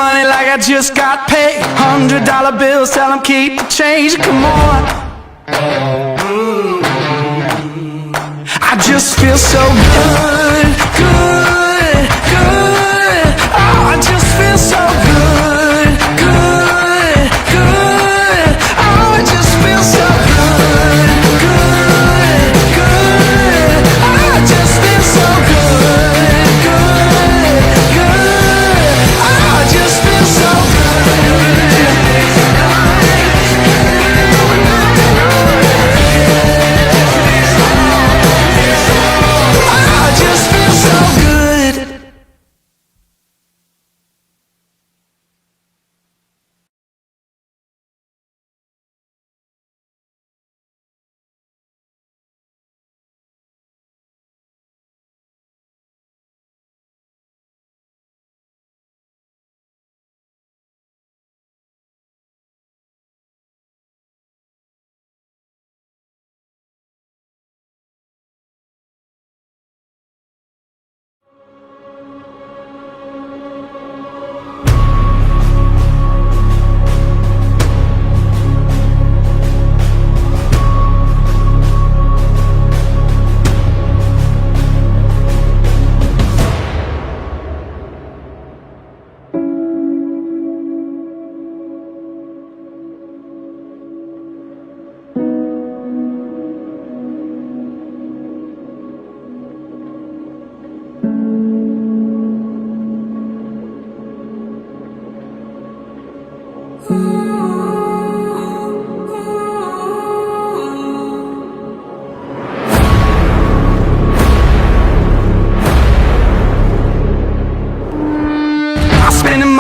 money like I just got paid. $100 bills, tell them keep the change. Come on. I just feel so good, good, good. Oh, I just feel so good, good, good. Oh, I just feel so good, good, good. Oh, I just feel so good, good, good. Oh, I just feel so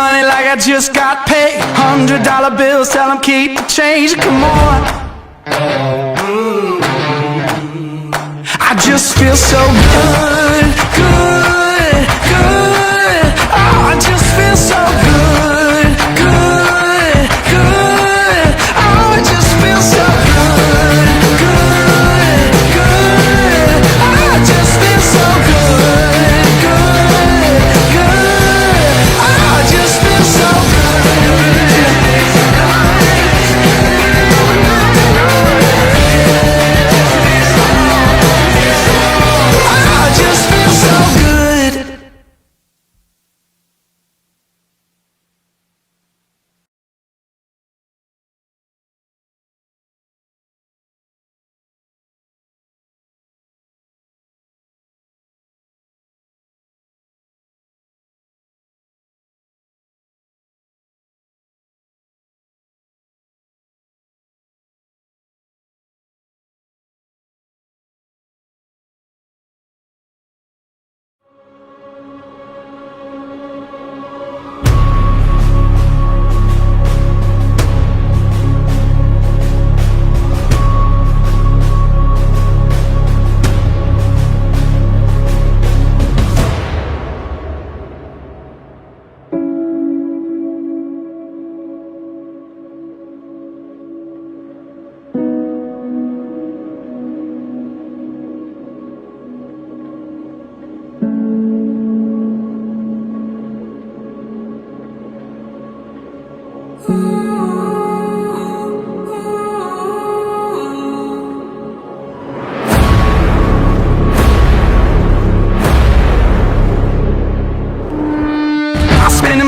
money like I just got paid. $100 bills, tell them keep the change. Come on. I just feel so good, good, good. Oh, I just feel so good, good, good. Oh, I just feel so good, good, good. Oh, I just feel so good, good, good. Oh, I just feel so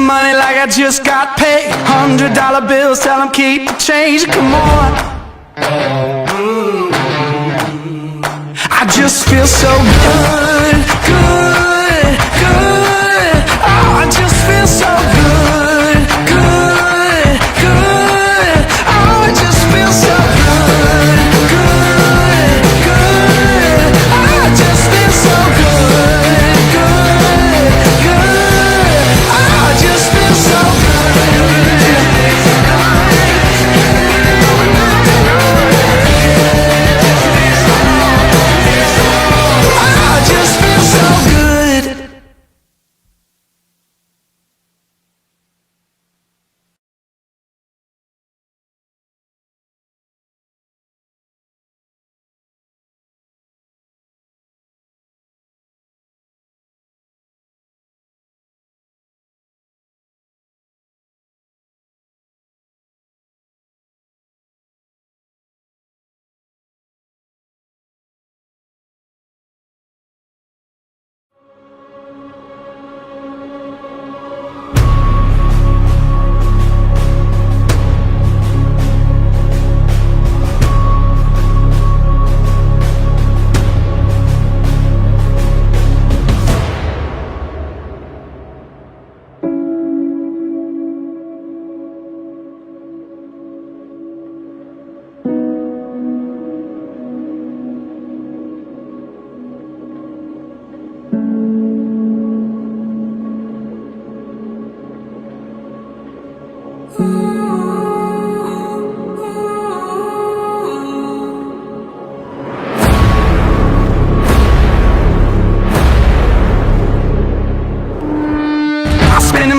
money like I just got paid. $100 bills, tell them keep the change. Come on. I just feel so good, good, good. Oh, I just feel so good, good, good. Oh, I just feel so good, good, good. Oh, I just feel so good, good, good. Oh, I just feel so I just feel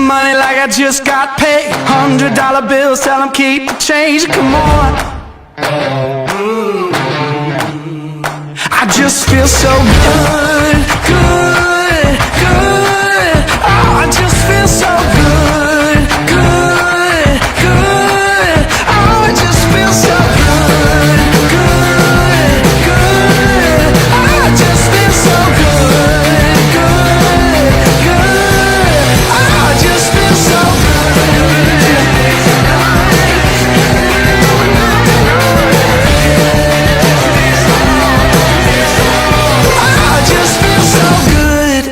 money like I just got paid. $100 bills, tell them keep the change. Come on. I just feel so good, good, good. Oh, I just feel so good, good, good. Oh, I just feel so good, good, good. Oh, I just feel so good, good, good. Oh, I just feel so good. I just feel so good.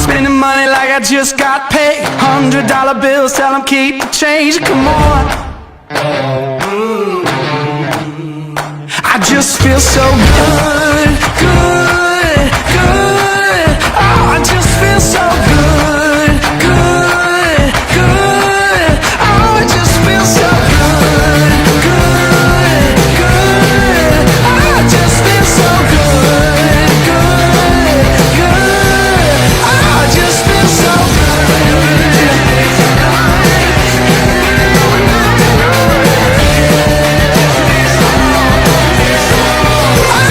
Spending money like I just got paid. $100 bills, tell them keep the change. Come on. I just feel so good, good, good. Oh, I just feel so good, good, good. Oh, I just feel so good, good, good. Oh, I just feel so good, good, good. Oh, I just feel so good.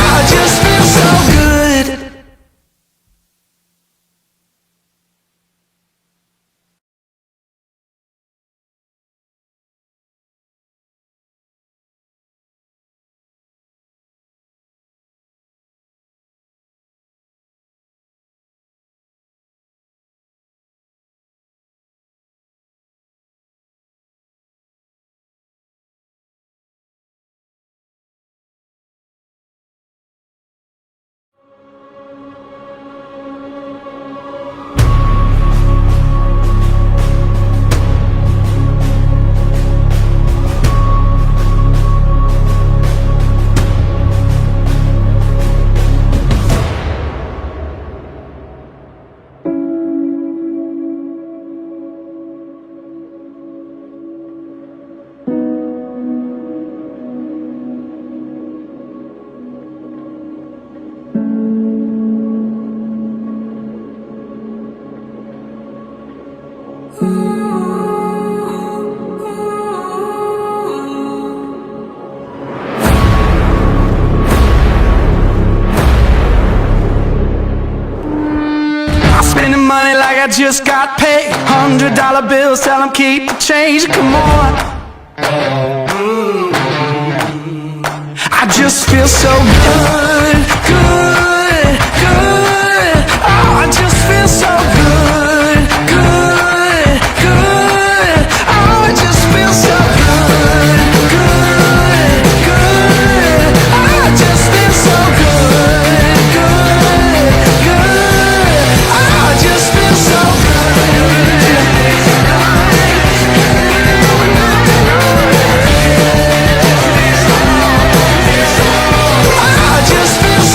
I just feel so good. Spending money like I just got paid. $100 bills, tell them keep the change. Come on. I just feel so good, good, good. Oh, I just feel so good, good, good. Oh, I just feel so good, good, good. Oh, I just feel so good, good, good. Oh, I just feel so good. I just feel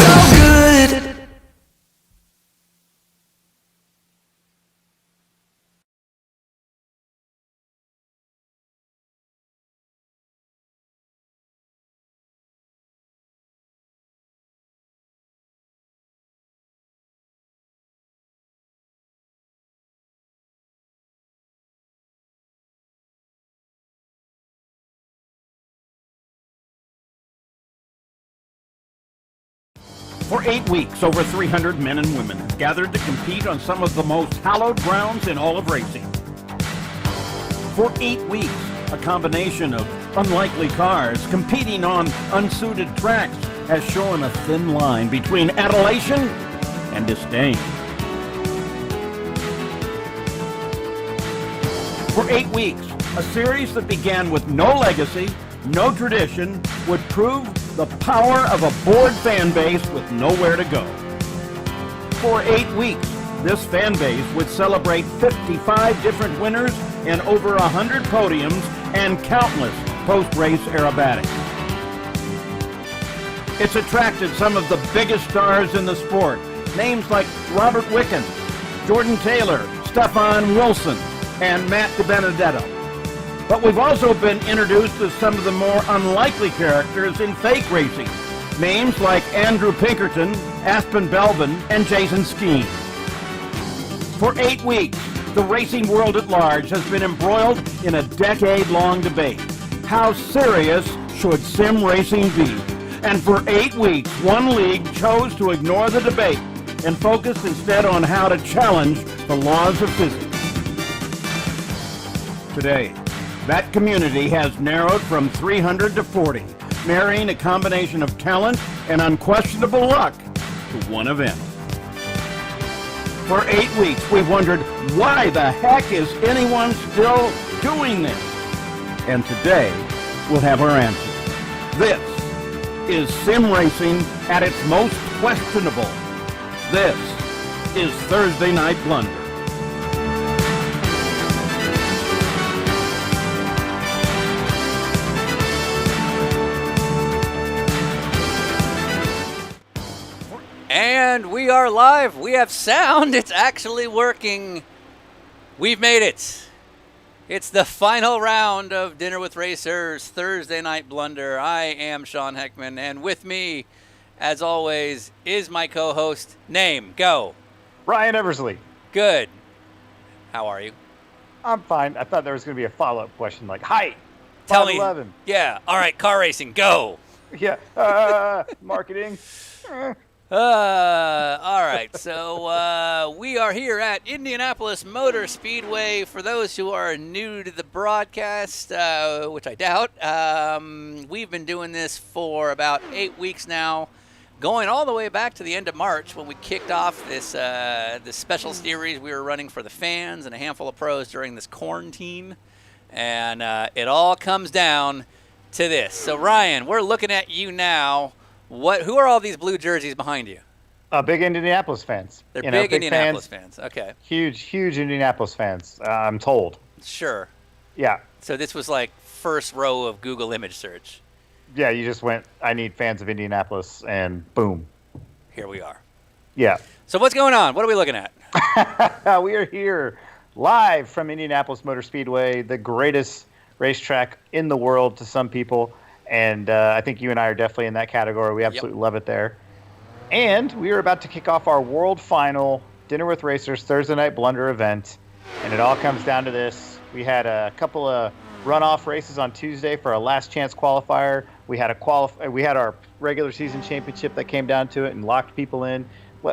For 8 weeks, over 300 men and women have gathered to compete on some of the most hallowed grounds in all of racing. For 8 weeks, a combination of unlikely cars competing on unsuited tracks has shown a thin line between adulation and disdain. For 8 weeks, a series that began with no legacy, no tradition, would prove the power of a bored fan base with nowhere to go. For 8 weeks, this fan base would celebrate 55 different winners and over 100 podiums and countless post-race aerobatics. It's attracted some of the biggest stars in the sport, names like Robert Wickens, Jordan Taylor, Stefan Wilson, and Matt DiBenedetto. But we've also been introduced to some of the more unlikely characters in fake racing, names like Andrew Pinkerton, Aspen Belvin, and Jason Skeen. For 8 weeks, the racing world at large has been embroiled in a decade-long debate. How serious should sim racing be? And for 8 weeks, one league chose to ignore the debate and focused instead on how to challenge the laws of physics. Today, that community has narrowed from 300 to 40, marrying a combination of talent and unquestionable luck to one event. For 8 weeks, we've wondered, why the heck is anyone still doing this? And today, we'll have our answer. This is sim racing at its most questionable. This is Thursday Night Blunder. And we are live. We have sound. It's actually working. We've made it. It's the final round of Dinner with Racers, Thursday Night Blunder. I am Sean Heckman, and with me, as always, is my co-host. Name, go. Ryan Eversley. Good. How are you? I'm fine. I thought there was going to be a follow-up question like, height, Tell me. 5'11". Yeah. All right, car racing, go. Yeah. Marketing. All right, so we are here at Indianapolis Motor Speedway. For those who are new to the broadcast, which I doubt, we've been doing this for about 8 weeks now, going all the way back to the end of March when we kicked off this special series we were running for the fans and a handful of pros during this quarantine. And it all comes down to this. So, Ryan, we're looking at you now. Who are all these blue jerseys behind you? Big Indianapolis fans. They're big Indianapolis fans. Okay. Huge Indianapolis fans, I'm told. Sure. Yeah. So this was like first row of Google image search. Yeah, you just went, I need fans of Indianapolis, and boom. Here we are. Yeah. So what's going on? What are we looking at? We are here live from Indianapolis Motor Speedway, the greatest racetrack in the world to some people. And I think you and I are definitely in that category. We absolutely love it there. And we are about to kick off our world final Dinner with Racers Thursday Night Blunder event. And it all comes down to this. We had a couple of runoff races on Tuesday for a last chance qualifier. We had we had our regular season championship that came down to it and locked people in.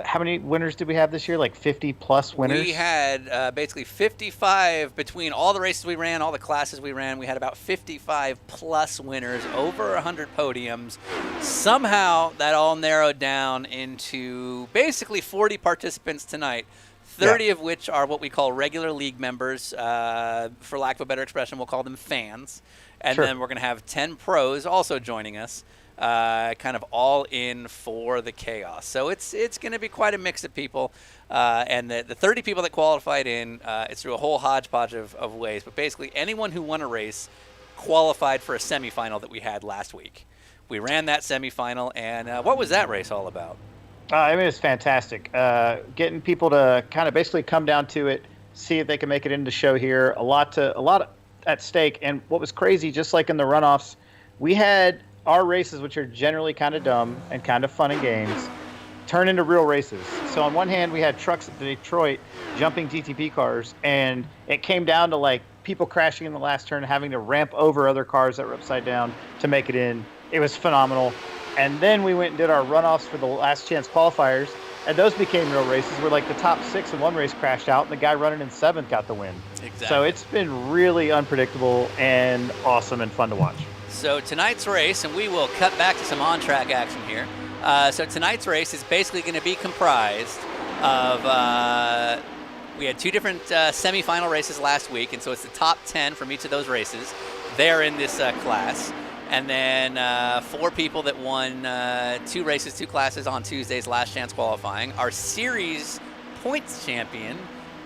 How many winners did we have this year? Like 50-plus winners? We had basically 55 between all the races we ran, all the classes we ran. We had about 55-plus winners, over 100 podiums. Somehow that all narrowed down into basically 40 participants tonight, 30 of which are what we call regular league members. For lack of a better expression, we'll call them fans. And then we're going to have 10 pros also joining us. Kind of all in for the chaos. So it's going to be quite a mix of people. And the 30 people that qualified in, it's through a whole hodgepodge of ways. But basically anyone who won a race qualified for a semifinal that we had last week. We ran that semifinal, and what was that race all about? I mean, it's fantastic. Getting people to kind of basically come down to it, see if they can make it into the show here. A lot at stake. And what was crazy, just like in the runoffs, we had our races, which are generally kind of dumb and kind of fun and games, turn into real races. So on one hand, we had trucks at Detroit jumping GTP cars, and it came down to like people crashing in the last turn, having to ramp over other cars that were upside down to make it in. It was phenomenal. And then we went and did our runoffs for the last chance qualifiers, and those became real races where like the top 6 in one race crashed out, and the guy running in 7th got the win. Exactly. So it's been really unpredictable and awesome and fun to watch. So tonight's race, and we will cut back to some on-track action here. So tonight's race is basically going to be comprised of, we had 2 different semifinal races last week, and so it's the top 10 from each of those races. They're in this class. And then 4 people that won 2 races, 2 classes on Tuesday's last chance qualifying. Our series points champion,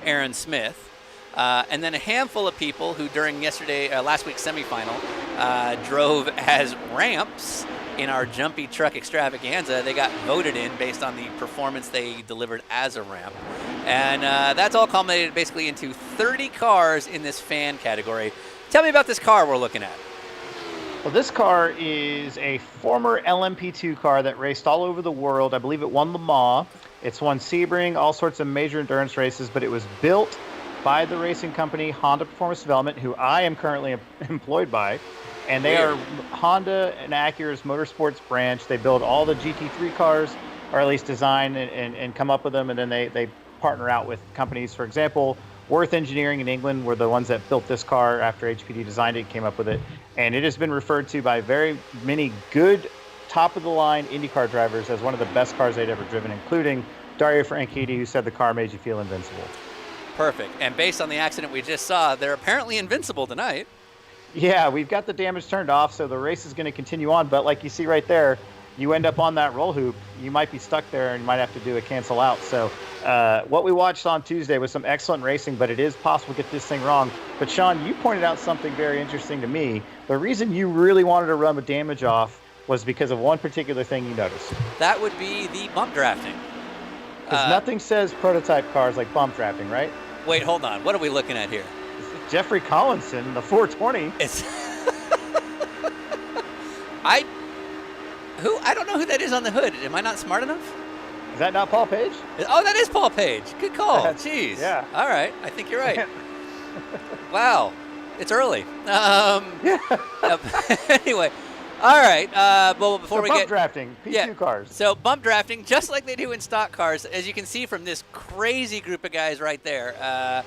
Aaron Smith. And then a handful of people who during last week's semifinal drove as ramps in our jumpy truck extravaganza. They got voted in based on the performance they delivered as a ramp. And that's all culminated basically into 30 cars in this fan category. Tell me about this car we're looking at. Well, this car is a former LMP2 car that raced all over the world. I believe it won Le Mans. It's won Sebring, all sorts of major endurance races, but it was built by the racing company Honda Performance Development, who I am currently employed by. And they are Honda and Acura's motorsports branch. They build all the GT3 cars, or at least design and come up with them, and then they partner out with companies. For example, Worth Engineering in England were the ones that built this car after HPD designed it, came up with it. And it has been referred to by very many good top-of-the-line IndyCar drivers as one of the best cars they'd ever driven, including Dario Franchitti, who said the car made you feel invincible. Perfect. And based on the accident we just saw, they're apparently invincible tonight. Yeah, we've got the damage turned off, so the race is going to continue on. But like you see right there, you end up on that roll hoop, you might be stuck there and you might have to do a cancel out. So what we watched on Tuesday was some excellent racing, but it is possible to get this thing wrong. But Sean, you pointed out something very interesting to me. The reason you really wanted to run with damage off was because of one particular thing you noticed. That would be the bump drafting. Because nothing says prototype cars like bump drafting, right? Wait, hold on. What are we looking at here? Jeffrey Collinson, the 420. It's I don't know who that is on the hood. Am I not smart enough? Is that not Paul Page? Oh, that is Paul Page. Good call. Jeez. Yeah. All right. I think you're right. Wow. It's early. Anyway. All right. Well, before we bump get drafting, P2 cars. So bump drafting, just like they do in stock cars, as you can see from this crazy group of guys right there.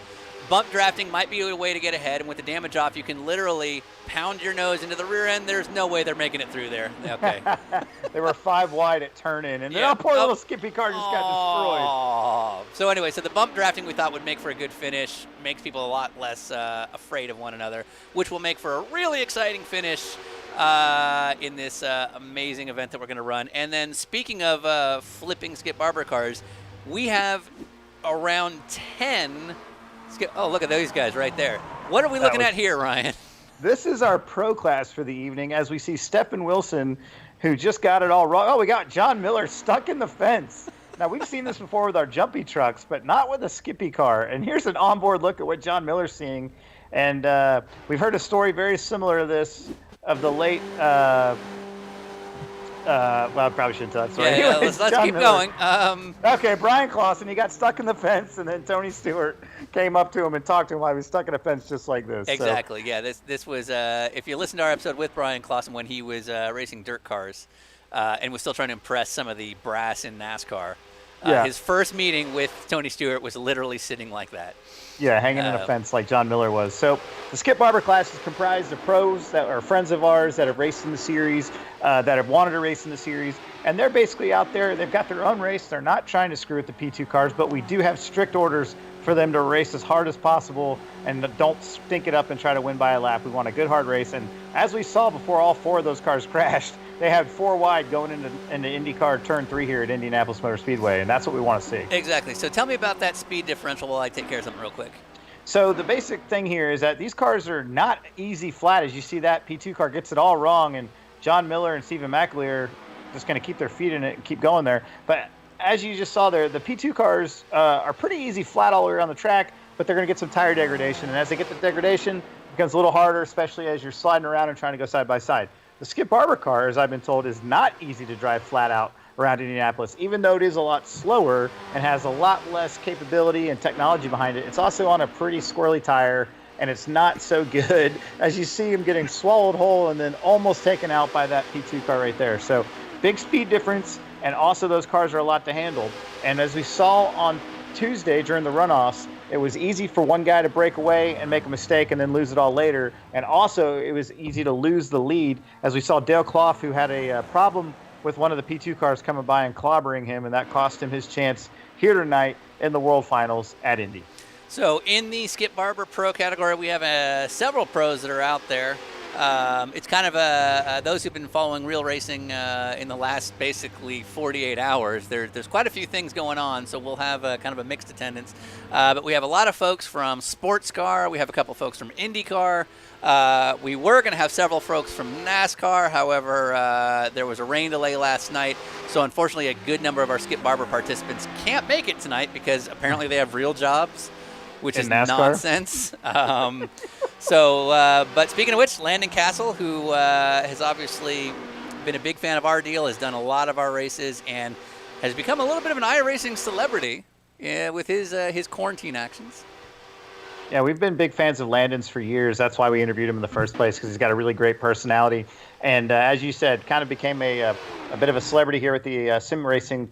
Bump drafting might be a way to get ahead, and with the damage off, you can literally pound your nose into the rear end. There's no way they're making it through there. Okay. They were 5 wide at turn in, and then poor little Skippy car just got destroyed. So anyway, the bump drafting we thought would make for a good finish, makes people a lot less afraid of one another, which will make for a really exciting finish in this amazing event that we're going to run. And then speaking of flipping Skip Barber cars, we have around 10. Oh, look at those guys right there. What are we looking at here, Ryan? This is our pro class for the evening as we see Stephen Wilson, who just got it all wrong. Oh, we got John Miller stuck in the fence. Now, we've seen this before with our jumpy trucks, but not with a Skippy car. And here's an onboard look at what John Miller's seeing. And we've heard a story very similar to this of the late well, I probably shouldn't tell that story. Yeah, Anyways, let's keep Miller. going. Okay, Brian Clausen, he got stuck in the fence, and then Tony Stewart came up to him and talked to him while he was stuck in a fence just like this. Exactly, yeah. This was, if you listen to our episode with Brian Clausen when he was racing dirt cars and was still trying to impress some of the brass in NASCAR, his first meeting with Tony Stewart was literally sitting like that. Yeah, hanging in a fence like John Miller was. So the Skip Barber class is comprised of pros that are friends of ours that have raced in the series, that have wanted to race in the series, and they're basically out there. They've got their own race. They're not trying to screw with the P2 cars, but we do have strict orders for them to race as hard as possible and don't stink it up and try to win by a lap. We want a good, hard race. And as we saw before all 4 of those cars crashed, they had 4 wide going into IndyCar Turn 3 here at Indianapolis Motor Speedway, and that's what we want to see. Exactly. So tell me about that speed differential while I take care of something real quick. So the basic thing here is that these cars are not easy flat. As you see, that P2 car gets it all wrong, and John Miller and Stephen McAleer are just going to keep their feet in it and keep going there. But as you just saw there, the P2 cars are pretty easy flat all the way around the track, but they're going to get some tire degradation. And as they get the degradation, it becomes a little harder, especially as you're sliding around and trying to go side by side. The Skip Barber car, as I've been told, is not easy to drive flat out around Indianapolis, even though it is a lot slower and has a lot less capability and technology behind it. It's also on a pretty squirrely tire, and it's not so good. As you see him getting swallowed whole and then almost taken out by that P2 car right there. So big speed difference, and also those cars are a lot to handle. And as we saw on Tuesday during the runoffs, it was easy for one guy to break away and make a mistake and then lose it all later. And also, it was easy to lose the lead, as we saw Dale Clough, who had a problem with one of the P2 cars coming by and clobbering him, and that cost him his chance here tonight in the World Finals at Indy. So in the Skip Barber Pro category, we have several pros that are out there. It's kind of those who've been following real racing in the last basically 48 hours. There's quite a few things going on, so we'll have kind of a mixed attendance. But we have a lot of folks from sports car. We have a couple folks from IndyCar. We were going to have several folks from NASCAR. However, there was a rain delay last night, so unfortunately a good number of our Skip Barber participants can't make it tonight because apparently they have real jobs, which is nonsense. But speaking of which, Landon Castle, who has obviously been a big fan of our deal, has done a lot of our races, and has become a little bit of an iRacing celebrity with his quarantine actions. Yeah, we've been big fans of Landon's for years. That's why we interviewed him in the first place, because he's got a really great personality. And as you said, kind of became a bit of a celebrity here with the sim racing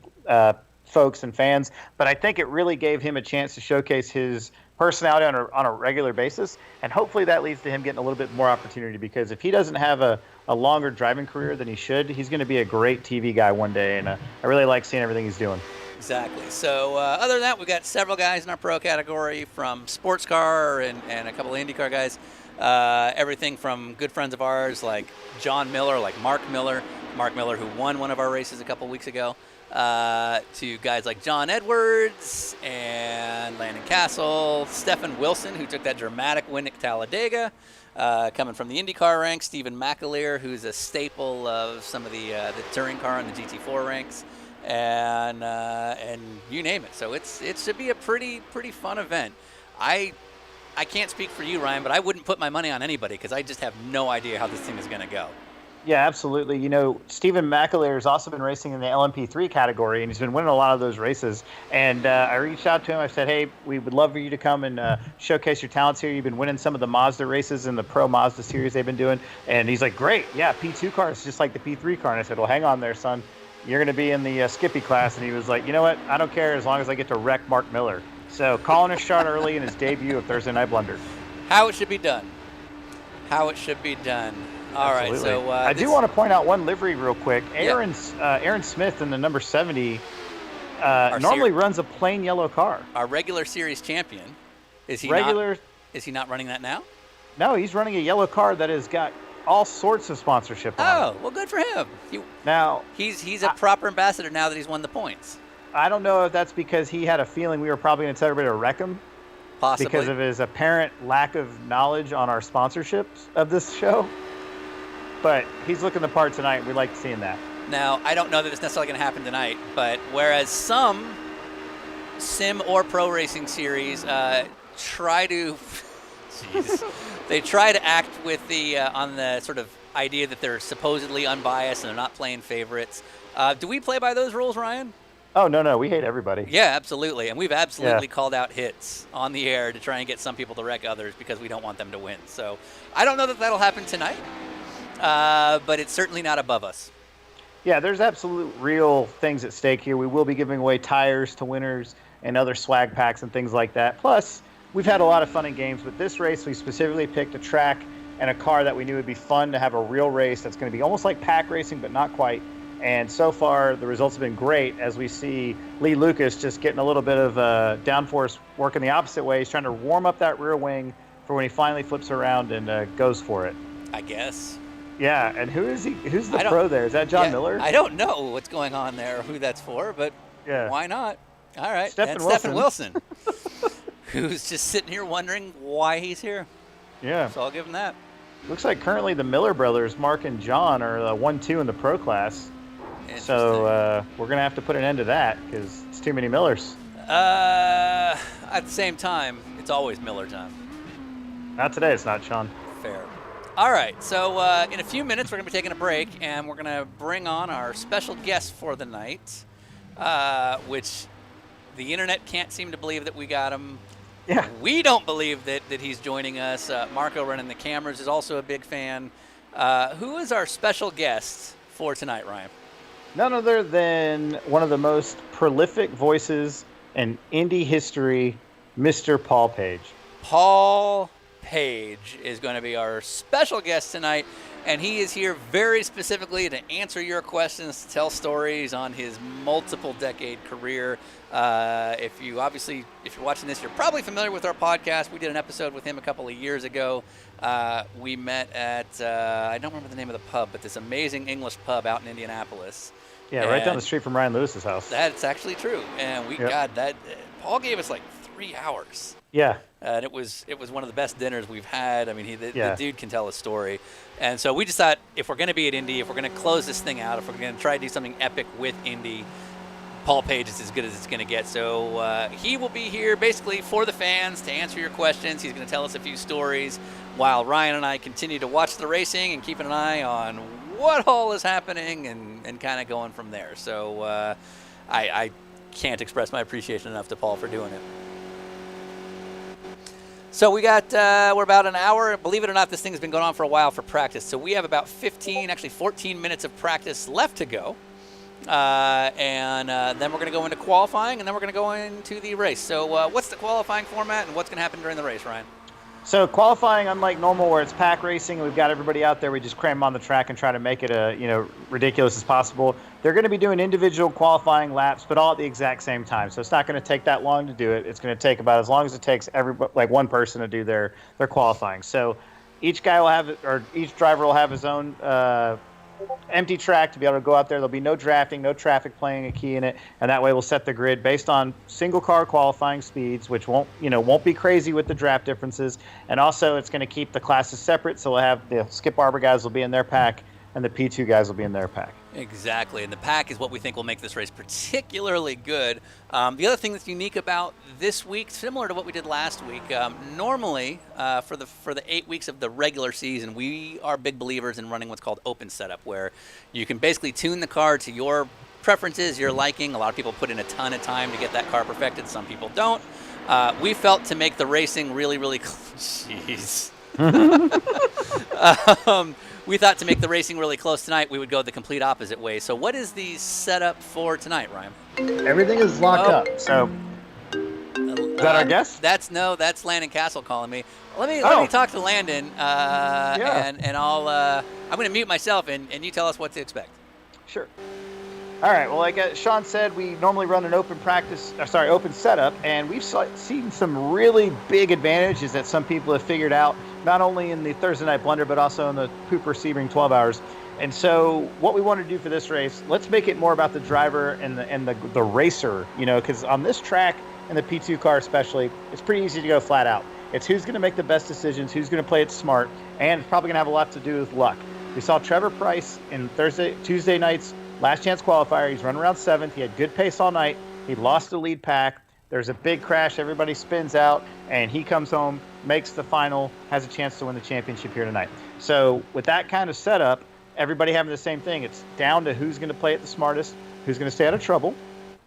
folks and fans. But I think it really gave him a chance to showcase his personality on a regular basis. And hopefully that leads to him getting a little bit more opportunity, because if he doesn't have a longer driving career than he should, he's going to be a great TV guy one day. And I really like seeing everything he's doing. Exactly. So other than that, we've got several guys in our pro category, from sports car and a couple of IndyCar guys. Everything from good friends of ours like John Miller, like Mark Miller, who won one of our races a couple weeks ago, to guys like John Edwards and Landon Castle, Stephen Wilson, who took that dramatic win at Talladega, coming from the IndyCar ranks, Stephen McAleer, who's a staple of some of the touring car and the GT4 ranks. And you name it. So it should be a pretty fun event. I can't speak for you, Ryan, but I wouldn't put my money on anybody because I just have no idea how this thing is going to go. Yeah, absolutely. You know, Stephen McAleer has also been racing in the LMP3 category, and he's been winning a lot of those races. And I reached out to him. I said, hey, we would love for you to come and showcase your talents here. You've been winning some of the Mazda races in the Pro Mazda series they've been doing. And he's like, great. Yeah, P2 car is just like the P3 car. And I said, well, hang on there, son. You're going to be in the Skippy class. And he was like, you know what? I don't care as long as I get to wreck Mark Miller. So calling a shot early in his debut of Thursday Night Blunder. How it should be done. All right. So I do want to point out one livery real quick. Aaron Smith in the number 70 normally runs a plain yellow car. Our regular series champion. Is he not running that now? No, he's running a yellow car that has got all sorts of sponsorship on it. Oh, well, good for him. He's a proper ambassador now that he's won the points. I don't know if that's because he had a feeling we were probably going to tell everybody to wreck him. Possibly. Because of his apparent lack of knowledge on our sponsorships of this show. But he's looking the part tonight. We like seeing that. Now, I don't know that it's necessarily going to happen tonight, but whereas some sim or pro racing series try to act with the on the sort of idea that they're supposedly unbiased and they're not playing favorites. Do we play by those rules, Ryan? Oh, no. We hate everybody. Yeah, absolutely. And we've absolutely called out hits on the air to try and get some people to wreck others because we don't want them to win. So I don't know that that'll happen tonight, but it's certainly not above us. Yeah, there's absolute real things at stake here. We will be giving away tires to winners and other swag packs and things like that. Plus, we've had a lot of fun in games. With this race, we specifically picked a track and a car that we knew would be fun to have a real race that's going to be almost like pack racing, but not quite. And so far, the results have been great as we see Lee Lucas just getting a little bit of downforce working the opposite way. He's trying to warm up that rear wing for when he finally flips around and goes for it. I guess. Yeah, and who is he? Who's the pro there? Is that John Miller? I don't know what's going on there, who that's for, but why not? All right, Stephen Wilson, who's just sitting here wondering why he's here. Yeah. So I'll give him that. Looks like currently the Miller brothers, Mark and John, are 1-2 in the pro class. So we're going to have to put an end to that because it's too many Millers. At the same time, it's always Miller time. Not today, it's not, Sean. Fair. All right, so in a few minutes, we're going to be taking a break, and we're going to bring on our special guest for the night, which the internet can't seem to believe that we got him. Yeah. We don't believe that he's joining us. Marco running the cameras is also a big fan. Who is our special guest for tonight, Ryan? None other than one of the most prolific voices in indie history, Mr. Paul Page. Paul Page is going to be our special guest tonight, and he is here very specifically to answer your questions, to tell stories on his multiple decade career. If you're watching this, you're probably familiar with our podcast. We did an episode with him a couple of years ago. We met at, I don't remember the name of the pub, but this amazing English pub out in Indianapolis. Yeah, right down the street from Ryan Lewis's house. That's actually true. And we got that. Paul gave us like 3 hours. Yeah. And it was one of the best dinners we've had. I mean, the dude can tell a story. And so we just thought, if we're going to be at Indy, if we're going to close this thing out, if we're going to try to do something epic with Indy, Paul Page is as good as it's going to get. So he will be here basically for the fans to answer your questions. He's going to tell us a few stories while Ryan and I continue to watch the racing and keeping an eye on what all is happening and kind of going from there. So I can't express my appreciation enough to Paul for doing it. So we're about an hour. Believe it or not, this thing has been going on for a while for practice. So we have about 14 minutes of practice left to go. And then we're going to go into qualifying, and then we're going to go into the race. So what's the qualifying format, and what's going to happen during the race, Ryan? So qualifying, unlike normal where it's pack racing, we've got everybody out there. We just cram them on the track and try to make it ridiculous as possible. They're going to be doing individual qualifying laps, but all at the exact same time. So it's not going to take that long to do it. It's going to take about as long as it takes one person to do their qualifying. So each driver will have his own empty track to be able to go out there. There'll be no drafting, no traffic playing a key in it, and that way we'll set the grid based on single car qualifying speeds, which won't be crazy with the draft differences. And also it's going to keep the classes separate, so we'll have the Skip Barber guys will be in their pack and the P2 guys will be in their pack. Exactly, and the pack is what we think will make this race particularly good. The other thing that's unique about this week, similar to what we did last week, normally for the 8 weeks of the regular season, we are big believers in running what's called open setup, where you can basically tune the car to your preferences, your liking. A lot of people put in a ton of time to get that car perfected. Some people don't. We felt to make the racing really, really jeez. We thought to make the racing really close tonight, we would go the complete opposite way. So what is the setup for tonight, Ryan? Everything is locked up. So is that our guess? That's Landon Castle calling me. Let me talk to Landon, and I'm going to mute myself, and you tell us what to expect. Sure. All right. Well, like Sean said, we normally run an open setup, and we've seen some really big advantages that some people have figured out, not only in the Thursday Night Blunder, but also in the Cooper Sebring 12 Hours. And so what we want to do for this race, let's make it more about the driver and the racer, because on this track, and the P2 car especially, it's pretty easy to go flat out. It's who's going to make the best decisions, who's going to play it smart, and it's probably going to have a lot to do with luck. We saw Trevor Price in Tuesday night's last chance qualifier. He's running around 7th. He had good pace all night. He lost the lead pack. There's a big crash. Everybody spins out, and he comes home, makes the final, has a chance to win the championship here tonight. So with that kind of setup, everybody having the same thing, it's down to who's going to play it the smartest, who's going to stay out of trouble,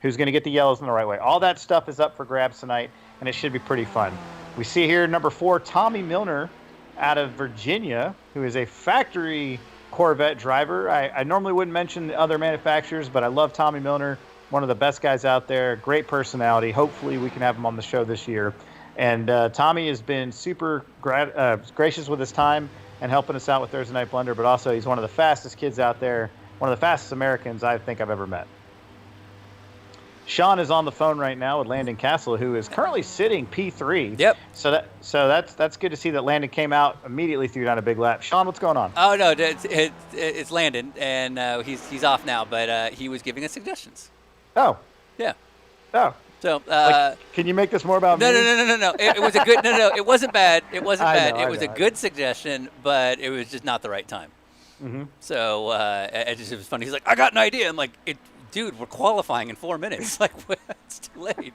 who's going to get the yellows in the right way. All that stuff is up for grabs tonight, and it should be pretty fun. We see here number 4, Tommy Milner out of Virginia, who is a factory Corvette driver. I normally wouldn't mention the other manufacturers, but I love Tommy Milner, one of the best guys out there, great personality. Hopefully we can have him on the show this year. And Tommy has been super gracious with his time and helping us out with Thursday Night Blunder, but also he's one of the fastest kids out there, one of the fastest Americans I think I've ever met. Sean is on the phone right now with Landon Castle, who is currently sitting P3. Yep. So that's good to see that Landon came out immediately, threw down a big lap. Sean, what's going on? Oh no, it's Landon, and he's off now, but he was giving us suggestions. Oh. Yeah. Oh. So can you make this more about me? No. It was a good it wasn't bad. It wasn't bad. It was a good suggestion, but it was just not the right time. Mm-hmm. So it was funny. He's like, I got an idea. I'm like, dude, we're qualifying in 4 minutes. Like, it's too late.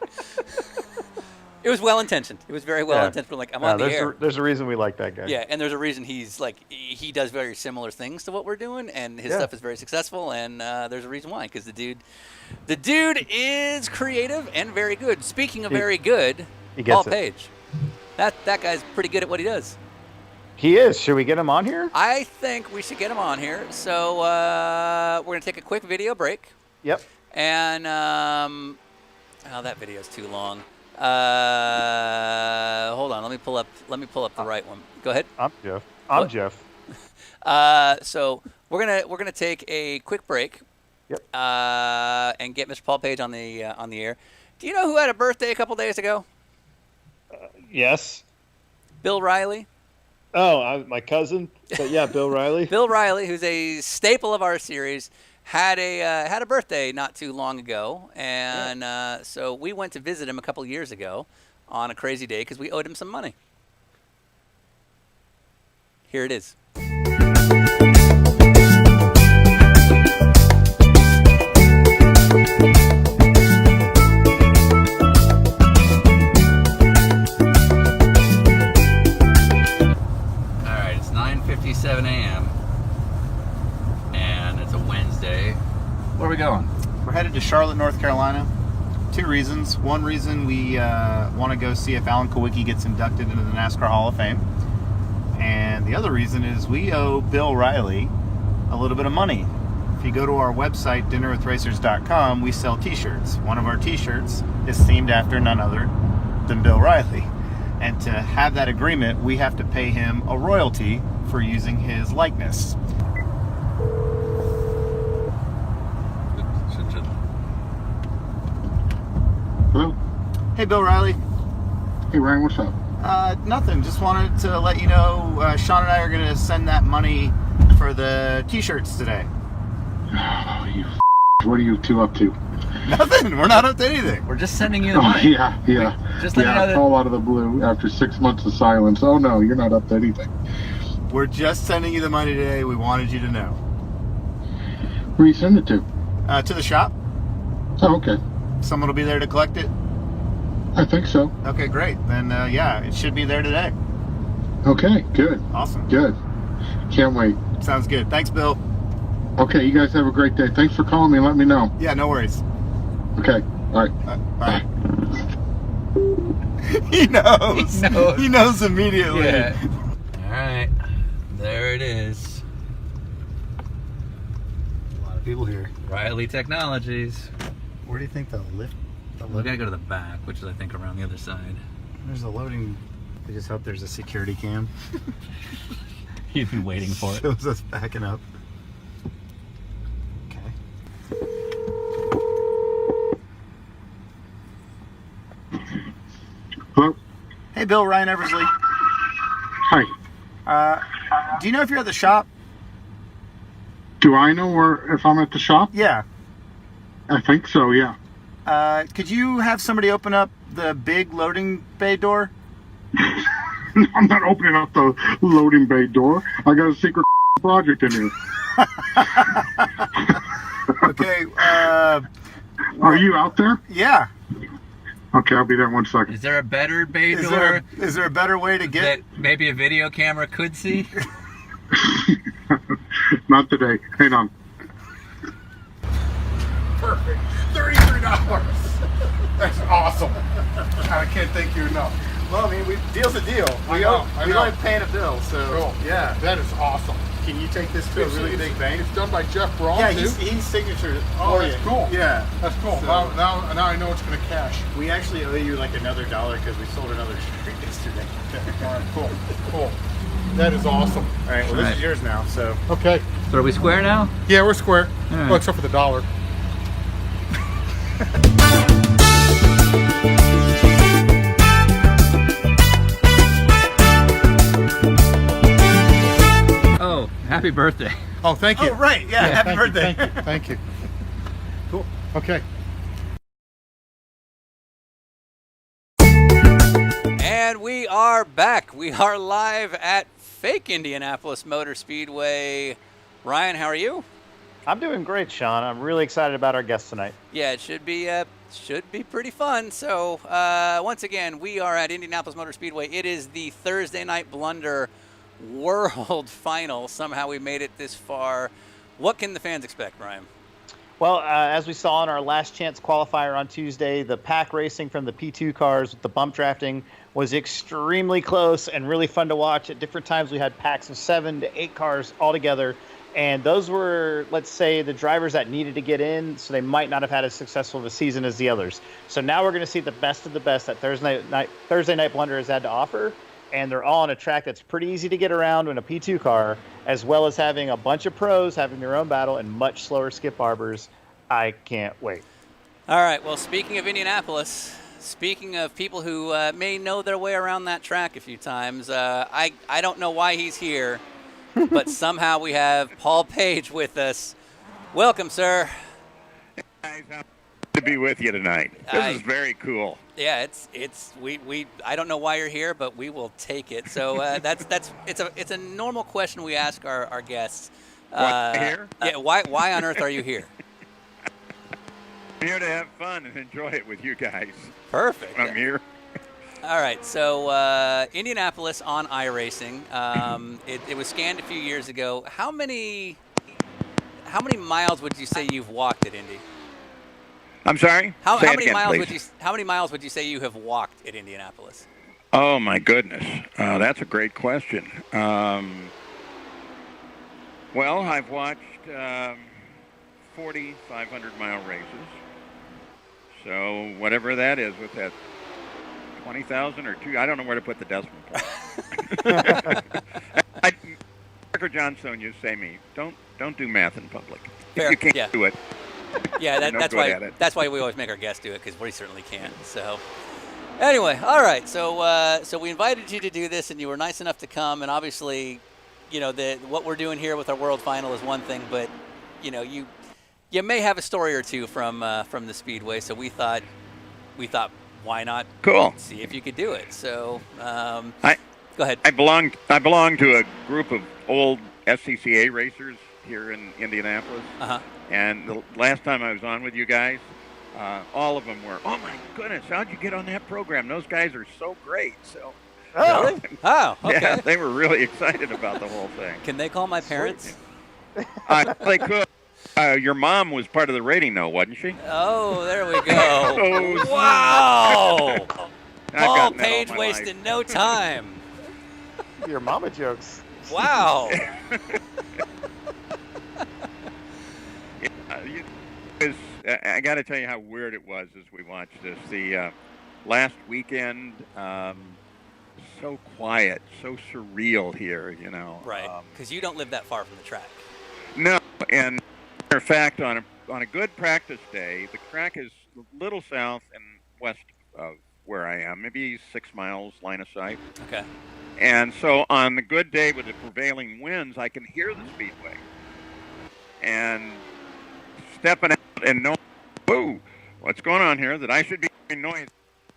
It was well-intentioned. It was very well-intentioned. Like, I'm on the air. There's a reason we like that guy. Yeah, and there's a reason he's like, he does very similar things to what we're doing, and his stuff is very successful, and there's a reason why, because the dude is creative and very good. Speaking of very good, Paul Page. That guy's pretty good at what he does. He is. Should we get him on here? I think we should get him on here. So we're going to take a quick video break. Yep. And, oh, that video's too long. Hold on. Let me pull up the right one. Go ahead. I'm Jeff. I'm Jeff. So we're gonna take a quick break. Yep. And get Mr. Paul Page on the air. Do you know who had a birthday a couple days ago? Yes. Bill Riley. Oh, my cousin. But yeah, Bill Riley. Bill Riley, who's a staple of our series, had a birthday not too long ago, and so we went to visit him a couple years ago on a crazy day because we owed him some money. Here it is. All right, it's 9:57 a.m. and it's a Wednesday. Where are we going? We're headed to Charlotte, North Carolina. 2 reasons. One reason, we want to go see if Alan Kulwicki gets inducted into the NASCAR Hall of Fame. And the other reason is we owe Bill Riley a little bit of money. If you go to our website, dinnerwithracers.com, we sell t-shirts. One of our t-shirts is themed after none other than Bill Riley. And to have that agreement, we have to pay him a royalty for using his likeness. Hello. Hey, Bill Riley. Hey, Ryan, what's up? Nothing. Just wanted to let you know Sean and I are going to send that money for the t-shirts today. Oh, what are you two up to? Nothing. We're not up to anything. We're just sending you the Oh, money. yeah. Just let you know that. Call out of the blue after 6 months of silence. Oh, no, you're not up to anything. We're just sending you the money today. We wanted you to know. Where you send it to? To the shop. Oh, okay. Someone will be there to collect it. I think so. Okay, great. Then, yeah, it should be there today. Okay, good. Awesome. Good. Can't wait. Sounds good. Thanks, Bill. Okay, you guys have a great day. Thanks for calling me and let me know. Yeah, no worries. Okay, all right. Bye. He knows. He knows immediately. Yeah. All right. There it is. A lot of people here. Riley Technologies. Where do you think the lift? We gotta go to the back, which is I think around the other side. There's a loading. I just hope there's a security cam. You've been waiting for it. Shows us backing up. Okay. Hello? Hey, Bill, Ryan Eversley. Hi. Do you know if you're at the shop? Do I know if I'm at the shop? Yeah. I think so, yeah. Could you have somebody open up the big loading bay door? I'm not opening up the loading bay door. I got a secret project in here. Okay. Are you out there? Yeah. Okay, I'll be there in 1 second. Is there a better bay Is door there a better way to that get? maybe a video camera could see? Not today. Hang on. Perfect. $33. That's awesome. I can't thank you enough. Well, I mean, deal's a deal. I We know. like paying a bill, so Cool. yeah. That is awesome. Can you take this to a really big bank? It's done by Jeff Braun, Yeah, too. he's signature. Oh, that's cool. Yeah, That's cool. So- Now I know it's going to cash. we actually owe you like another $1 because we sold another shirt yesterday. All right, cool. That is awesome. All right, well, this is yours now. So Okay. So are we square now? Yeah, we're square. All right. Well, except for the dollar. Oh, happy birthday. Oh, thank you. oh right, yeah, happy Thank birthday. You, thank you. Cool. Okay. And we are back. We are live at fake Indianapolis Motor Speedway. Ryan, how are you? I'm doing great, Sean. I'm really excited about our guest tonight. Yeah, it should be pretty fun. So once again, we are at Indianapolis Motor Speedway. It is the Thursday Night Blunder World Final. Somehow we made it this far. What can the fans expect, Ryan? Well, as we saw in our last chance qualifier on Tuesday, the pack racing from the P2 cars with the bump drafting was extremely close and really fun to watch. At different times, we had packs of 7 to 8 cars all together. And those were, let's say, the drivers that needed to get in, so they might not have had as successful of a season as the others. So now we're going to see the best of the best that Thursday Night Blunder has had to offer. And they're all on a track that's pretty easy to get around in a P2 car, as well as having a bunch of pros having their own battle and much slower skip arbors. I can't wait. All right, well, speaking of Indianapolis, speaking of people who may know their way around that track a few times, I don't know why he's here, but somehow we have Paul Page with us. Welcome, sir. Guys, I'm to be with you tonight. This is very cool. Yeah, we I don't know why you're here, but we will take it. So it's a normal question we ask our guests. Why here? Yeah, why on earth are you here? I'm here to have fun and enjoy it with you guys. Perfect. I'm here. All right, so Indianapolis on iRacing. It was scanned a few years ago. How many miles would you say you've walked at Indy? I'm sorry? How Say it many again, miles please. how many miles would you say you have walked at Indianapolis? Oh, my goodness. That's a great question. Well, I've watched 40 500-mile races. So whatever that is, with that 20,000 or 2, I don't know where to put the decimal point. Marco Johnstone used to say me, don't do math in public. Fair, You can't yeah. do it. Yeah, No that's good at it. why we always make our guests do it, because we certainly can't. So anyway, all right. So we invited you to do this, and you were nice enough to come. And obviously, what we're doing here with our World Final is one thing, but you may have a story or two from the Speedway. So we thought why not see if you could do it. So go ahead. I belong to a group of old SCCA racers here in Indianapolis. Uh-huh. And the last time I was on with you guys, all of them were, oh my goodness, how'd you get on that program? Those guys are so great. So, really? Oh, okay. Yeah, they were really excited about the whole thing. Can they call my parents? They could. Your mom was part of the rating, though, wasn't she? Oh, there we go. Wow! Paul Page wasted no time. Your mama jokes. Wow. I got to tell you how weird it was as we watched this. The last weekend, so quiet, so surreal here, Right, because you don't live that far from the track. No, and matter of fact, on a good practice day, the track is a little south and west of where I am, maybe 6 miles line of sight. Okay. And so on the good day with the prevailing winds, I can hear the speedway. And stepping out and knowing, whoa, what's going on here, that I should be hearing noise.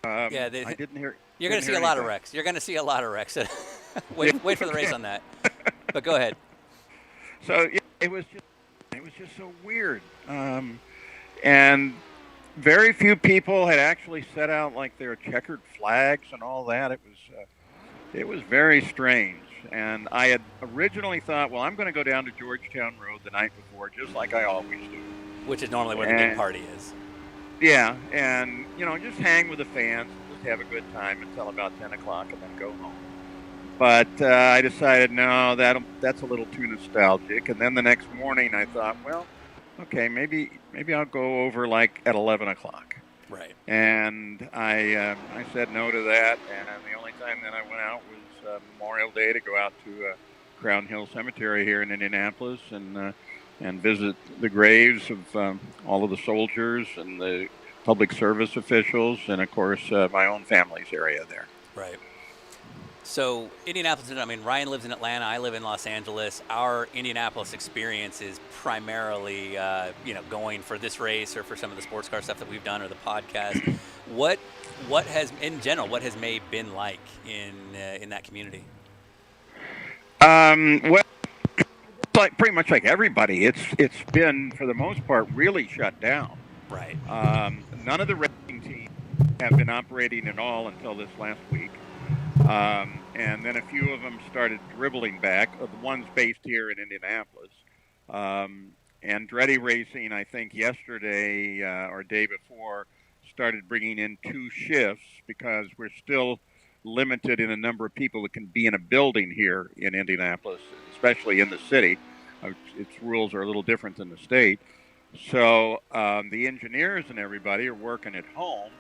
I didn't hear. You're going to see a lot of wrecks. You're going to see a lot of wrecks. wait for the race on that. But go ahead. So yeah, it was just so weird. And very few people had actually set out like their checkered flags and all that. It was very strange. And I had originally thought, well, I'm going to go down to Georgetown Road the night before, just like I always do. Which is normally where the big party is. Yeah, and, just hang with the fans, just have a good time until about 10 o'clock and then go home. But I decided, no, that's a little too nostalgic. And then the next morning I thought, well, okay, maybe I'll go over like at 11 o'clock. Right. And I said no to that, and the only time that I went out was Memorial Day to go out to Crown Hill Cemetery here in Indianapolis and visit the graves of all of the soldiers and the public service officials, and of course my own family's area there. Right. So Indianapolis, Ryan lives in Atlanta. I live in Los Angeles. Our Indianapolis experience is primarily, going for this race or for some of the sports car stuff that we've done or the podcast. What has, in general, what has May been like in that community? Well, like pretty much like everybody, it's been for the most part really shut down. Right. None of the racing teams have been operating at all until this last week. And then a few of them started dribbling back, the ones based here in Indianapolis. Andretti Racing, I think yesterday or day before, started bringing in 2 shifts because we're still limited in a number of people that can be in a building here in Indianapolis, especially in the city. Its rules are a little different than the state. So the engineers and everybody are working at home,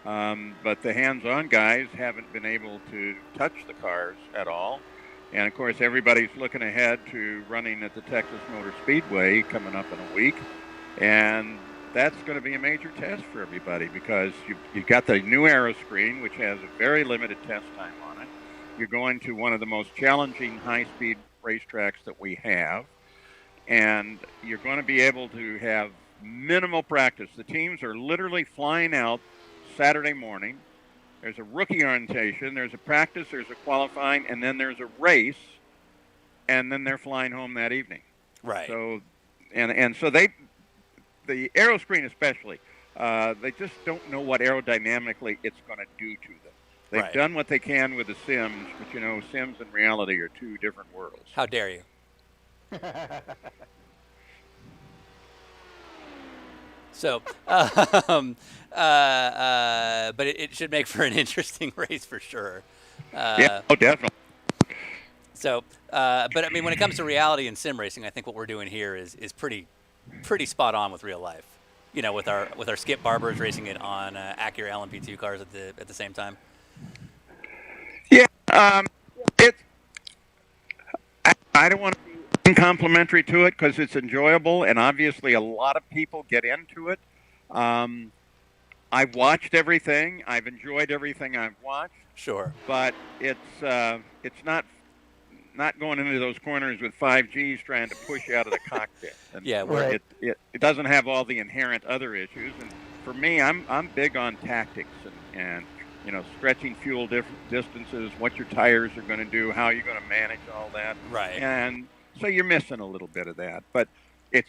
but the hands-on guys haven't been able to touch the cars at all. And of course, everybody's looking ahead to running at the Texas Motor Speedway coming up in a week. And that's going to be a major test for everybody because you've got the new aero screen, which has a very limited test time on it. You're going to one of the most challenging high-speed racetracks that we have. And you're going to be able to have minimal practice. The teams are literally flying out Saturday morning. There's a rookie orientation, there's a practice, there's a qualifying, and then there's a race, and then they're flying home that evening. Right. So, and so the aero screen especially, they just don't know what aerodynamically it's going to do to them. They've done what they can with the sims, but you know, sims and reality are 2 different worlds. How dare you? So, but it should make for an interesting race for sure. Yeah, definitely. So, but I mean, when it comes to reality and sim racing, I think what we're doing here is pretty spot on with real life. You know, with our Skip Barbers racing it on Acura LMP2 cars at the same time. Yeah, I don't want to be uncomplimentary to it because it's enjoyable, and obviously a lot of people get into it. I've watched everything. I've enjoyed everything I've watched. Sure. But it's not going into those corners with 5Gs trying to push you out of the cockpit. And yeah, right. It doesn't have all the inherent other issues. And for me, I'm big on tactics and you know, stretching fuel distances, what your tires are going to do, how you're going to manage all that. Right. And so you're missing a little bit of that, but it's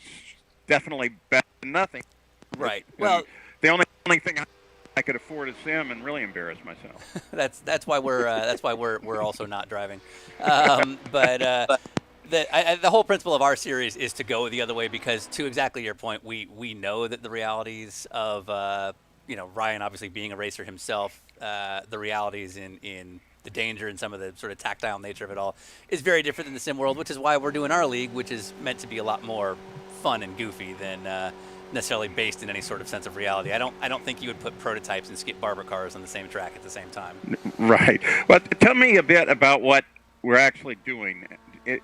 definitely better than nothing. Right. Well, the only thing I could afford a sim and really embarrass myself. that's why we're also not driving. The whole principle of our series is to go the other way because, to exactly your point, we know that the realities of you know, Ryan obviously being a racer himself, the realities in the danger and some of the sort of tactile nature of it all is very different than the sim world, which is why we're doing our league, which is meant to be a lot more fun and goofy than necessarily based in any sort of sense of reality. I don't think you would put prototypes and Skip Barber cars on the same track at the same time. Right. Well, tell me a bit about what we're actually doing.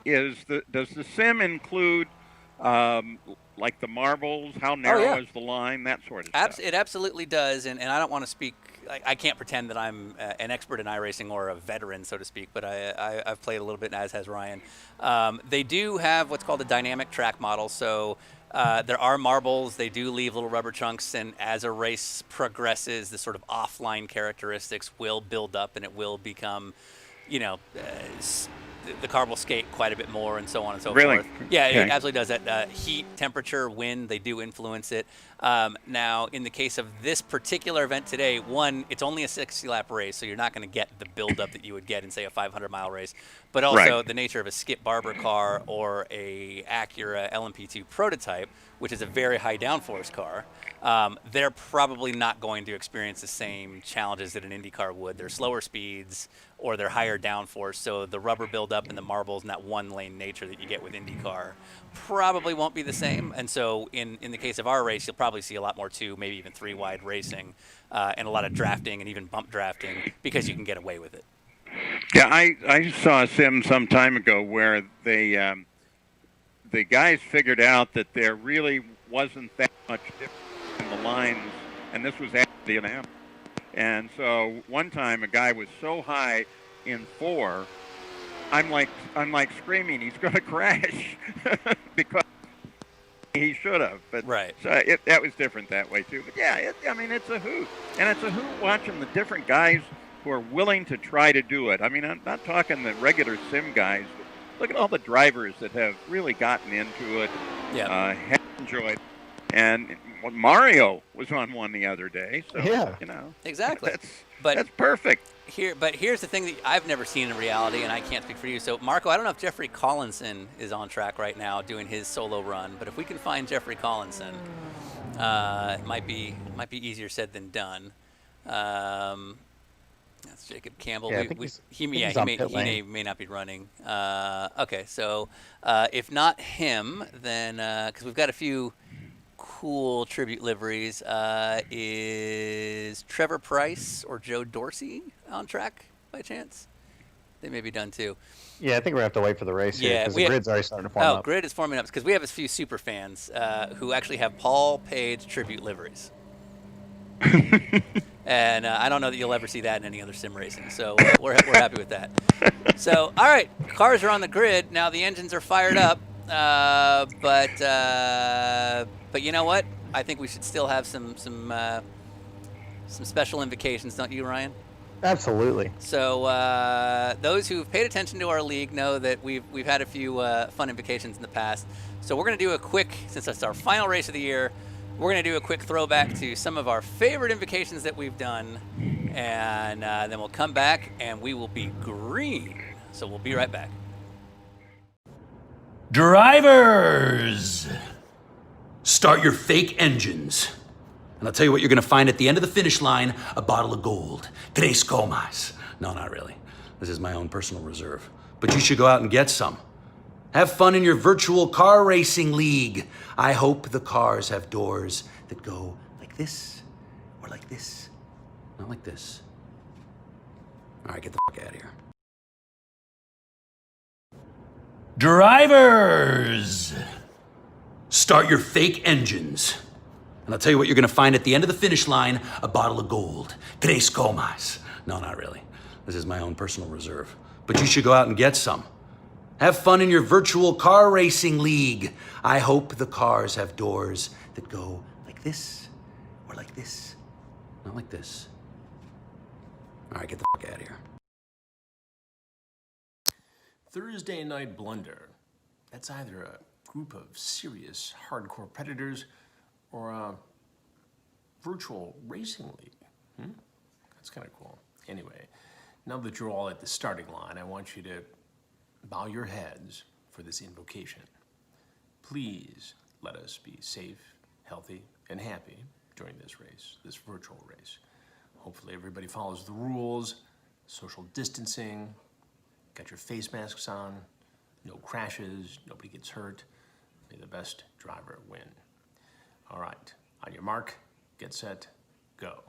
Does the sim include like the marbles? How narrow is the line? That sort of stuff. It absolutely does, and I don't want to speak. I can't pretend that I'm an expert in iRacing or a veteran, so to speak, but I've played a little bit, as has Ryan. They do have what's called a dynamic track model, so there are marbles. They do leave little rubber chunks, and as a race progresses, the sort of offline characteristics will build up, and it will become, you know, the car will skate quite a bit more and so on and so forth. Yeah, it absolutely does. That heat, temperature, wind, they do influence it. Now, in the case of this particular event today, one, it's only a 60-lap race, so you're not going to get the buildup that you would get in, say, a 500-mile race. But also the nature of a Skip Barber car or a Acura LMP2 prototype, which is a very high downforce car, they're probably not going to experience the same challenges that an Indy car would. They're slower speeds or they're higher downforce, so the rubber buildup and the marbles and that one-lane nature that you get with IndyCar probably won't be the same. And so in the case of our race, you'll probably see a lot more 2, maybe even 3-wide racing and a lot of drafting and even bump drafting because you can get away with it. Yeah, I saw a sim some time ago where the guys figured out that there really wasn't that much difference in the lines, and this was at the Indianapolis. And so one time a guy was so high in 4, I'm like screaming, he's going to crash because he should have. But so that was different that way too. But yeah, I mean, it's a hoot, and it's a hoot watching the different guys who are willing to try to do it. I mean, I'm not talking the regular sim guys. But look at all the drivers that have really gotten into it, have enjoyed it. And Mario was on one the other day, so you know exactly. That's perfect. here's the thing that I've never seen in reality, and I can't speak for you. So, Marco, I don't know if Jeffrey Collinson is on track right now doing his solo run, but if we can find Jeffrey Collinson, it might be easier said than done. That's Jacob Campbell. Yeah, He may not be running. Okay, so if not him, then because we've got a few cool tribute liveries, is Trevor Price or Joe Dorsey on track by chance? They may be done too. Yeah, I think we're going to have to wait for the race here because the grid's already starting to form up. Grid is forming up because we have a few super fans who actually have Paul Page tribute liveries. And I don't know that you'll ever see that in any other sim racing, so we're happy with that. So, all right, cars are on the grid now. The engines are fired up, but you know what? I think we should still have some special invocations, don't you, Ryan? Absolutely. So those who've paid attention to our league know that we've had a few fun invocations in the past. So we're going to do a quick, since it's our final race of the year, we're going to do a quick throwback to some of our favorite invocations that we've done, and then we'll come back and we will be green. So we'll be right back. Drivers, start your fake engines. And I'll tell you what you're going to find at the end of the finish line, a bottle of gold. Tres comas. No, not really. This is my own personal reserve. But you should go out and get some. Have fun in your virtual car racing league. I hope the cars have doors that go like this or like this. Not like this. All right, get the fuck out of here. Drivers, start your fake engines. And I'll tell you what you're going to find at the end of the finish line, a bottle of gold. Tres comas. No, not really. This is my own personal reserve. But you should go out and get some. Have fun in your virtual car racing league. I hope the cars have doors that go like this or like this. Not like this. All right, get the fuck out of here. Thursday Night Blunder. That's either a group of serious hardcore predators or a virtual racing league. That's kind of cool. Anyway, now that you're all at the starting line, I want you to bow your heads for this invocation. Please let us be safe, healthy, and happy during this race, this virtual race. Hopefully everybody follows the rules, social distancing, got your face masks on, no crashes, nobody gets hurt. May the best driver win. All right, on your mark, get set, go.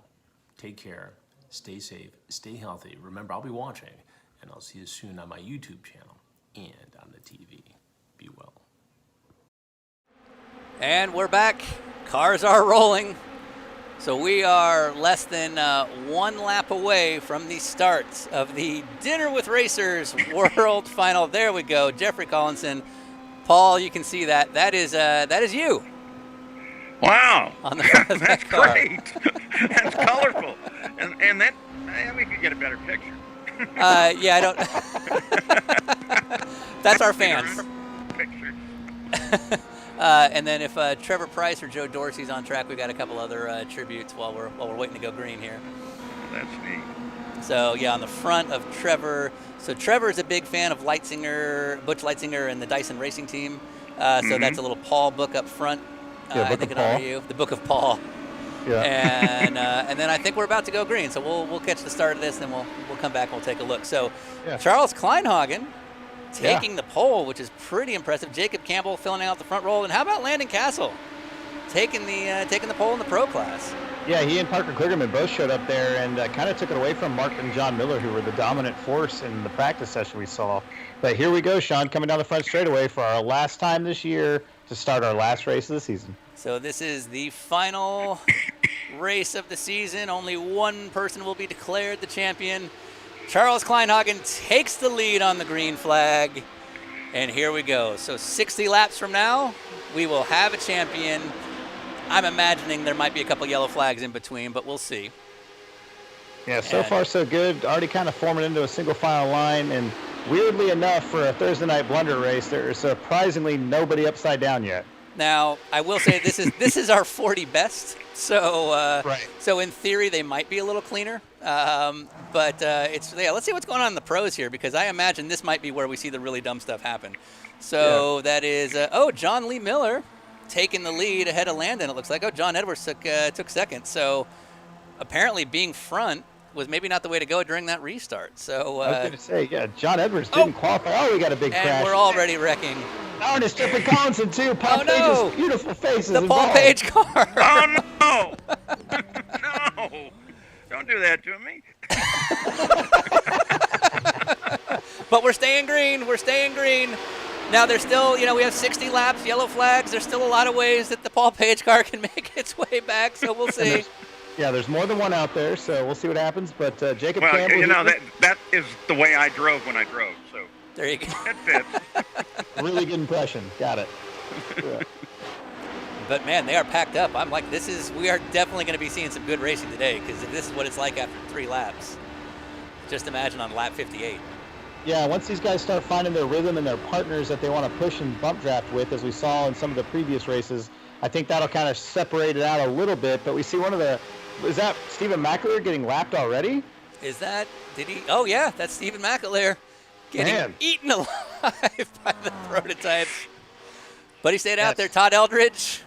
Take care, stay safe, stay healthy. Remember, I'll be watching, and I'll see you soon on my YouTube channel and on the TV. Be well. And we're back. Cars are rolling. So we are less than one lap away from the start of the Dinner with Racers World Final. There we go. Jeffrey Collinson. Paul, you can see that. That is you. Wow. On the front of that That's car. great. That's colorful. And that, we could get a better picture. Yeah, I don't. That's our fans. Picture. And then if Trevor Price or Joe Dorsey's on track, we've got a couple other tributes while we're waiting to go green here. That's neat. So yeah, on the front of Trevor. So Trevor's a big fan of Butch Leitzinger and the Dyson Racing Team. So that's a little Paul book up front. I think it'll you the Book of Paul. Yeah. And then I think we're about to go green. So we'll catch the start of this, and then we'll come back and we'll take a look. So Charles Kleinhagen taking the pole, which is pretty impressive. Jacob Campbell filling out the front row. And how about Landon Castle taking the pole in the pro class? Yeah, he and Parker Kligerman both showed up there and kind of took it away from Mark and John Miller, who were the dominant force in the practice session we saw. But here we go, Sean, coming down the front straightaway for our last time this year to start our last race of the season. So this is the final race of the season. Only one person will be declared the champion. Charles Kleinhagen takes the lead on the green flag. And here we go. So 60 laps from now, we will have a champion. I'm imagining there might be a couple yellow flags in between, but we'll see. Yeah, so far so good. Already kind of forming into a single file line. And weirdly enough, for a Thursday Night Blunder race, there is surprisingly nobody upside down yet. Now, I will say this is our 40 best, so so in theory they might be a little cleaner, but let's see what's going on in the pros here, because I imagine this might be where we see the really dumb stuff happen. So that is John Lee Miller taking the lead ahead of Landon. It looks like John Edwards took second. So apparently being front was maybe not the way to go during that restart. So I was going to say, John Edwards didn't qualify. Oh, we got a big crash. And we're already wrecking. Oh, and it's Stephen Collinson, too. Paul Page's beautiful face is The Paul involved. Page car. Oh, no. No. Don't do that to me. But we're staying green. We're staying green. Now, there's still, we have 60 laps, yellow flags. There's still a lot of ways that the Paul Page car can make its way back, so we'll see. There's more than one out there, so we'll see what happens. But Jacob Well, Campbell... that is the way I drove when I drove, so... There you go. It fits. Really good impression. Got it. Yeah. But, man, they are packed up. I'm like, we are definitely going to be seeing some good racing today, because if this is what it's like after 3 laps, just imagine on lap 58. Yeah, once these guys start finding their rhythm and their partners that they want to push and bump draft with, as we saw in some of the previous races, I think that'll kind of separate it out a little bit. But we see is that Stephen McAleer getting lapped already? Oh, yeah, that's Stephen McAleer getting eaten alive by the prototypes. But he stayed out there. Todd Eldridge.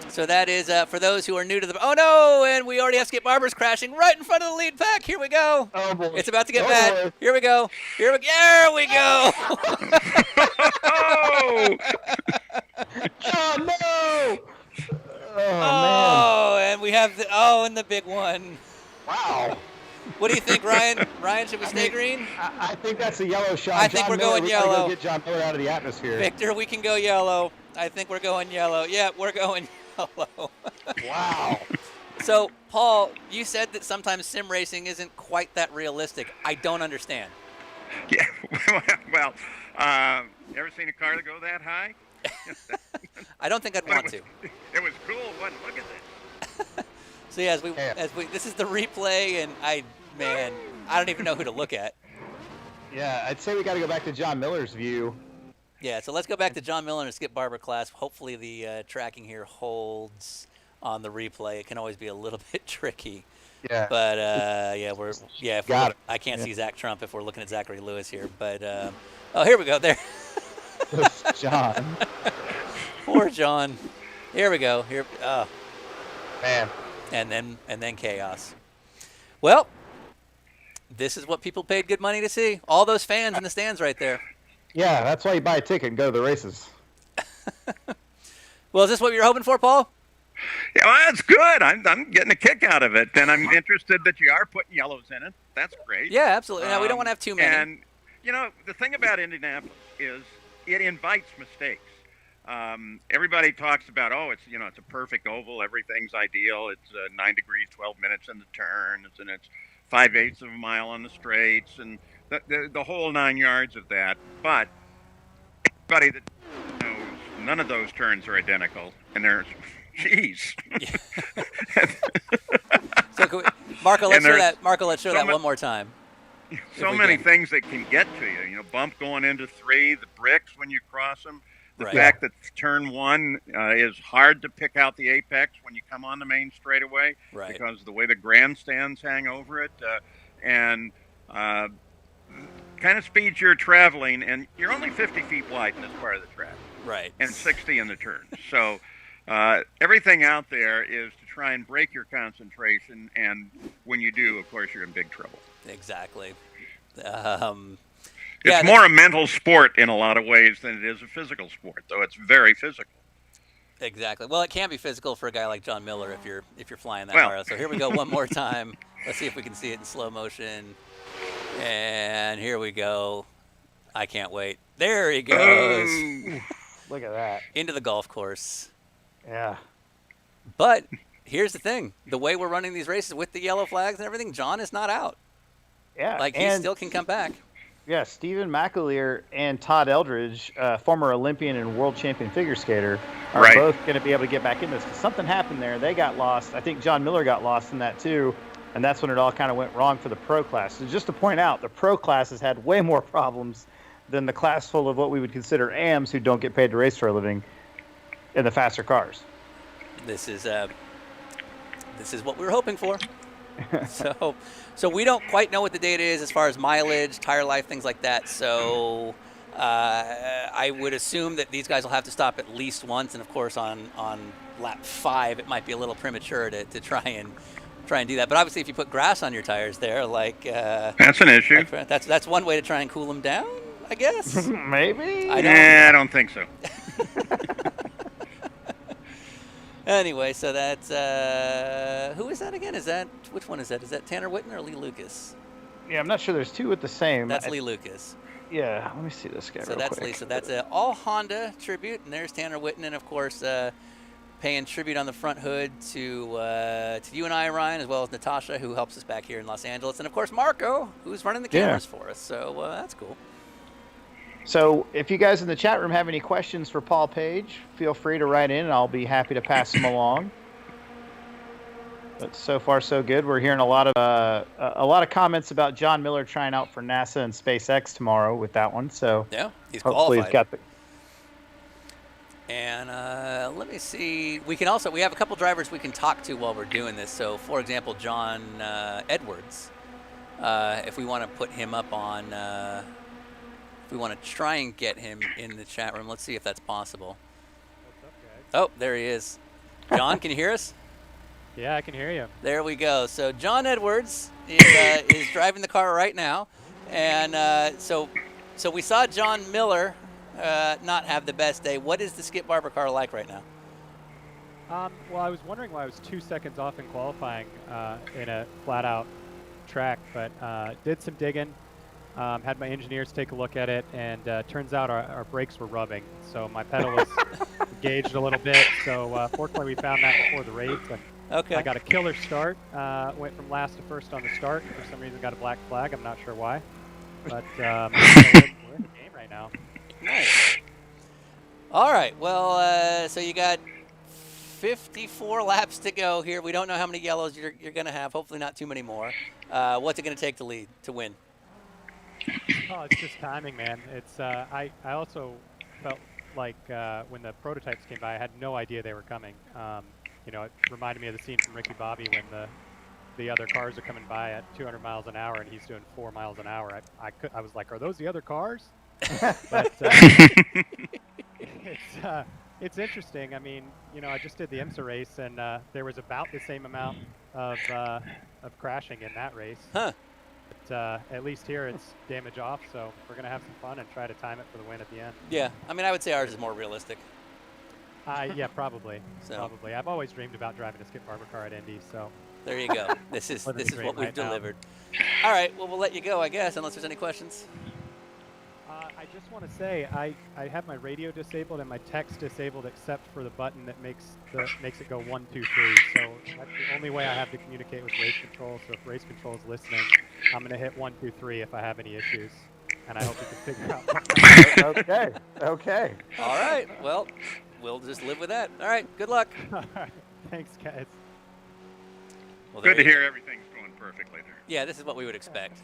So that is, for those who are new to oh no, and we already have Skip Barber's crashing right in front of the lead pack. Here we go. Oh, boy. It's about to get bad. Here we go. There we go. Oh! Oh, no! Oh, man. And we have the big one. Wow. What do you think, Ryan? Ryan, should we stay green? I think that's a yellow shot. I think we're going yellow. Go get John Miller out of the atmosphere. Victor, we can go yellow. I think we're going yellow. Yeah, we're going yellow. Wow. So, Paul, you said that sometimes sim racing isn't quite that realistic. I don't understand. Yeah, well, ever seen a car that go that high? I don't think I'd want to. It was cool, wasn't it? Look at this. So yeah, as we this is the replay, and I don't even know who to look at. Yeah, I'd say we got to go back to John Miller's view. Yeah, so let's go back to John Miller and a Skip Barber class. Hopefully the tracking here holds on the replay. It can always be a little bit tricky. Yeah. But I can't see Zach Trump if we're looking at Zachary Lewis here. But here we go. There. John. Poor John. Here we go. Here. Man. And then chaos. Well, this is what people paid good money to see. All those fans in the stands right there. Yeah, that's why you buy a ticket and go to the races. Well, is this what you're hoping for, Paul? Yeah, well, that's good. I'm getting a kick out of it, and I'm interested that you are putting yellows in it. That's great. Yeah, absolutely. Now, we don't want to have too many. And, the thing about Indianapolis is it invites mistakes. Everybody talks about, it's a perfect oval. Everything's ideal. It's 9 degrees, 12 minutes in the turn. It's 5/8 of a mile on the straights, and the whole 9 yards of that. But everybody that knows none of those turns are identical, and there's, geez. So Marco, let's show that. Marco, let's show that one more time. So many things that can get to you. Bump going into 3, the bricks when you cross them. The fact that turn 1 is hard to pick out the apex when you come on the main straightaway because of the way the grandstands hang over it, and kind of speeds you're traveling, and you're only 50 feet wide in this part of the track, and 60 in the turn. So everything out there is to try and break your concentration, and when you do, of course, you're in big trouble. Exactly. It's more a mental sport in a lot of ways than it is a physical sport, though it's very physical. Exactly. Well, it can be physical for a guy like John Miller if you're flying that far. So here we go one more time. Let's see if we can see it in slow motion. And here we go. I can't wait. There he goes. Look at that. Into the golf course. Yeah. But here's the thing. The way we're running these races with the yellow flags and everything, John is not out. Yeah. He still can come back. Yeah, Stephen McAleer and Todd Eldridge, former Olympian and world champion figure skater, are both going to be able to get back in this. Something happened there. They got lost. I think John Miller got lost in that too, and that's when it all kind of went wrong for the pro class. So just to point out, the pro class has had way more problems than the class full of what we would consider AMs who don't get paid to race for a living. in the faster cars. This is what we were hoping for. So we don't quite know what the data is as far as mileage, tire life, things like that. So I would assume that these guys will have to stop at least once, and of course on lap 5 it might be a little premature to try and do that. But obviously if you put grass on your tires there, like that's an issue. That's one way to try and cool them down, I guess. Maybe. I don't think so. Anyway, so that's who is that again? Which one is that? Is that Tanner Whitten or Lee Lucas? Yeah, I'm not sure. There's two with the same. That's Lee Lucas. Yeah, let me see this guy. So real that's quick. Lee. So that's a all Honda tribute, and there's Tanner Whitten, and of course paying tribute on the front hood to you and I, Ryan, as well as Natasha, who helps us back here in Los Angeles, and of course Marco, who's running the cameras for us. So that's cool. So if you guys in the chat room have any questions for Paul Page, feel free to write in, and I'll be happy to pass them along. But so far, so good. We're hearing a lot of comments about John Miller trying out for NASA and SpaceX tomorrow with that one. So yeah, he's hopefully qualified. he's got the. And let me see. We have a couple drivers we can talk to while we're doing this. So, for example, John Edwards. If we want to put him up on, if we want to try and get him in the chat room, let's see if that's possible. What's up, guys? Oh, there he is. John, can you hear us? Yeah, I can hear you. There we go. So John Edwards is driving the car right now, and so we saw John Miller not have the best day. What is the Skip Barber car like right now? Well, I was wondering why I was 2 seconds off in qualifying in a flat-out track, but did some digging, had my engineers take a look at it, and turns out our brakes were rubbing, so my pedal was engaged a little bit. So fortunately, we found that before the race. And okay. I got a killer start. Went from last to first on the start. For some reason, got a black flag. I'm not sure why, but we're in the game right now. Nice. All right. Well, so you got 54 laps to go here. We don't know how many yellows you're going to have. Hopefully not too many more. What's it going to take to win? Oh, it's just timing, man. It's I also felt like when the prototypes came by, I had no idea they were coming. It reminded me of the scene from Ricky Bobby when the other cars are coming by at 200 miles an hour and he's doing 4 miles an hour. I was like, are those the other cars? But it's interesting. I mean, I just did the IMSA race, and there was about the same amount of crashing in that race. Huh. But at least here it's damage off, so we're going to have some fun and try to time it for the win at the end. Yeah. I mean, I would say ours is more realistic. Yeah, probably. So. Probably. I've always dreamed about driving a Skip Barber car at Indy, so. There you go. This is what we've right now. delivered. All right. Well, we'll let you go, I guess, unless there's any questions. I just want to say I have my radio disabled and my text disabled except for the button that makes it go 1, 2, 3. So that's the only way I have to communicate with race control. So if race control is listening, I'm going to hit 1, 2, 3 if I have any issues, and I hope you can figure out. Okay. All right. Well, we'll just live with that. All right. Good luck. All right. Thanks, guys. Well, Good to hear everything's going perfectly there. Yeah, this is what we would expect.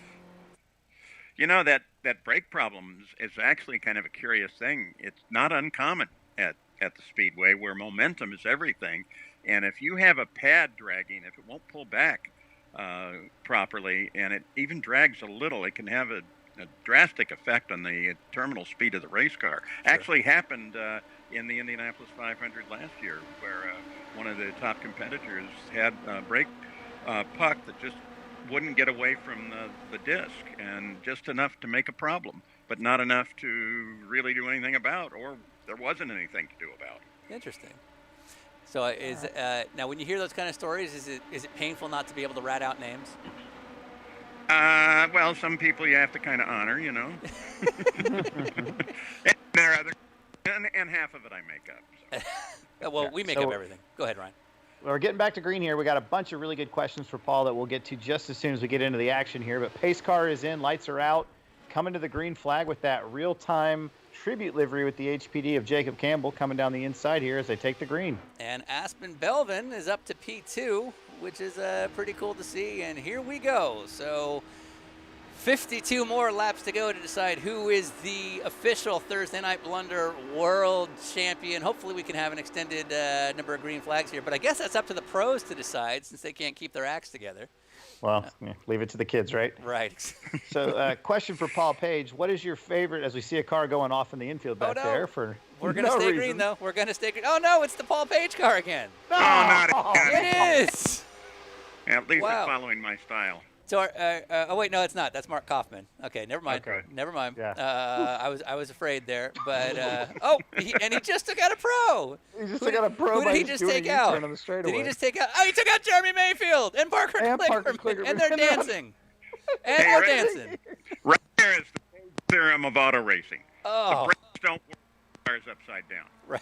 That brake problem is actually kind of a curious thing. It's not uncommon at the Speedway where momentum is everything. And if you have a pad dragging, if it won't pull back properly, and it even drags a little, it can have a drastic effect on the terminal speed of the race car. Sure. Actually happened in the Indianapolis 500 last year, where one of the top competitors had a brake puck that just wouldn't get away from the disc, and just enough to make a problem, but not enough to really do anything about, or there wasn't anything to do about. Interesting. So now when you hear those kind of stories, is it painful not to be able to rat out names? Well, some people you have to kind of honor, and there are other, and half of it I make up. So. Well, we make up everything. Go ahead, Ryan. We're getting back to green here. We got a bunch of really good questions for Paul that we'll get to just as soon as we get into the action here. But pace car is in, lights are out, coming to the green flag with that real-time tribute livery with the HPD of Jacob Campbell coming down the inside here as they take the green. And Aspen Belvin is up to P2, which is pretty cool to see. And here we go. So 52 more laps to go to decide who is the official Thursday Night Blunder World Champion. Hopefully we can have an extended number of green flags here, but I guess that's up to the pros to decide since they can't keep their acts together. Well, leave it to the kids, right? Right. So, question for Paul Page. What is your favorite, as we see a car going off in the infield back there for We're going to stay green, though. We're going to stay green. Oh, no, it's the Paul Page car again. No, not again. It is. At least it's following my style. So, oh wait, no, it's not. That's Mark Kaufman. Okay, never mind. Okay. Never mind. Yeah. I was afraid there, but he just took out a pro. He just took out a pro. Who did he just take out? On the Did he just take out? Oh, he took out Jeremy Mayfield and Parker Kligerman, and they're dancing, and we're dancing. Right there is the theorem of auto racing. Oh. The brakes don't work, cars upside down. Right.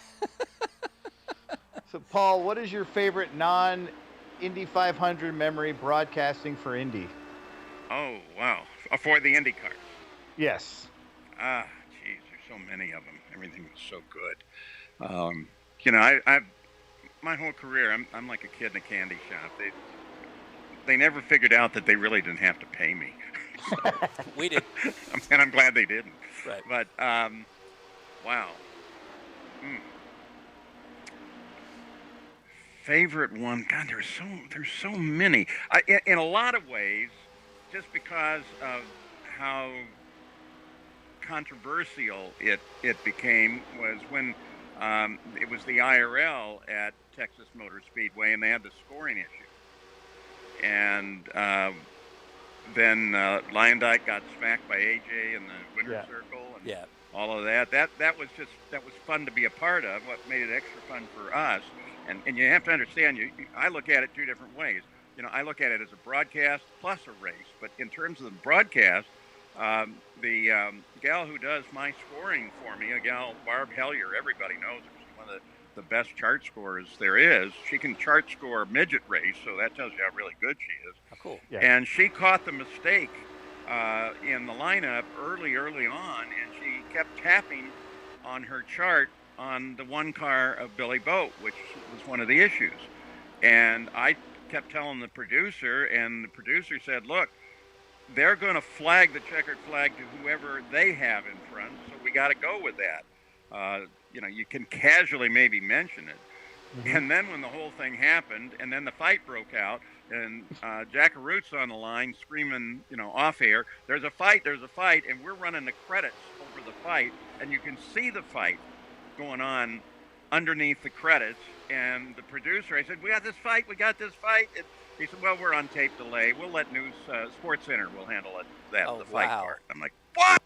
So, Paul, what is your favorite non-Indy 500 memory broadcasting for Indy? Oh, wow. For the Indy cars. Yes. Geez, there's so many of them. Everything was so good. You know, I've my whole career, I'm like a kid in a candy shop. They never figured out that they really didn't have to pay me. We did. And I'm glad they didn't. Right. But, wow. Favorite one? God, there's so many. In a lot of ways, just because of how controversial it became, was when it was the IRL at Texas Motor Speedway, and they had the scoring issue. And then Lyondike got smacked by AJ in the winner's circle, and all of that. That was fun to be a part of. What made it extra fun for us. And you have to understand, I look at it two different ways. You know, I look at it as a broadcast plus a race. But in terms of the broadcast, the gal who does my scoring for me, a gal, Barb Hellier, everybody knows her. She's one of the best chart scorers there is. She can chart score a midget race, so that tells you how really good she is. Oh, cool. Yeah. And she caught the mistake in the lineup early on, and she kept tapping on her chart on the one car of Billy Boat, which was one of the issues. And I kept telling the producer, and the producer said, look, they're going to flag the checkered flag to whoever they have in front, so we got to go with that. You know, you can casually maybe mention it. Mm-hmm. And then when the whole thing happened, and then the fight broke out, and Jack Arut's on the line screaming, you know, off air, there's a fight, and we're running the credits over the fight, and you can see the fight going on underneath the credits. And the producer, I said, we got this fight. He said, well, we're on tape delay. We'll let Sports Center will handle it, the fight part. I'm like, what?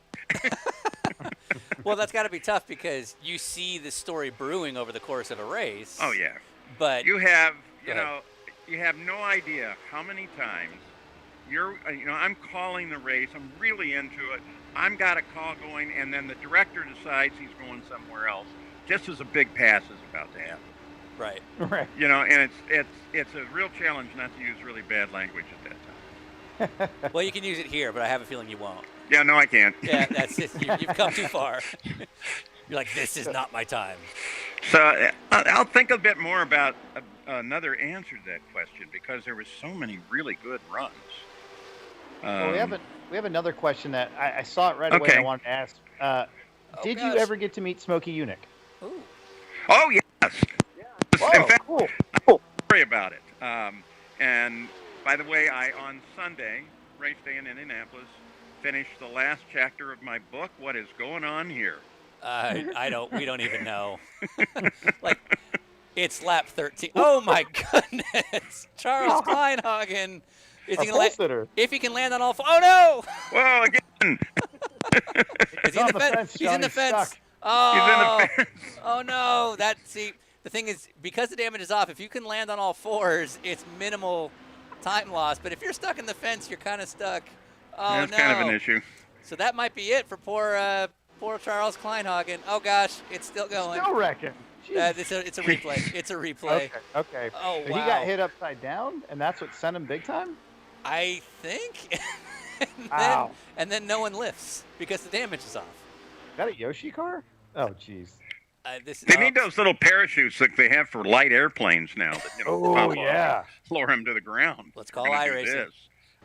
Well, that's got to be tough because you see the story brewing over the course of a race. Oh, yeah. But you have, you have no idea how many times I'm calling the race. I'm really into it. I've got a call going, and then the director decides he's going somewhere else, just as a big pass is about to happen. Right. Right. You know, and it's a real challenge not to use really bad language at that time. Well, you can use it here, but I have a feeling you won't. Yeah, no, I can't. Yeah, that's it. You've come too far. You're like, this is not my time. So I'll think a bit more about another answer to that question, because there were so many really good runs. Well, we have another question that I saw it right away. I wanted to ask. Did you ever get to meet Smokey Yunick? Ooh. Oh, yes. Whoa, in fact, cool. Sorry about it. And by the way, on Sunday, race day in Indianapolis, finished the last chapter of my book. What is going on here? We don't even know. Like, it's lap 13. Oh my goodness. Charles Kleinhagen. If he can land on all four. Oh no! Whoa, again. Is he in the fence? He's in the fence. Oh, he's in the fence. Oh no. The thing is, because the damage is off, if you can land on all fours, it's minimal time loss. But if you're stuck in the fence, you're kind of stuck. Oh, That's kind of an issue. So that might be it for poor Charles Kleinhagen. Oh gosh, it's still going. Still wrecking. It's a replay. It's a replay. Okay. Oh, wow. He got hit upside down, and that's what sent him big time? I think. Wow. And then no one lifts because the damage is off. Is that a Yoshi car? Oh, jeez. They need those little parachutes like they have for light airplanes now. That, lower him to the ground. Let's call iRacing.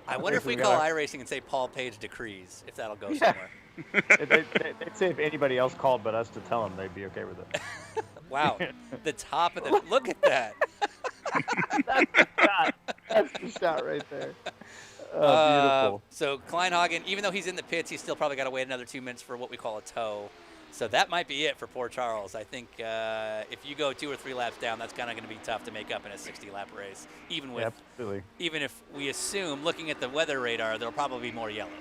I wonder if we call iRacing and say Paul Page decrees, if that'll go somewhere. They'd say if anybody else called but us to tell them, they'd be okay with it. Wow, the top of the look at that. That's the shot right there. Oh, beautiful. So Kleinhagen, even though he's in the pits, he's still probably got to wait another 2 minutes for what we call a tow. So that might be it for poor Charles. I think if you go 2 or 3 laps down, that's kind of going to be tough to make up in a 60-lap race. Even if we assume, looking at the weather radar, there'll probably be more yellows.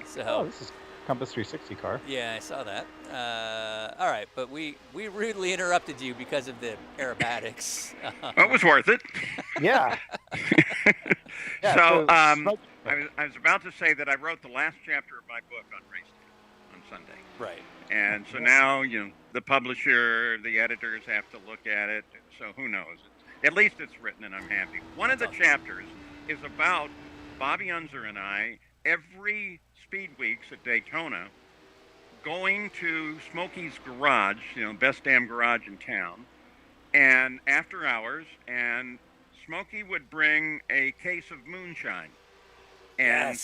So this is Compass 360 car. Yeah, I saw that. All right, but we rudely interrupted you because of the aerobatics. It was worth it. Yeah. So I was about to say that I wrote the last chapter of my book on race day on Sunday. Right. And so now, the publisher, the editors have to look at it. So who knows? At least it's written and I'm happy. One of the chapters is about Bobby Unser and I every Speed Weeks at Daytona going to Smokey's garage, best damn garage in town, and after hours, and Smokey would bring a case of moonshine. And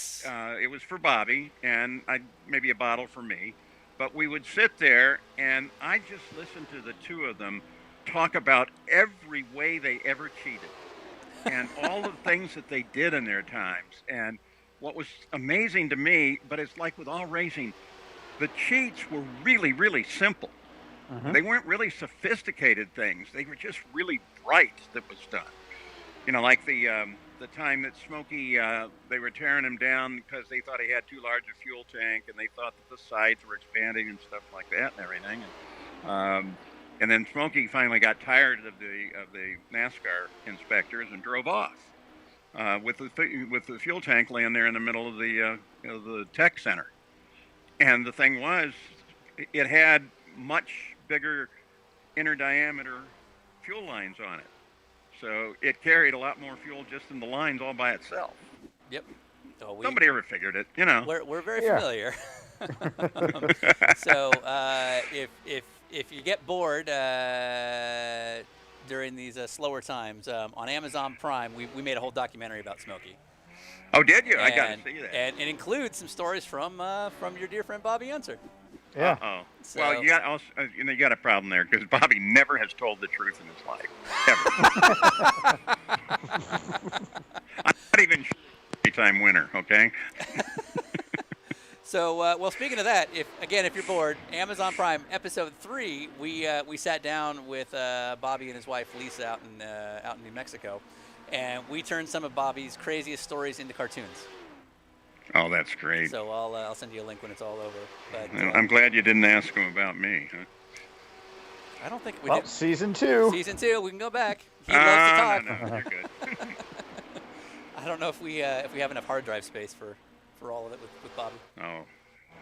it was for Bobby, and maybe a bottle for me. But we would sit there, and I just listened to the two of them talk about every way they ever cheated and all the things that they did in their times. And what was amazing to me, but it's like with all racing, the cheats were really, really simple. They weren't really sophisticated things. They were just really bright that was done. Like the time that Smokey, they were tearing him down because they thought he had too large a fuel tank, and they thought that the sides were expanding and stuff like that and everything. And then Smokey finally got tired of the NASCAR inspectors and drove off with the fuel tank laying there in the middle of the tech center. And the thing was, it had much bigger inner diameter fuel lines on it. So it carried a lot more fuel just in the lines all by itself. Yep. So nobody ever figured it, We're very familiar. So if you get bored during these slower times, on Amazon Prime, we made a whole documentary about Smokey. Oh, did you? I got to see that. And it includes some stories from your dear friend Bobby Unser. Yeah. Uh-oh. So, well, you got also, you got a problem there because Bobby never has told the truth in his life, ever. I'm not even sure he's a three-time winner. Okay. So, well, speaking of that, if you're bored, Amazon Prime episode 3, we sat down with Bobby and his wife Lisa out in New Mexico, and we turned some of Bobby's craziest stories into cartoons. Oh, that's great. So I'll send you a link when it's all over. But I'm glad you didn't ask him about me. Huh? I don't think we did. Season 2. Season 2, we can go back. He loves to talk. No, you're good. I don't know if we have enough hard drive space for all of it with Bobby. Oh,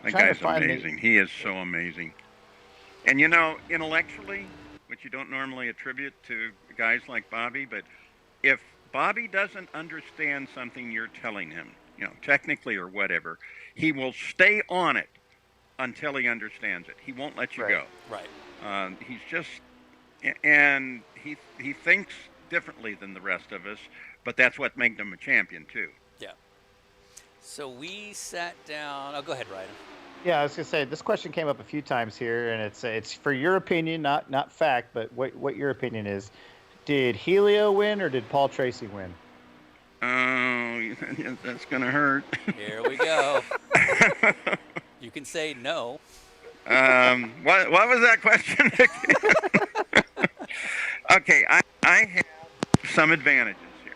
that guy's amazing. He is so amazing. And intellectually, which you don't normally attribute to guys like Bobby, but if Bobby doesn't understand something you're telling him, technically or whatever, he will stay on it until he understands it. He won't let you go. Right. He's just, and he thinks differently than the rest of us, but that's what makes him a champion too. Yeah. So we sat down. Oh, go ahead, Ryan. Yeah, I was gonna say this question came up a few times here, and it's for your opinion, not fact, but what your opinion is. Did Helio win or did Paul Tracy win? Oh, that's gonna hurt. Here we go. You can say no. What was that question? Okay, I have some advantages here,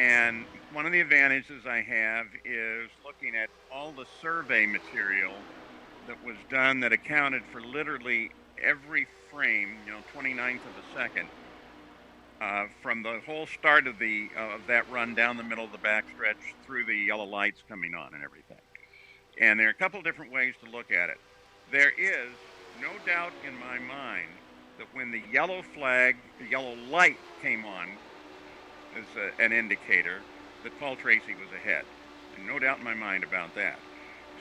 and one of the advantages I have is looking at all the survey material that was done that accounted for literally every frame, 29th of a second. From the whole start of that run down the middle of the backstretch through the yellow lights coming on and everything. And there are a couple different ways to look at it. There is no doubt in my mind that when the yellow light came on as an indicator, that Paul Tracy was ahead. And no doubt in my mind about that.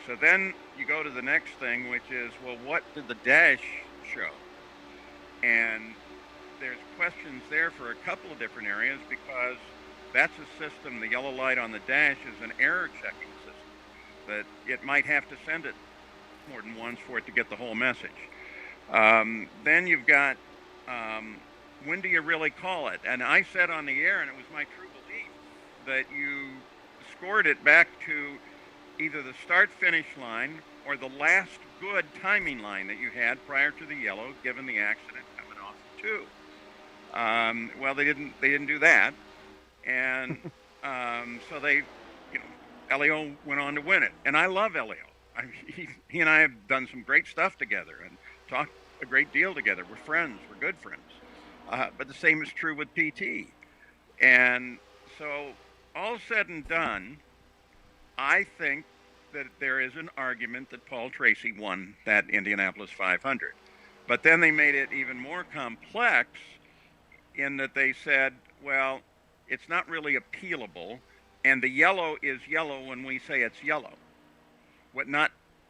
So then you go to the next thing, which is, well, what did the dash show? And there's questions there for a couple of different areas because that's a system. The yellow light on the dash is an error checking system that it might have to send it more than once for it to get the whole message. Then you've got, when do you really call it? And I said on the air, and it was my true belief, that you scored it back to either the start-finish line or the last good timing line that you had prior to the yellow, given the accident coming off the two. Well, they didn't do that, and so Elio went on to win it, and I love Elio. He and I have done some great stuff together and talked a great deal together. We're friends. We're good friends. But the same is true with PT. And so, all said and done, I think that there is an argument that Paul Tracy won that Indianapolis 500. But then they made it even more complex in that they said, well, it's not really appealable, and the yellow is yellow when we say it's yellow.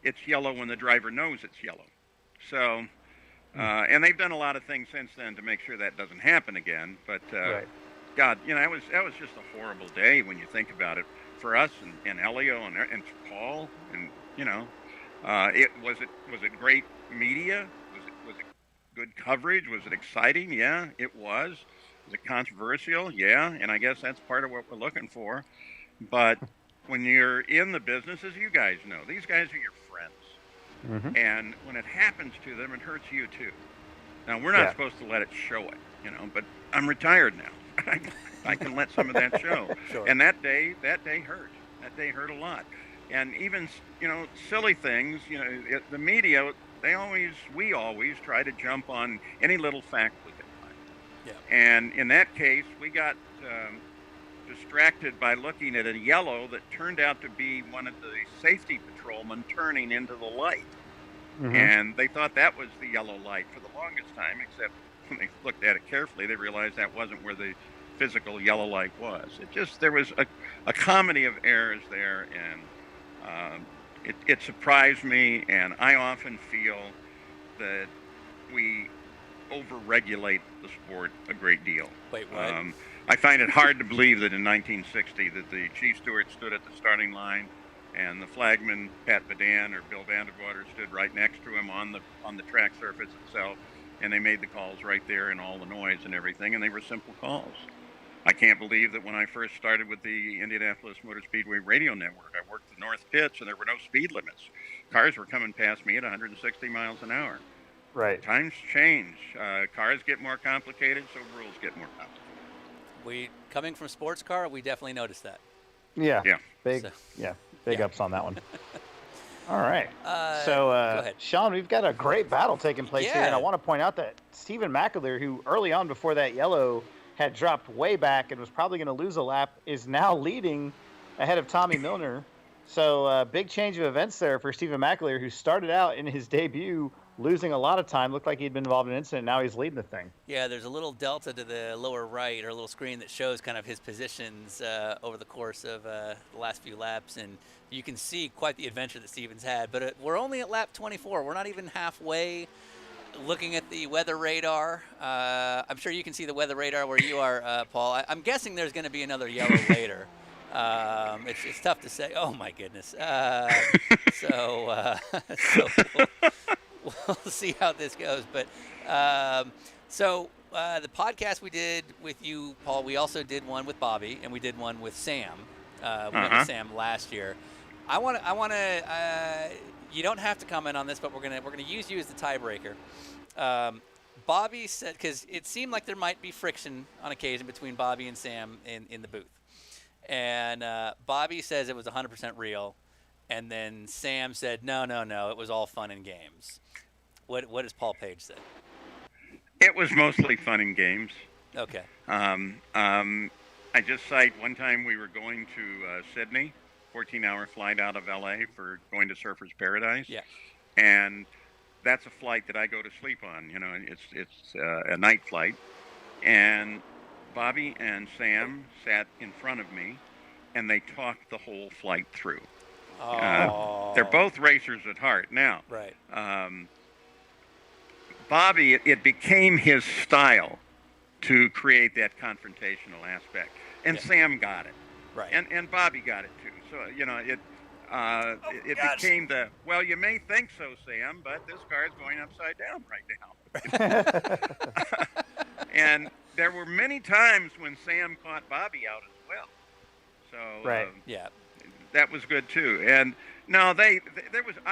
It's yellow when the driver knows it's yellow. So, and they've done a lot of things since then to make sure that doesn't happen again. But God, that was just a horrible day when you think about it for us and Elio and Paul, and was it great media? Was it good coverage? Was it exciting? Yeah, it was. Was it controversial? Yeah, and I guess that's part of what we're looking for. But when you're in the business, as you guys know, these guys are your friends. Mm-hmm. And when it happens to them, it hurts you too. Now, we're not supposed to let it show it, but I'm retired now. I can let some of that show. Sure. And that day hurt. That day hurt a lot. And even, silly things, the media, we always try to jump on any little fact we can find. Yeah. And in that case, we got distracted by looking at a yellow that turned out to be one of the safety patrolmen turning into the light. Mm-hmm. And they thought that was the yellow light for the longest time, except when they looked at it carefully, they realized that wasn't where the physical yellow light was. There was a comedy of errors there, and it surprised me, and I often feel that we overregulate the sport a great deal. Wait, what? I find it hard to believe that in 1960 that the chief steward stood at the starting line and the flagman, Pat Badan or Bill Vanderwater, stood right next to him on the track surface itself, and they made the calls right there and all the noise and everything, and they were simple calls. I can't believe that when I first started with the Indianapolis Motor Speedway radio network, I worked the North Pits, and there were no speed limits. Cars were coming past me at 160 miles an hour. Right. Times change. Cars get more complicated, so rules get more complicated. Coming from sports car, we definitely noticed that. Yeah. Big ups on that one. All right. So, go ahead. Sean, we've got a great battle taking place here, and I want to point out that Stephen McAleer, who early on before that yellow had dropped way back and was probably going to lose a lap, is now leading ahead of Tommy Milner. So, big change of events there for Stephen McAleer, who started out in his debut losing a lot of time. Looked like he'd been involved in an incident. Now he's leading the thing. Yeah, there's a little delta to the lower right, or a little screen that shows kind of his positions over the course of the last few laps, and you can see quite the adventure that Stephen's had. But we're only at lap 24. We're not even halfway. Looking at the weather radar, I'm sure you can see the weather radar where you are, Paul. I'm guessing there's going to be another yellow later. It's tough to say. Oh my goodness. So we'll see how this goes. But the podcast we did with you, Paul, we also did one with Bobby, and we did one with Sam. We went with Sam last year. I want to. You don't have to comment on this, but we're gonna use you as the tiebreaker. Bobby said, because it seemed like there might be friction on occasion between Bobby and Sam in the booth, and Bobby says it was 100% real, and then Sam said no, it was all fun and games. What does Paul Page say? It was mostly fun and games. Okay. I just cite one time we were going to Sydney, 14-hour flight out of LA for going to Surfers Paradise. Yeah. And that's a flight that I go to sleep on. It's a night flight. And Bobby and Sam sat in front of me, and they talked the whole flight through. They're both racers at heart. Now, right. Bobby, it became his style to create that confrontational aspect. and Sam got it, Right. and Bobby got it too. So it became the, well, you may think so, Sam, but this car is going upside down right now. And there were many times when Sam caught Bobby out as well. So Right. Yeah. that was good too. And no, I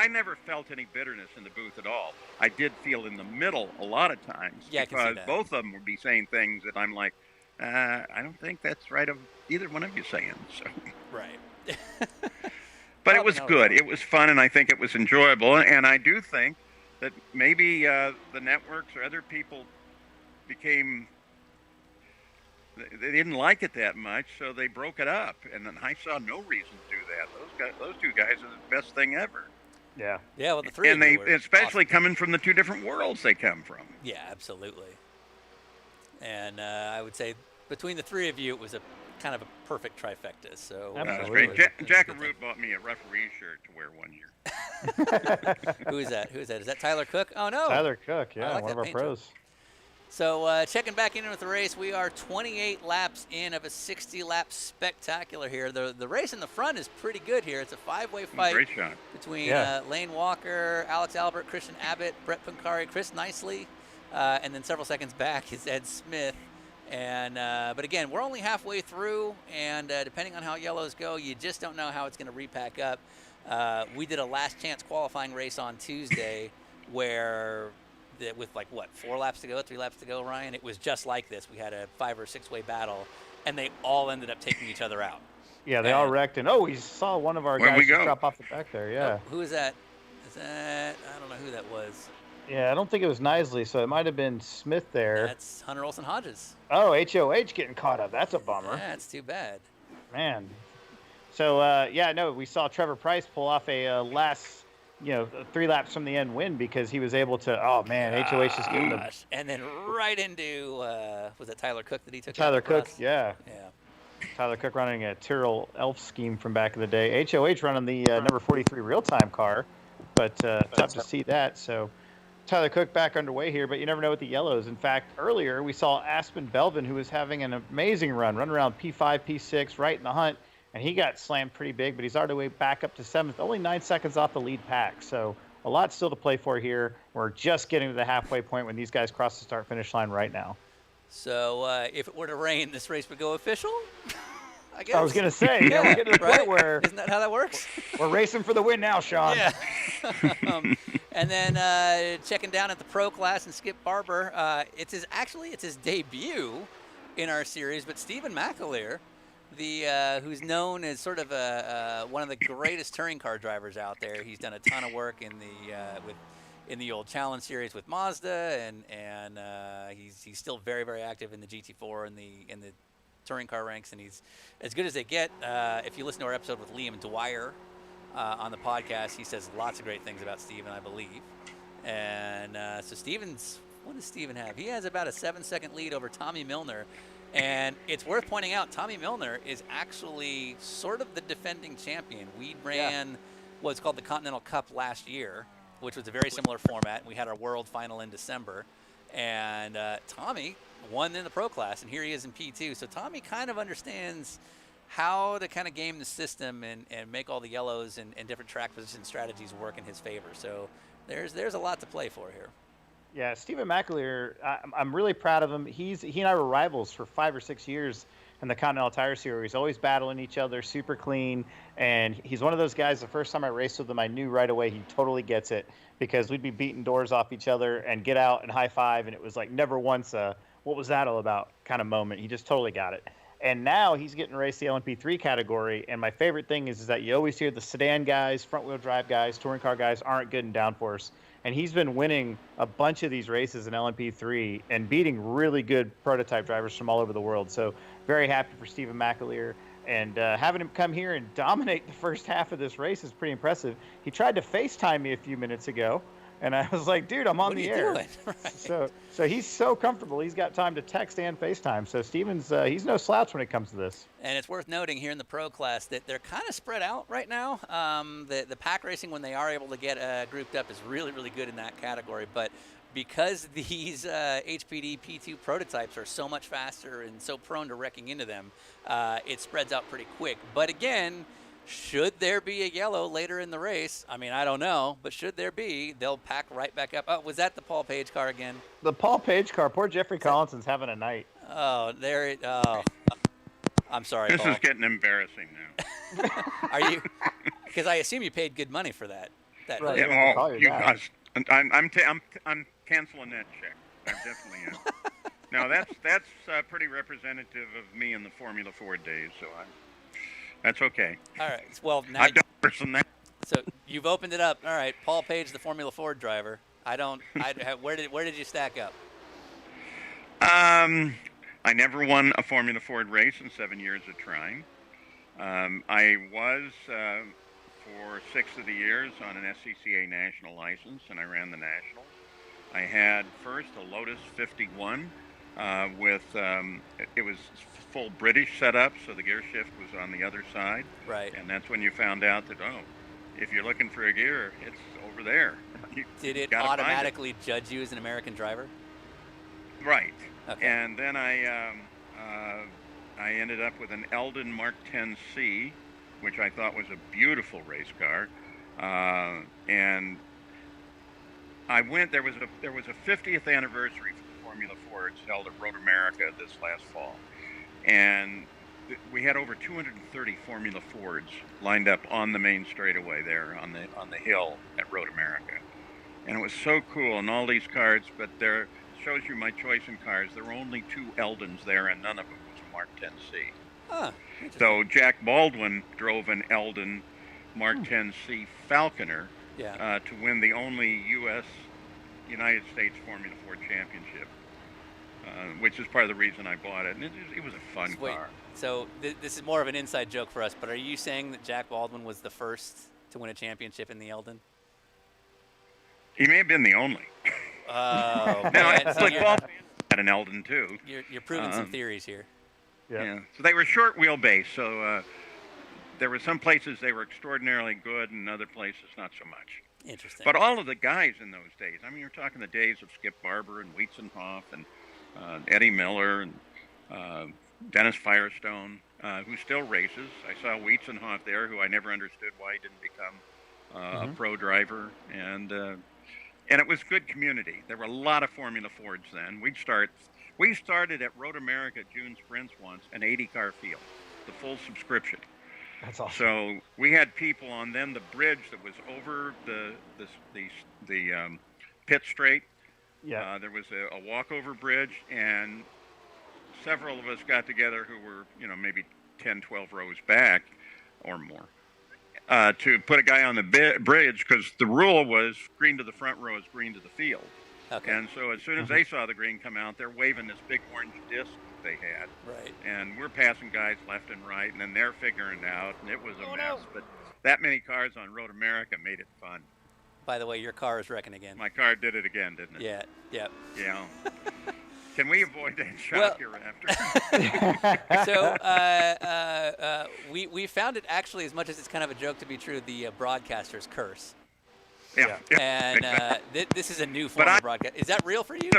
never felt any bitterness in the booth at all. I did feel in the middle a lot of times, Yeah, I can see because that. both of them would be saying things that I'm like, I don't think that's right of either one of you saying. So. Right. But it was good. It was fun, and I think it was enjoyable. And I do think that maybe the networks or other people they didn't like it that much, so they broke it up. And then I saw no reason to do that. Those two guys are the best thing ever. Yeah. Yeah, well, the three And of you were especially awesome. coming from the two different worlds they come from. Yeah, absolutely. And I would say between the three of you, it was a kind of a perfect trifecta. So That was great. Jack Root bought me a referee shirt to wear one year. Who is that? Is that Tyler Cook? Oh no, Tyler Cook, I yeah, like one of that our paint job. pros. So checking back in with the race, we are 28 laps in of a 60-lap spectacular here. The race in the front is pretty good here. It's a five-way fight Great shot. between Yeah. Lane Walker, Alex Albert, Christian Abbott, Brett Pancari, Chris Nicely, and then several seconds back is Ed Smith. And but again, we're only halfway through, and depending on how yellows go, you just don't know how it's going to repack up. We did a last chance qualifying race on Tuesday where with 4 laps to go, 3 laps to go, Ryan, it was just like this. We had a 5 or 6-way battle, and they all ended up taking each other out. Yeah, they all wrecked, and we saw one of our Where'd guys we just go? drop off the back there. Yeah. Who is that? I don't know who that was. Yeah, I don't think it was Nisley, so it might have been Smith there. That's Hunter Olsen Hodges. Oh, HOH getting caught up. That's a bummer. That's too bad. Man. So, we saw Trevor Price pull off a last, 3 laps from the end win because he was able to, HOH just getting the... Gosh. And then right into, was it Tyler Cook that he took out Tyler the Cook, cross? yeah. Tyler Cook running a Tyrrell Elf scheme from back in the day. HOH running the number 43 real-time car, but tough to see that. So Tyler Cook back underway here, but you never know with the yellows. In fact, earlier we saw Aspen Belvin, who was having an amazing run around P5, P6, right in the hunt, and he got slammed pretty big, but he's already way back up to 7th, only 9 seconds off the lead pack. So a lot still to play for here. We're just getting to the halfway point when these guys cross the start-finish line right now. So if it were to rain, this race would go official? I guess. I was going to say, we're getting to the point where... Isn't that how that works? We're racing for the win now, Sean. Yeah. And then checking down at the pro class and Skip Barber, it's his debut in our series, but Stephen McAleer, who's known as sort of one of the greatest touring car drivers out there. He's done a ton of work in the old Challenge series with Mazda, and he's still very, very active in the GT4 and the touring car ranks, and he's as good as they get. If you listen to our episode with Liam Dwyer on the podcast, he says lots of great things about Steven, I believe. And so what does Steven have? He has about a 7-second lead over Tommy Milner. And it's worth pointing out, Tommy Milner is actually sort of the defending champion. We ran what's called the Continental Cup last year, which was a very similar format. We had our world final in December. And Tommy won in the pro class, and here he is in P2. So Tommy kind of understands how to kind of game the system and make all the yellows and different track position strategies work in his favor. So there's a lot to play for here. Yeah, Stephen McAleer, I'm really proud of him. He and I were rivals for 5 or 6 years in the Continental Tire Series, always battling each other, super clean. And he's one of those guys, the first time I raced with him, I knew right away he totally gets it, because we'd be beating doors off each other and get out and high five, and it was like never once a what was that all about kind of moment. He just totally got it. And now he's getting to race the LMP3 category. And my favorite thing is that you always hear the sedan guys, front-wheel drive guys, touring car guys aren't good in downforce. And he's been winning a bunch of these races in LMP3 and beating really good prototype drivers from all over the world. So very happy for Stephen McAleer. And having him come here and dominate the first half of this race is pretty impressive. He tried to FaceTime me a few minutes ago, and I was like, dude, I'm on the air. What are you doing? Right. So he's so comfortable. He's got time to text and FaceTime. So Steven's, he's no slouch when it comes to this. And it's worth noting here in the pro class that they're kind of spread out right now. The pack racing, when they are able to get grouped up, is really, really good in that category. But because these HPD P2 prototypes are so much faster and so prone to wrecking into them, it spreads out pretty quick. But again, should there be a yellow later in the race, I mean, I don't know, but should there be, they'll pack right back up. Oh, was that the Paul Page car again? The Paul Page car. Poor Jeffrey Collinson's having a night. Oh, there it. Oh, I'm sorry, This Paul. is getting embarrassing now. Are you? Because I assume you paid good money for that. Right. hood. Yeah, call Oh, you you that. guys, I'm canceling that check. I definitely am. No, that's pretty representative of me in the Formula Ford days, so that's okay. All right. Well, now I've done worse than that. so you've opened it up. All right, Paul Page, the Formula Ford driver. Where did you stack up? I never won a Formula Ford race in 7 years of trying. I was for 6 of the years on an SCCA national license, and I ran the nationals. I had first a Lotus 51 with it was full British setup, so the gear shift was on the other side. Right. And that's when you found out that, oh, if you're looking for a gear, it's over there. Did it gotta find it. automatically judge you as an American driver? Right. Okay. And then I ended up with an Eldon Mark 10C, which I thought was a beautiful race car. And I went. There was a 50th anniversary for the Formula Fords held at Road America this last fall, and we had over 230 Formula Fords lined up on the main straightaway there on the hill at Road America, and it was so cool. And all these cars, but there shows you my choice in cars. There were only 2 Eldons there, and none of them was a Mark 10C. Huh. So Jack Baldwin drove an Eldon Mark 10C Falconer Yeah. to win the only United States Formula Ford Championship, which is part of the reason I bought it. And it was a fun Wait, car. so this is more of an inside joke for us, but are you saying that Jack Baldwin was the first to win a championship in the Eldon? He may have been the only. Oh, No, man. it's So like you're, Paul had an Eldon too. you're proving some theories here. Yeah. So they were short wheelbase. So there were some places they were extraordinarily good, and other places not so much. Interesting. But all of the guys in those days, I mean, you're talking the days of Skip Barber and Wiesenhoff and Eddie Miller and Dennis Firestone, who still races. I saw Wiesenhoff there, who I never understood why he didn't become a pro driver. And it was good community. There were a lot of Formula Fords then. We started at Road America June Sprints once, an 80-car field, the full subscription. That's awesome. So we had people on then the bridge that was over the pit straight. Yeah. There was a walkover bridge, and several of us got together who were, maybe 10, 12 rows back or more, to put a guy on the bridge, because the rule was green to the front row is green to the field. Okay. And so as soon as they saw the green come out, they're waving this big orange disc that they had. Right. And we're passing guys left and right, and then they're figuring it out, and it was a mess. But that many cars on Road America made it fun. By the way, your car is wrecking again. My car did it again, didn't it? Yeah. Yep. Yeah. Can we avoid that shock hereafter? So we found it actually, as much as it's kind of a joke to be true, the broadcaster's curse. Yeah. And this is a new form of broadcast. Is that real for you?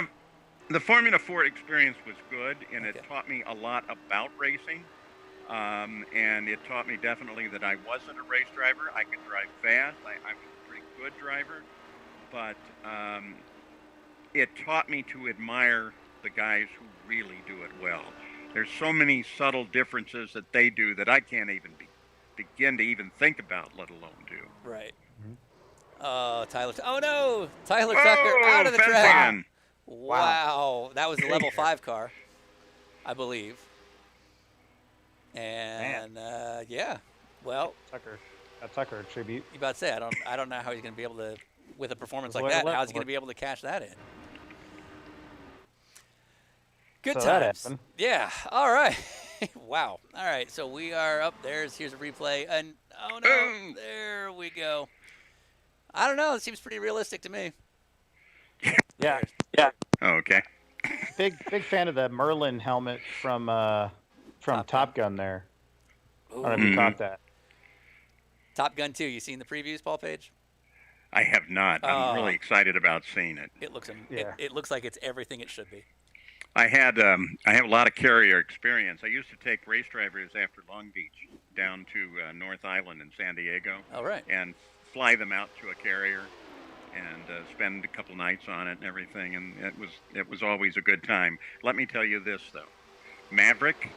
The Formula Ford experience was good, and it taught me a lot about racing. And it taught me definitely that I wasn't a race driver. I could drive fast. I was a pretty good driver. But it taught me to admire the guys who really do it well. There's so many subtle differences that they do that I can't even begin to even think about, let alone do. Right. Oh, Tyler. Oh, no. Tyler Tucker out of the track. Wow. That was the level 5 car, I believe. And, yeah. Well. Tucker tribute. You about to say, I don't know how he's going to be able to, with a performance That's like the way that, it how's he looks. going to be able to cash that in? Good So that times. happened. Yeah. All right. Wow. All right. So we are up there. Here's a replay. And, oh, no. There we go. I don't know. It seems pretty realistic to me. Yeah. Okay. Big fan of the Merlin helmet from Top Gun there. I don't know if you caught that. Top Gun 2. You seen the previews, Paul Page? I have not. I'm really excited about seeing it. It looks Yeah. it looks like it's everything it should be. I have a lot of carrier experience. I used to take race drivers after Long Beach down to North Island in San Diego. All right. And fly them out to a carrier and spend a couple nights on it and everything. And it was always a good time. Let me tell you this though, Maverick,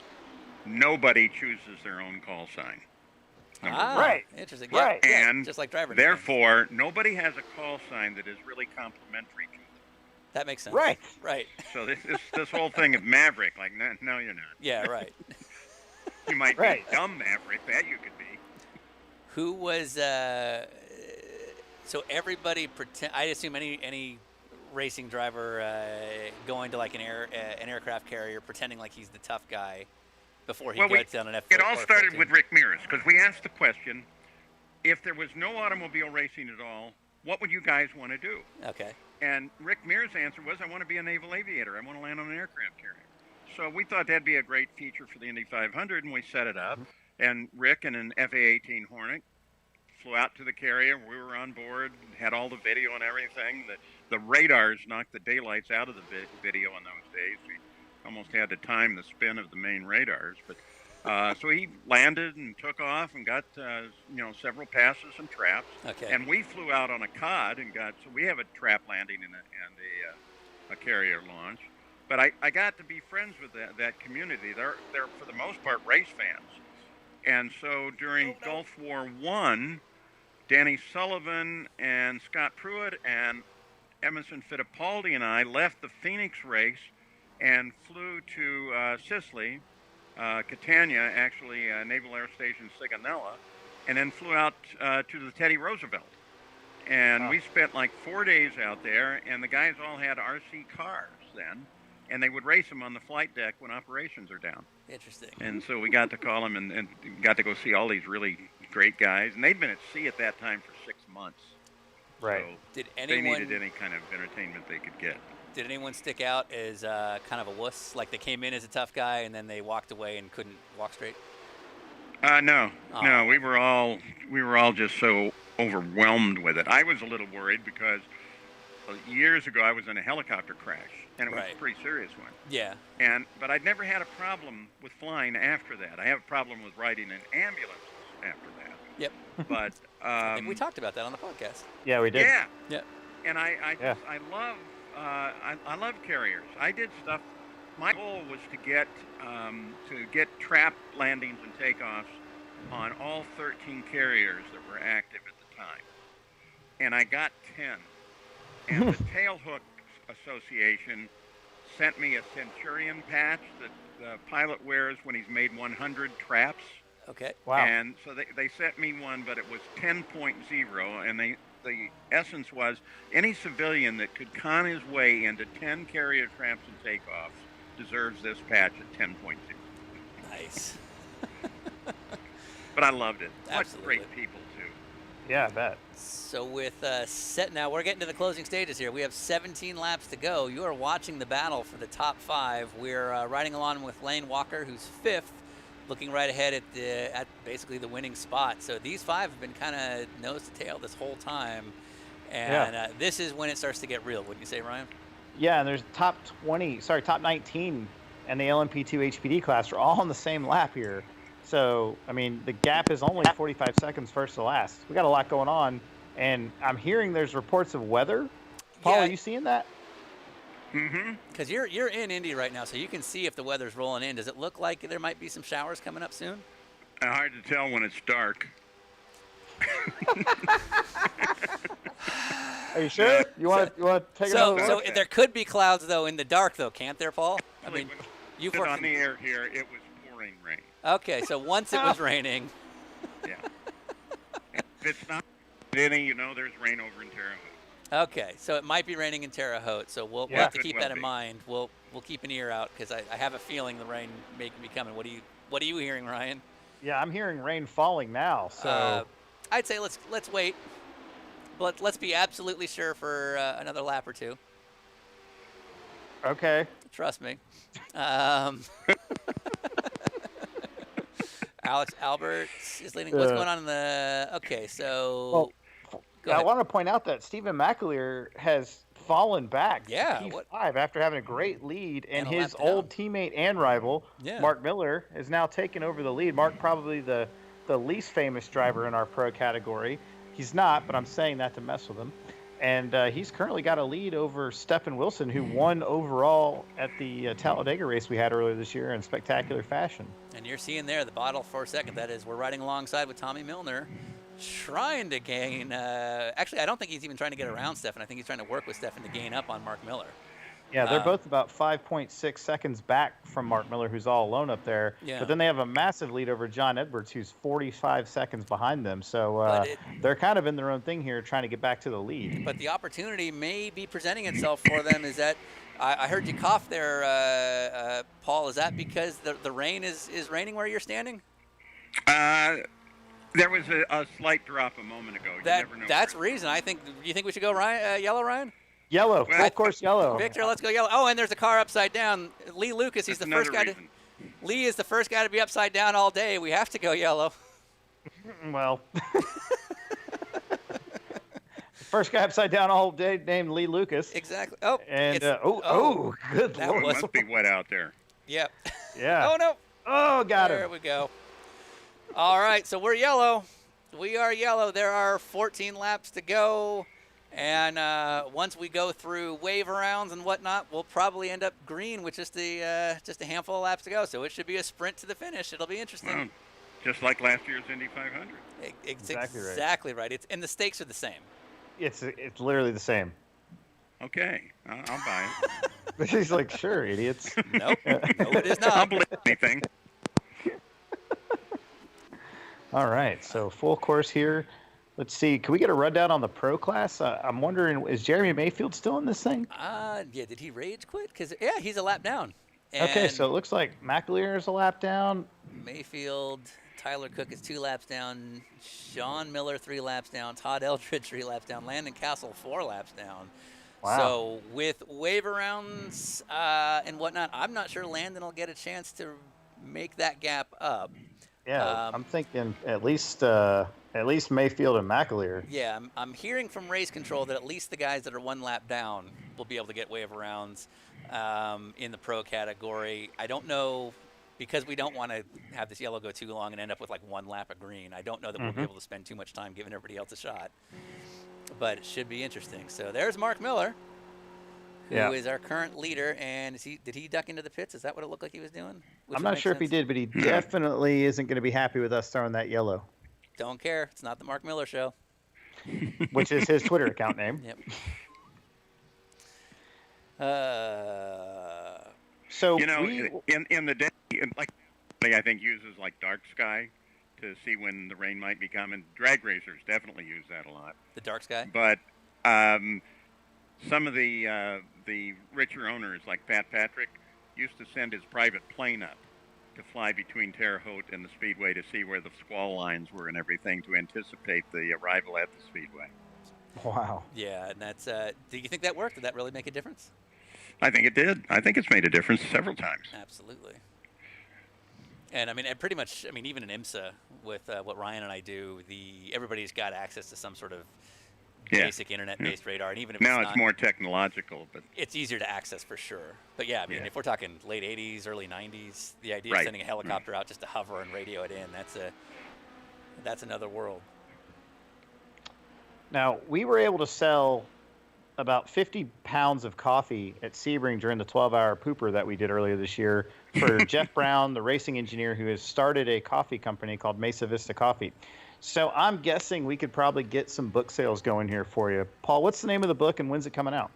nobody chooses their own call sign. Right. Interesting. Right. Yeah, And just like driver. therefore, nobody has a call sign that is really complimentary to them. That makes sense. Right. Right. So this whole thing of Maverick, like, no, you're not. Yeah. Right. You might Right. be dumb Maverick, that you could be. Who was so everybody pretend? I assume any racing driver going to like an aircraft carrier pretending like he's the tough guy before he gets on an F. It all started with Rick Mears because we asked the question: if there was no automobile racing at all, what would you guys want to do? Okay. And Rick Mears' answer was, I want to be a naval aviator. I want to land on an aircraft carrier. So we thought that'd be a great feature for the Indy 500, and we set it up. And Rick in an FA-18 Hornet flew out to the carrier. We were on board, had all the video and everything. The radars knocked the daylights out of the video in those days. We almost had to time the spin of the main radars. But so he landed and took off and got several passes and traps. Okay. And we flew out on a cod and so we have a trap landing and a carrier launch. But I got to be friends with that community. They're for the most part race fans. And so during Gulf War I, Danny Sullivan and Scott Pruitt and Emerson Fittipaldi and I left the Phoenix race and flew to Sicily, Catania, actually, Naval Air Station Sigonella, and then flew out to the Teddy Roosevelt. And we spent like 4 days out there, and the guys all had RC cars then, and they would race them on the flight deck when operations are down. Interesting. And so we got to call them and got to go see all these really great guys. And they'd been at sea at that time for 6 months. Right. So Did they anyone needed any kind of entertainment they could get. Did anyone stick out as kind of a wuss? Like they came in as a tough guy and then they walked away and couldn't walk straight? No. We were all just so overwhelmed with it. I was a little worried because years ago I was in a helicopter crash, and it was a pretty serious one. Yeah. But I'd never had a problem with flying after that. I have a problem with riding an ambulance after that. Yep. But I think we talked about that on the podcast. Yeah, we did. Yeah. Yep. And I love carriers. I did stuff. My goal was to get trap landings and takeoffs on all 13 carriers that were active at the time, and I got 10. And the Tailhook Association sent me a Centurion patch that the pilot wears when he's made 100 traps. Okay. Wow. And so they sent me one, but it was 10.0, and the essence was any civilian that could con his way into 10 carrier traps and takeoffs deserves this patch at 10.0. Nice. But I loved it. Absolutely. What great people, too. Yeah, I bet. So with now we're getting to the closing stages here. We have 17 laps to go. You are watching the battle for the top 5. We're riding along with Lane Walker, who's 5th, looking right ahead at basically the winning spot. So these 5 have been kind of nose to tail this whole time, and this is when it starts to get real. Wouldn't you say, Ryan? Yeah, and there's top 19 and the LMP2 HPD class are all on the same lap here. So, I mean, the gap is only 45 seconds first to last. We got a lot going on, and I'm hearing there's reports of weather. Paul, are you seeing that? Mm-hmm. Because you're in Indy right now, so you can see if the weather's rolling in. Does it look like there might be some showers coming up soon? Hard to tell when it's dark. Are you sure? You want to take it over? So there could be clouds though in the dark though, can't there, Paul? I mean, you've on the air here. It was pouring rain. Okay, so once it was raining. Yeah. If it's not raining, there's rain over in Terre Haute. Okay, so it might be raining in Terre Haute, so we'll have to keep that in mind. We'll keep an ear out because I have a feeling the rain may be coming. What are you hearing, Ryan? Yeah, I'm hearing rain falling now. So I'd say let's wait. But let's be absolutely sure for another lap or two. Okay. Trust me. Alex Albert is leading. What's going on in the? Okay, so. Well, Go I ahead. want to point out that Stephen McAleer has fallen back Yeah, to what- P5 after having a great lead, and And a lap his old down. teammate and rival, Yeah. Mark Miller, has now taken over the lead. Mark, probably the least famous driver in our pro category. He's not, but I'm saying that to mess with him. And he's currently got a lead over Stephen Wilson, who won overall at the Talladega race we had earlier this year in spectacular fashion. And you're seeing there the bottle for a second. That is, we're riding alongside with Tommy Milner, trying to gain. Actually, I don't think he's even trying to get around Stefan. I think he's trying to work with Stefan to gain up on Mark Miller. Yeah, they're both about 5.6 seconds back from Mark Miller, who's all alone up there. Yeah. But then they have a massive lead over John Edwards, who's 45 seconds behind them. So they're kind of in their own thing here, trying to get back to the lead. But the opportunity may be presenting itself for them. Is that I heard you cough there, Paul? Is that because the rain is raining where you're standing? There was a slight drop a moment ago. You never know. That's the reason. I think. You think we should go yellow, Ryan? Yellow, full course yellow. Victor, let's go yellow. Oh, and there's a car upside down. Lee Lucas, he's That's the first guy another Lee is the first guy to be upside down all day. We have to go yellow. Well, first guy upside down all day named Lee Lucas. Exactly. Oh, and it's- good that lord. It must be wet out there. Yep. Yeah. Oh no. Oh, got There him. we go. All right, so we're yellow. We are yellow. There are 14 laps to go. And once we go through wave rounds and whatnot, we'll probably end up green with just a handful of laps to go. So it should be a sprint to the finish. It'll be interesting. Well, just like last year's Indy 500. Exactly right. And the stakes are the same. It's literally the same. Okay, I'll buy it. He's like, sure, idiots. Nope. No, it is I'll not. believe anything. All right, so full course here. Let's see. Can we get a rundown on the pro class? I'm wondering, is Jeremy Mayfield still in this thing? Yeah, did he rage quit? Because, yeah, he's a lap down. Okay, And so it looks like McAleer is a lap down. Mayfield, Tyler Cook is 2 laps down. Sean Miller, 3 laps down. Todd Eldridge, 3 laps down. Landon Castle, 4 laps down. Wow. So with waiver rounds and whatnot, I'm not sure Landon will get a chance to make that gap up. Yeah, I'm thinking at least Mayfield and McAleer. Yeah, I'm hearing from race control that at least the guys that are 1 lap down will be able to get waiver rounds in the pro category. I don't know, because we don't want to have this yellow go too long and end up with like 1 lap of green. I don't know that we'll be able to spend too much time giving everybody else a shot. But it should be interesting. So there's Mark Miller, who is our current leader. And did he duck into the pits? Is that what it looked like he was doing? I'm not sure if he did, but he definitely isn't going to be happy with us throwing that yellow, Don't care. It's not the Mark Miller show. which is his Twitter account name. Yep. So You know, in the day, like I think uses like dark sky to see when the rain might be coming. Drag racers definitely use that a lot. The dark sky? But some of the richer owners, like Pat Patrick, used to send his private plane up to fly between Terre Haute and the Speedway to see where the squall lines were and everything to anticipate the arrival at the Speedway. Wow. Yeah, and that's. Do you think that worked? Did that really make a difference? I think it did. I think it's made a difference several times. Absolutely. And I mean, pretty much. I mean, even in IMSA, with what Ryan and I do, everybody's got access to some sort of basic internet-based radar, and even if Now it's it's not, more technological, but it's easier to access for sure. But yeah, I mean, if we're talking late '80s, early '90s, the idea of Right. sending a helicopter out just to hover and radio it in, that's another world. Now, we were able to sell about 50 pounds of coffee at Sebring during the 12-hour pooper that we did earlier this year for Jeff Brown, the racing engineer who has started a coffee company called Mesa Vista Coffee. So I'm guessing we could probably get some book sales going here for you. Paul, what's the name of the book and when's it coming out?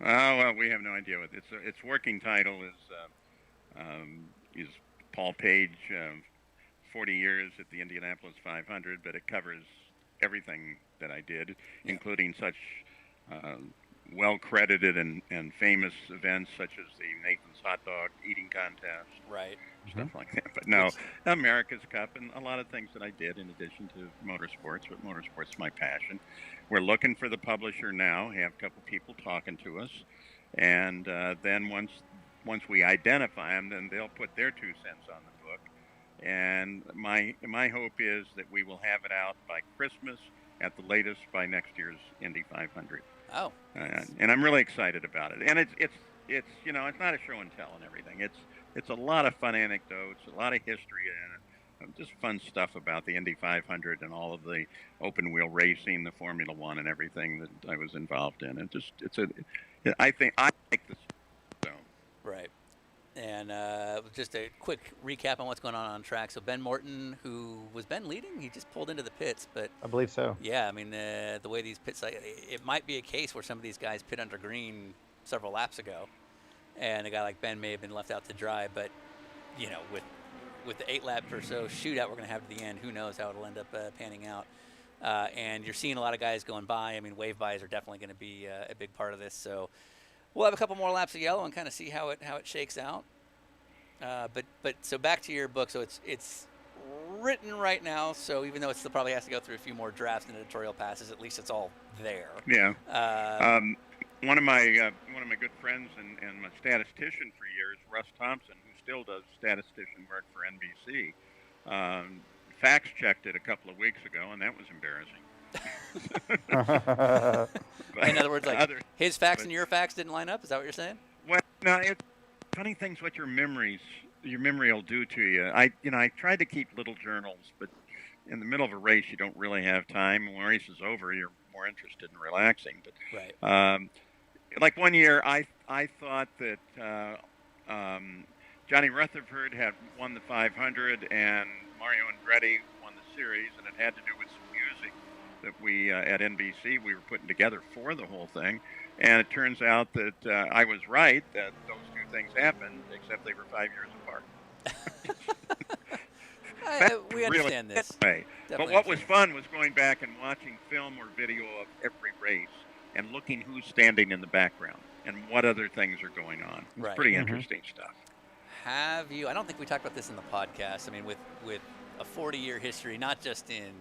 Oh, well, we have no idea what its working title is Paul Page, 40 years at the Indianapolis 500, but it covers everything that I did, including such well-credited and famous events such as the Nathan's Hot Dog Eating Contest. Right. Stuff like that. But no, America's Cup and a lot of things that I did in addition to motorsports, but motorsports is my passion. We're looking for the publisher now, have a couple people talking to us, and then once we identify them, then they'll put their 2 cents on the book. And my hope is that we will have it out by Christmas at the latest by next year's Indy 500. Oh. And I'm really excited about it. And it's you know, it's not a show and tell and everything. It's a lot of fun anecdotes, a lot of history in it. Just fun stuff about the Indy 500 and all of the open wheel racing, the Formula One, and everything that I was involved in. I think I like the zone. Right. And just a quick recap on what's going on track. So Ben Morton, who was Ben leading, he just pulled into the pits, but I believe so. yeah, I mean the way these pits, it might be a case where some of these guys pit under green several laps ago, and a guy like Ben may have been left out to dry. But you know, with the 8 lap or so shootout we're going to have at the end, who knows how it'll end up panning out. And you're seeing a lot of guys going by. I mean, wave bys are definitely going to be a big part of this. So we'll have a couple more laps of yellow and kind of see how it shakes out. But so back to your book. So it's written right now. So even though it still probably has to go through a few more drafts and editorial passes, at least it's all there. Yeah. One of my good friends and my statistician for years, Russ Thompson, who still does statistician work for NBC, fax checked it a couple of weeks ago, and that was embarrassing. In other words, like his fax and your fax didn't line up. Is that what you're saying? Well, no, it's funny things what your memory will do to you. I tried to keep little journals, but in the middle of a race, you don't really have time. When the race is over, you're more interested in relaxing. But right. Like one year, I thought that Johnny Rutherford had won the 500 and Mario Andretti won the series, and it had to do with some music that we at NBC we were putting together for the whole thing. And it turns out that I was right, that those two things happened, except they were 5 years apart. We understand really, this. Anyway. But what was fun was going back and watching film or video of every race and looking who's standing in the background and what other things are going on. It's Right. pretty interesting stuff. Have you? I don't think we talked about this in the podcast. I mean, with a 40-year history, not just in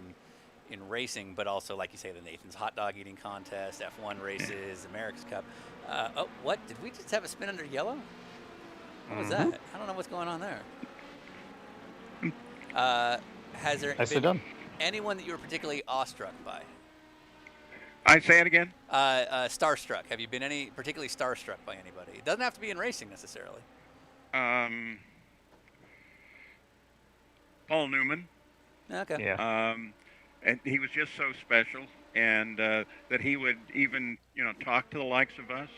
racing, but also, like you say, the Nathan's hot dog eating contest, F1 races, America's Cup. Oh, what? Did we just have a spin under yellow? What was that? I don't know what's going on there. Has there been anyone that you were particularly awestruck by? I say it again? Starstruck. Have you been particularly starstruck by anybody? It doesn't have to be in racing necessarily. Paul Newman. Okay. Yeah. And he was just so special, and that he would even, talk to the likes of us.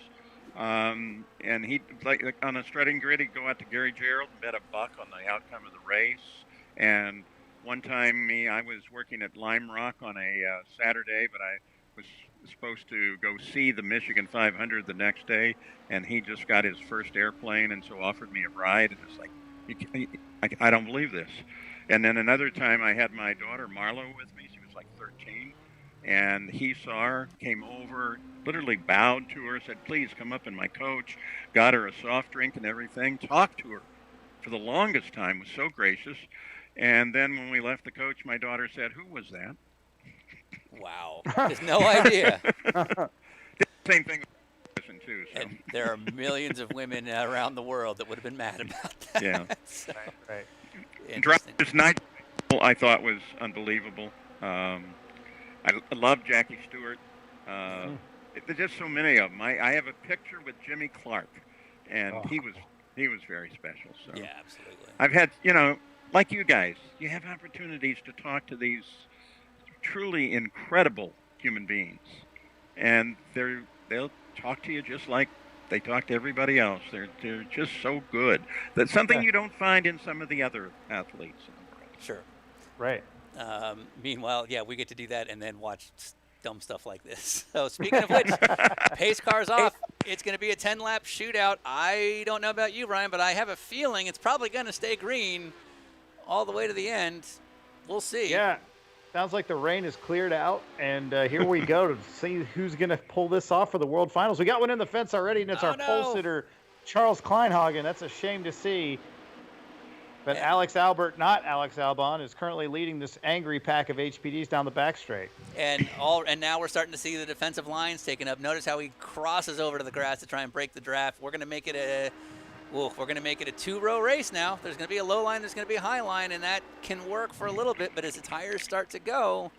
And he, like on a strutting grid, he'd go out to Gary Gerald and bet $1 on the outcome of the race. And one time, I was working at Lime Rock on a Saturday, but I was supposed to go see the Michigan 500 the next day, and he just got his first airplane and so offered me a ride, and it's like, I don't believe this. And then another time I had my daughter Marlo with me. She was like 13, and he saw her, came over, literally bowed to her, said, please come up in my coach, got her a soft drink and everything, talked to her for the longest time, was so gracious. And then when we left the coach, my daughter said, who was that? Wow. There's no idea. Same thing with too. So. And there are millions of women around the world that would have been mad about that. Yeah. So, right. Driver's Night, I thought was unbelievable. I love Jackie Stewart. There's just so many of them. I have a picture with Jimmy Clark, and he was very special. So yeah, absolutely. I've had, like you guys, you have opportunities to talk to these truly incredible human beings, and they'll talk to you just like they talk to everybody else. They're just so good. That's something you don't find in some of the other athletes in the world. Sure. Right. Meanwhile, yeah, we get to do that and then watch dumb stuff like this. So speaking of which, pace cars off. It's going to be a 10-lap shootout. I don't know about you, Ryan, but I have a feeling it's probably going to stay green all the way to the end. We'll see. Yeah. Sounds like the rain is cleared out, and here we go to see who's going to pull this off for the World Finals. We got one in the fence already, and it's our pole sitter, Charles Kleinhagen. That's a shame to see. But Alex Albert, not Alex Albon, is currently leading this angry pack of HPDs down the back straight. And now we're starting to see the defensive lines taken up. Notice how he crosses over to the grass to try and break the draft. We're going to make it a two-row race now. There's going to be a low line, there's going to be a high line, and that can work for a little bit. But as the tires start to go,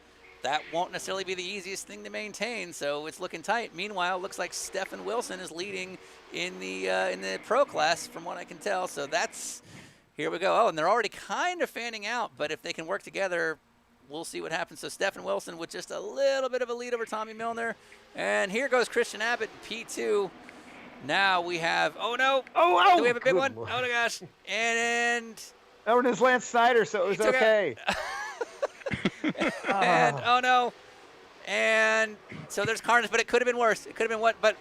that won't necessarily be the easiest thing to maintain, so it's looking tight. Meanwhile, it looks like Stephen Wilson is leading in the pro class from what I can tell. So that's, here we go. Oh, and they're already kind of fanning out, but if they can work together, we'll see what happens. So Stephen Wilson with just a little bit of a lead over Tommy Milner. And here goes Christian Abbott in P2. Now we have, oh no. Oh, do we have a big one? Lord. Oh my gosh. And Oh, and it's Lance Snyder, so it was okay. and oh no. And so there's carnage, but it could have been worse. It could have been what? But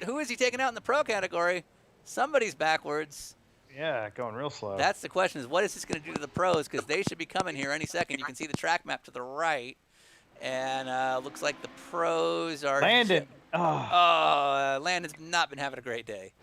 who is he taking out in the pro category? Somebody's backwards. Yeah, going real slow. That's the question, is what is this going to do to the pros? Because they should be coming here any second. You can see the track map to the right. And looks like the pros are... Landon. Landon's not been having a great day.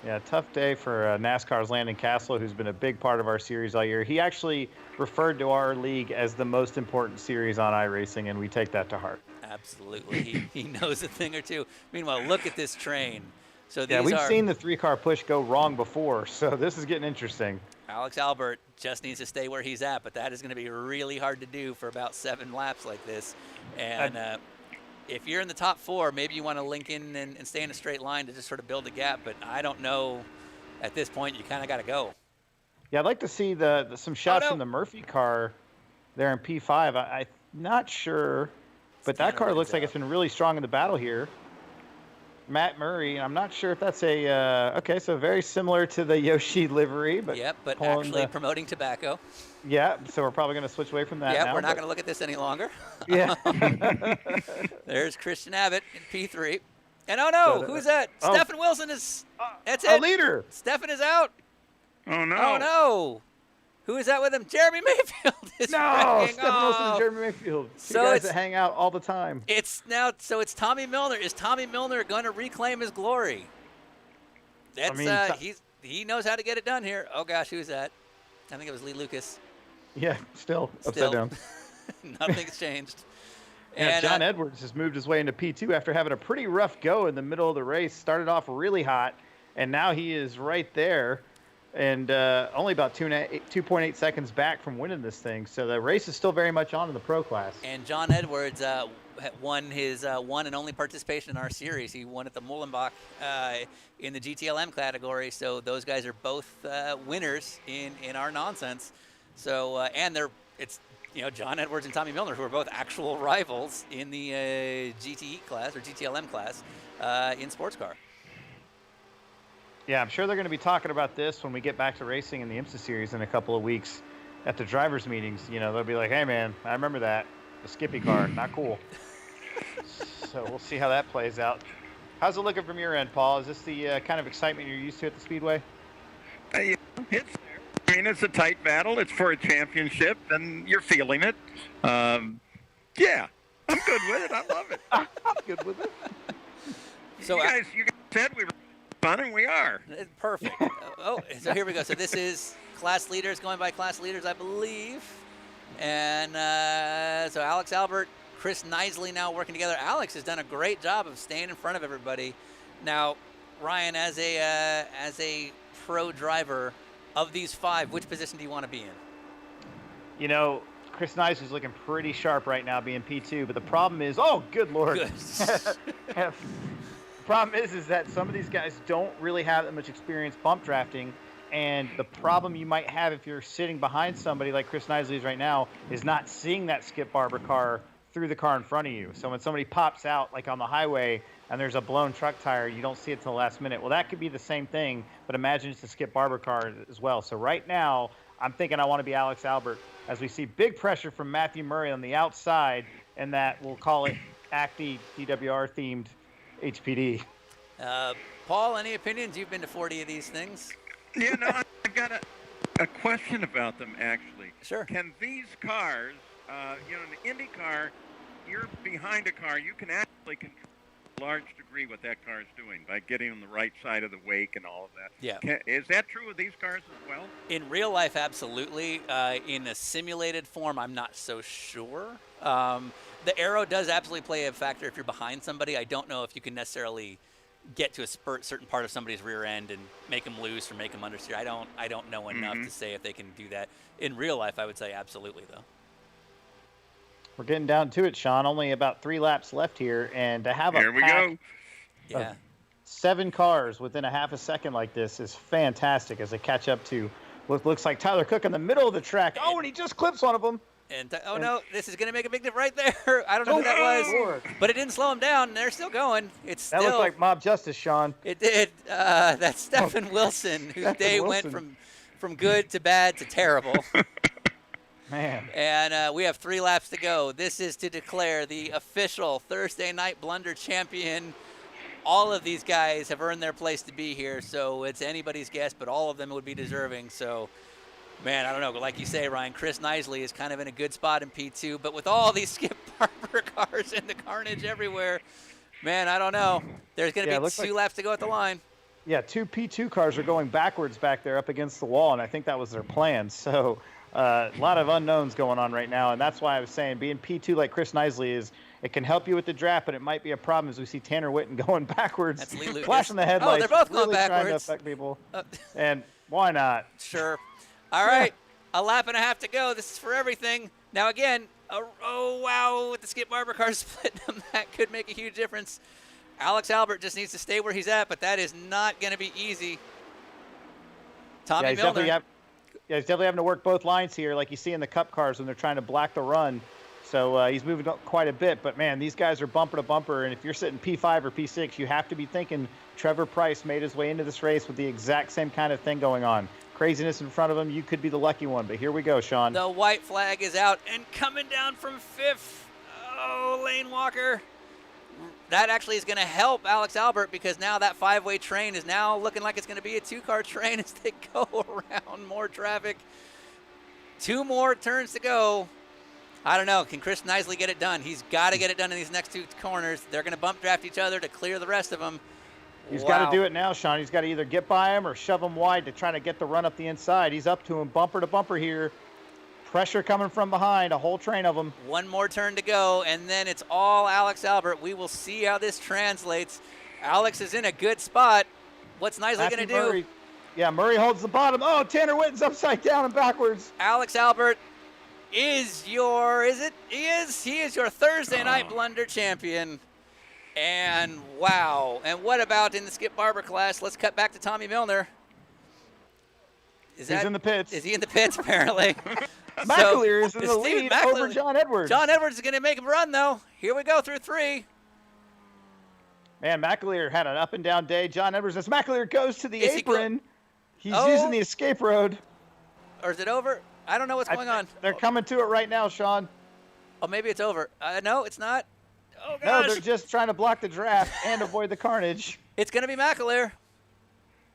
Yeah, tough day for NASCAR's Landon Castle, who's been a big part of our series all year. He actually referred to our league as the most important series on iRacing, and we take that to heart. Absolutely. he knows a thing or two. Meanwhile, look at this train. So yeah, we've seen the 3-car push go wrong before, so this is getting interesting. Alex Albert just needs to stay where he's at, but that is going to be really hard to do for about 7 laps like this. And if you're in the top 4, maybe you want to link in and stay in a straight line to just sort of build a gap, but I don't know. At this point, you kind of got to go. Yeah, I'd like to see some shots from the Murphy car there in P5. I'm not sure, but that car looks like it's been really strong in the battle here. Matt Murray, I'm not sure if that's okay, so very similar to the Yoshi livery. But yep, but actually promoting tobacco. Yeah, so we're probably going to switch away from that now. Yeah, we're not going to look at this any longer. Yeah. There's Christian Abbott in P3. And oh no, who's that? Stephen Wilson is, that's it. A leader. Stephen is out. Oh no. Oh no. Who is that with him? Jeremy Mayfield is Stephen Wilson and Jeremy Mayfield. Two guys that hang out all the time. It's Tommy Milner. Is Tommy Milner going to reclaim his glory? That's he knows how to get it done here. Oh gosh, who's that? I think it was Lee Lucas. Yeah, still upside down. Nothing's changed. Yeah, And John Edwards has moved his way into P2 after having a pretty rough go in the middle of the race. Started off really hot, and now he is right there. And only about 2.8 seconds back from winning this thing. So the race is still very much on in the pro class. And John Edwards won his one and only participation in our series. He won at the Mullenbach in the GTLM category. So those guys are both winners in our nonsense. So and it's John Edwards and Tommy Milner, who are both actual rivals in the GTE class or GTLM class in sports car. Yeah, I'm sure they're going to be talking about this when we get back to racing in the IMSA series in a couple of weeks at the drivers' meetings. They'll be like, hey, man, I remember that. The Skippy car, not cool. So we'll see how that plays out. How's it looking from your end, Paul? Is this the kind of excitement you're used to at the Speedway? Yeah, it's there. I mean, it's a tight battle. It's for a championship, and you're feeling it. Yeah, I'm good with it. I love it. I'm good with it. So you guys said we were fun, and we are. Perfect. So here we go. So this is class leaders, going by class leaders, I believe. And so Alex Albert, Chris Knisley now working together. Alex has done a great job of staying in front of everybody. Now, Ryan, as a pro driver, of these 5, which position do you want to be in? Chris Knisley's looking pretty sharp right now being P2, but the problem is, oh, good Lord. Good. The problem is that some of these guys don't really have that much experience bump drafting, and the problem you might have if you're sitting behind somebody like Chris Knisley is right now is not seeing that Skip Barber car through the car in front of you. So when somebody pops out like on the highway and there's a blown truck tire, you don't see it till the last minute. Well, that could be the same thing, but imagine it's a Skip Barber car as well. So right now, I'm thinking I want to be Alex Albert as we see big pressure from Matthew Murray on the outside, and that we'll call it ACTI DWR-themed HPD. Paul, any opinions? You've been to 40 of these things. Yeah, no, I've got a question about them, actually. Sure. Can these cars, in the Indy car, you're behind a car, you can actually control to a large degree what that car is doing by getting on the right side of the wake and all of that. Yeah. Is that true of these cars as well? In real life, absolutely. In a simulated form, I'm not so sure. The aero does absolutely play a factor if you're behind somebody. I don't know if you can necessarily get to a certain part of somebody's rear end and make them loose or make them understeer. I don't know enough to say if they can do that. In real life, I would say absolutely, though. We're getting down to it, Sean. Only about 3 laps left here, and to have Here a we pack go. Yeah. of 7 cars within a half a second like this is fantastic as they catch up to what looks like Tyler Cook in the middle of the track. Oh, and he just clips one of them. And oh no, this is going to make a big difference right there. I don't know who that was, Lord. but it didn't slow him down. They're still going. It's That still. looked like mob justice, Sean. It did. That's Stephen Wilson, whose Stephen day Wilson. went from good to bad to terrible. Man. And we have 3 laps to go. This is to declare the official Thursday Night Blunder champion. All of these guys have earned their place to be here, so it's anybody's guess, but all of them would be deserving. So, man, I don't know. Like you say, Ryan, Chris Knisley is kind of in a good spot in P2, but with all these Skip Barber cars and the carnage everywhere, man, I don't know. There's going to be 2 laps to go at the line. Yeah, 2 P2 cars are going backwards back there up against the wall, and I think that was their plan. So a lot of unknowns going on right now, and that's why I was saying being P2 like Chris Knisley is, it can help you with the draft, but it might be a problem as we see Tanner Witten going backwards, That's Lee Lucas. flashing the headlights. Oh, they're both going really trying to backwards. affect people. And why not? Sure. All right, a lap and a half to go. This is for everything. Now, again, oh, wow, with the Skip Barber car splitting them, that could make a huge difference. Alex Albert just needs to stay where he's at, but that is not going to be easy. Tommy he's Milner. he's definitely having to work both lines here, like you see in the Cup cars when they're trying to block the run. So he's moving up quite a bit. But, man, these guys are bumper to bumper. And if you're sitting P5 or P6, you have to be thinking Trevor Price made his way into this race with the exact same kind of thing going on. Craziness in front of him. You could be the lucky one. But here we go, Sean. The white flag is out and coming down from 5th. Oh, Lane Walker. That actually is going to help Alex Albert because now that 5-way train is now looking like it's going to be a 2-car train as they go around more traffic. 2 more turns to go. I don't know. Can Chris Knisley get it done? He's got to get it done in these next 2 corners. They're going to bump draft each other to clear the rest of them. He's got to do it now, Sean. He's got to either get by him or shove him wide to try to get the run up the inside. He's up to him bumper to bumper here. Pressure coming from behind, a whole train of them. 1 more turn to go, and then it's all Alex Albert. We will see how this translates. Alex is in a good spot. What's Knisley going to do? Murray. Yeah, Murray holds the bottom. Oh, Tanner Witten's upside down and backwards. Alex Albert is your, He is your Thursday Night Blunder champion. And wow. And what about in the Skip Barber class? Let's cut back to Tommy Milner. He's in the pits. Is he in the pits, apparently? McAleer is in the lead over John Edwards. John Edwards is going to make him run, though. Here we go through 3. Man, McAleer had an up and down day. John Edwards, as McAleer goes to the apron, he's using the escape road. Or is it over? I don't know what's going on. They're coming to it right now, Sean. Oh, maybe it's over. No, it's not. Oh, gosh. No, they're just trying to block the draft and avoid the carnage. It's going to be McAleer.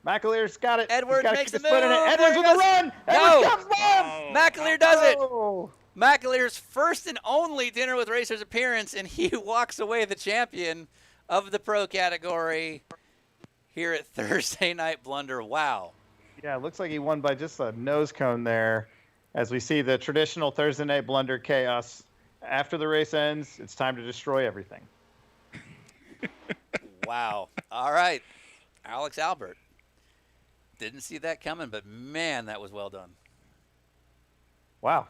McAleer's got it. Edwards makes the move. Edwards with a run. Edwards comes on. McAleer does it. McAleer's first and only Dinner with Racers appearance, and he walks away the champion of the pro category here at Thursday Night Blunder. Wow. Yeah, it looks like he won by just a nose cone there as we see the traditional Thursday Night Blunder chaos. After the race ends, it's time to destroy everything. Wow. All right. Alex Albert. Didn't see that coming, but man, that was well done. Wow.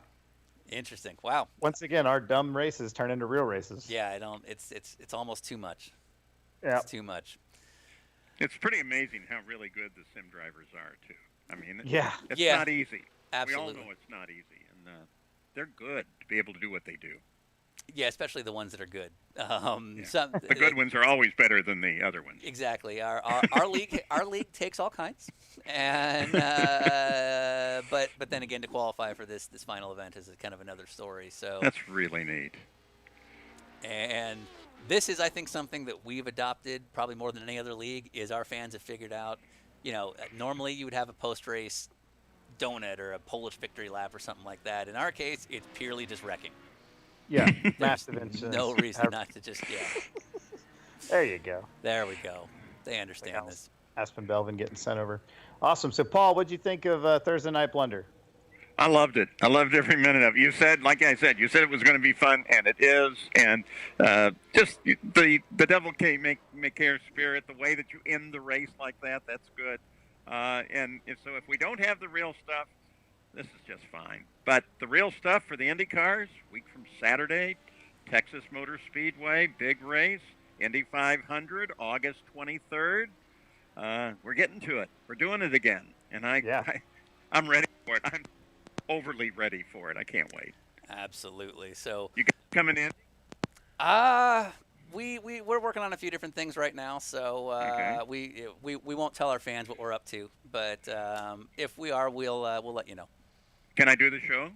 Interesting. Wow. Once again, our dumb races turn into real races. Yeah, I don't. It's almost too much. Yeah. It's too much. It's pretty amazing how really good the sim drivers are too. I mean, it's Yeah. not easy. Absolutely. We all know it's not easy, and they're good to be able to do what they do. Yeah, especially the ones that are good. The good ones are always better than the other ones. Exactly. Our league takes all kinds, and but then again, to qualify for this final event is kind of another story. So that's really neat. And this is, I think, something that we've adopted probably more than any other league. Is our fans have figured out. You know, normally you would have a post-race donut or a Polish victory lap or something like that. In our case, it's purely just wrecking. Yeah, massive incidents. No reason not to just, There you go. There we go. They understand this. Aspen Belvin getting sent over. Awesome. So, Paul, what'd you think of Thursday Night Blunder? I loved it. I loved every minute of it. You said, like I said, you said it was going to be fun, and it is. And just the devil may care spirit, the way that you end the race like that, that's good. And so if we don't have the real stuff, This is just fine. But the real stuff for the Indy cars, week from Saturday, Texas Motor Speedway, big race, Indy 500, August 23rd. We're getting to it. We're doing it again. And I'm ready for it. I'm overly ready for it. I can't wait. Absolutely. So you guys coming in? We're working on a few different things right now, so we won't tell our fans what we're up to. But if we are, we'll let you know. Can I do the show?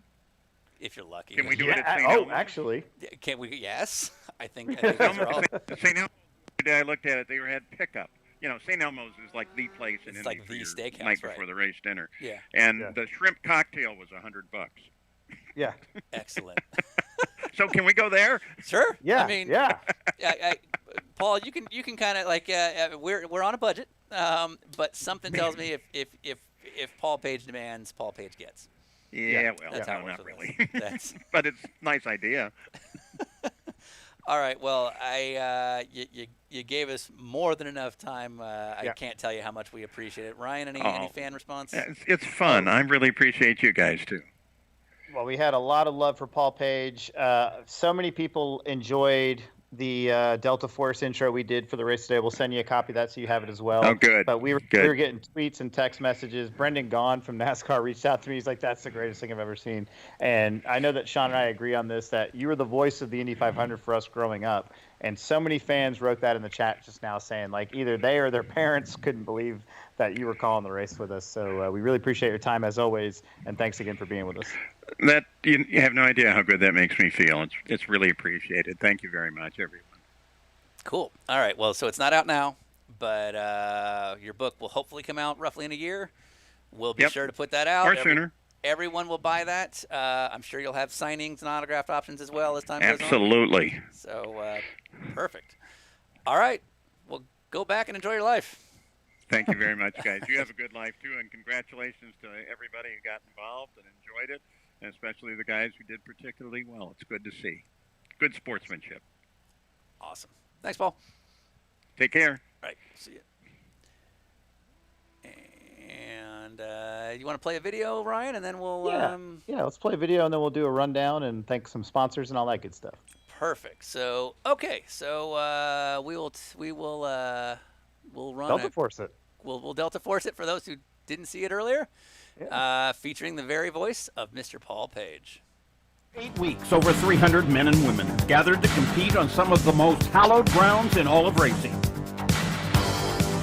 If you're lucky. Can we do it at St. Elmo's? Actually. Can we? Yes. I think those are all. St. Elmo's, the day I looked at it, they had pickup. You know, St. Elmo's is like the place in Indy like for the your steakhouse, night right. before the race dinner. Yeah. And the shrimp cocktail was $100. Yeah. Excellent. So can we go there? Sure. Yeah. I mean, yeah. Paul, you can kind of like we're on a budget, but something tells me if Paul Page demands, Paul Page gets. Yeah, well, that's how not really. That's but it's a nice idea. All right. Well, you gave us more than enough time. I can't tell you how much we appreciate it. Ryan, any fan response? It's fun. I really appreciate you guys too. Well, we had a lot of love for Paul Page. So many people enjoyed the Delta Force intro we did for the race today. We'll send you a copy of that so you have it as well. Oh, good. But we were getting tweets and text messages. Brendan Gaughan from NASCAR reached out to me. He's like, that's the greatest thing I've ever seen. And I know that Sean and I agree on this, that you were the voice of the Indy 500 for us growing up. And so many fans wrote that in the chat just now saying, like, either they or their parents couldn't believe that you were calling the race with us. So we really appreciate your time as always. And thanks again for being with us. That you have no idea how good that makes me feel. It's really appreciated. Thank you very much, everyone. Cool. All right. Well, so it's not out now, but your book will hopefully come out roughly in a year. We'll be sure to put that out. Or sooner. Everyone will buy that. I'm sure you'll have signings and autographed options as well as time goes on. Absolutely. So, perfect. All right. Well, go back and enjoy your life. Thank you very much, guys. You have a good life, too, and congratulations to everybody who got involved and enjoyed it, and especially the guys who did particularly well. It's good to see. Good sportsmanship. Awesome. Thanks, Paul. Take care. All right. See you. And you want to play a video, Ryan, and then we'll... Yeah, let's play a video, and then we'll do a rundown and thank some sponsors and all that good stuff. Perfect. So, okay. So we'll run Delta Force it. We'll Delta Force it for those who didn't see it earlier, featuring the very voice of Mr. Paul Page. 8 weeks, over 300 men and women gathered to compete on some of the most hallowed grounds in all of racing.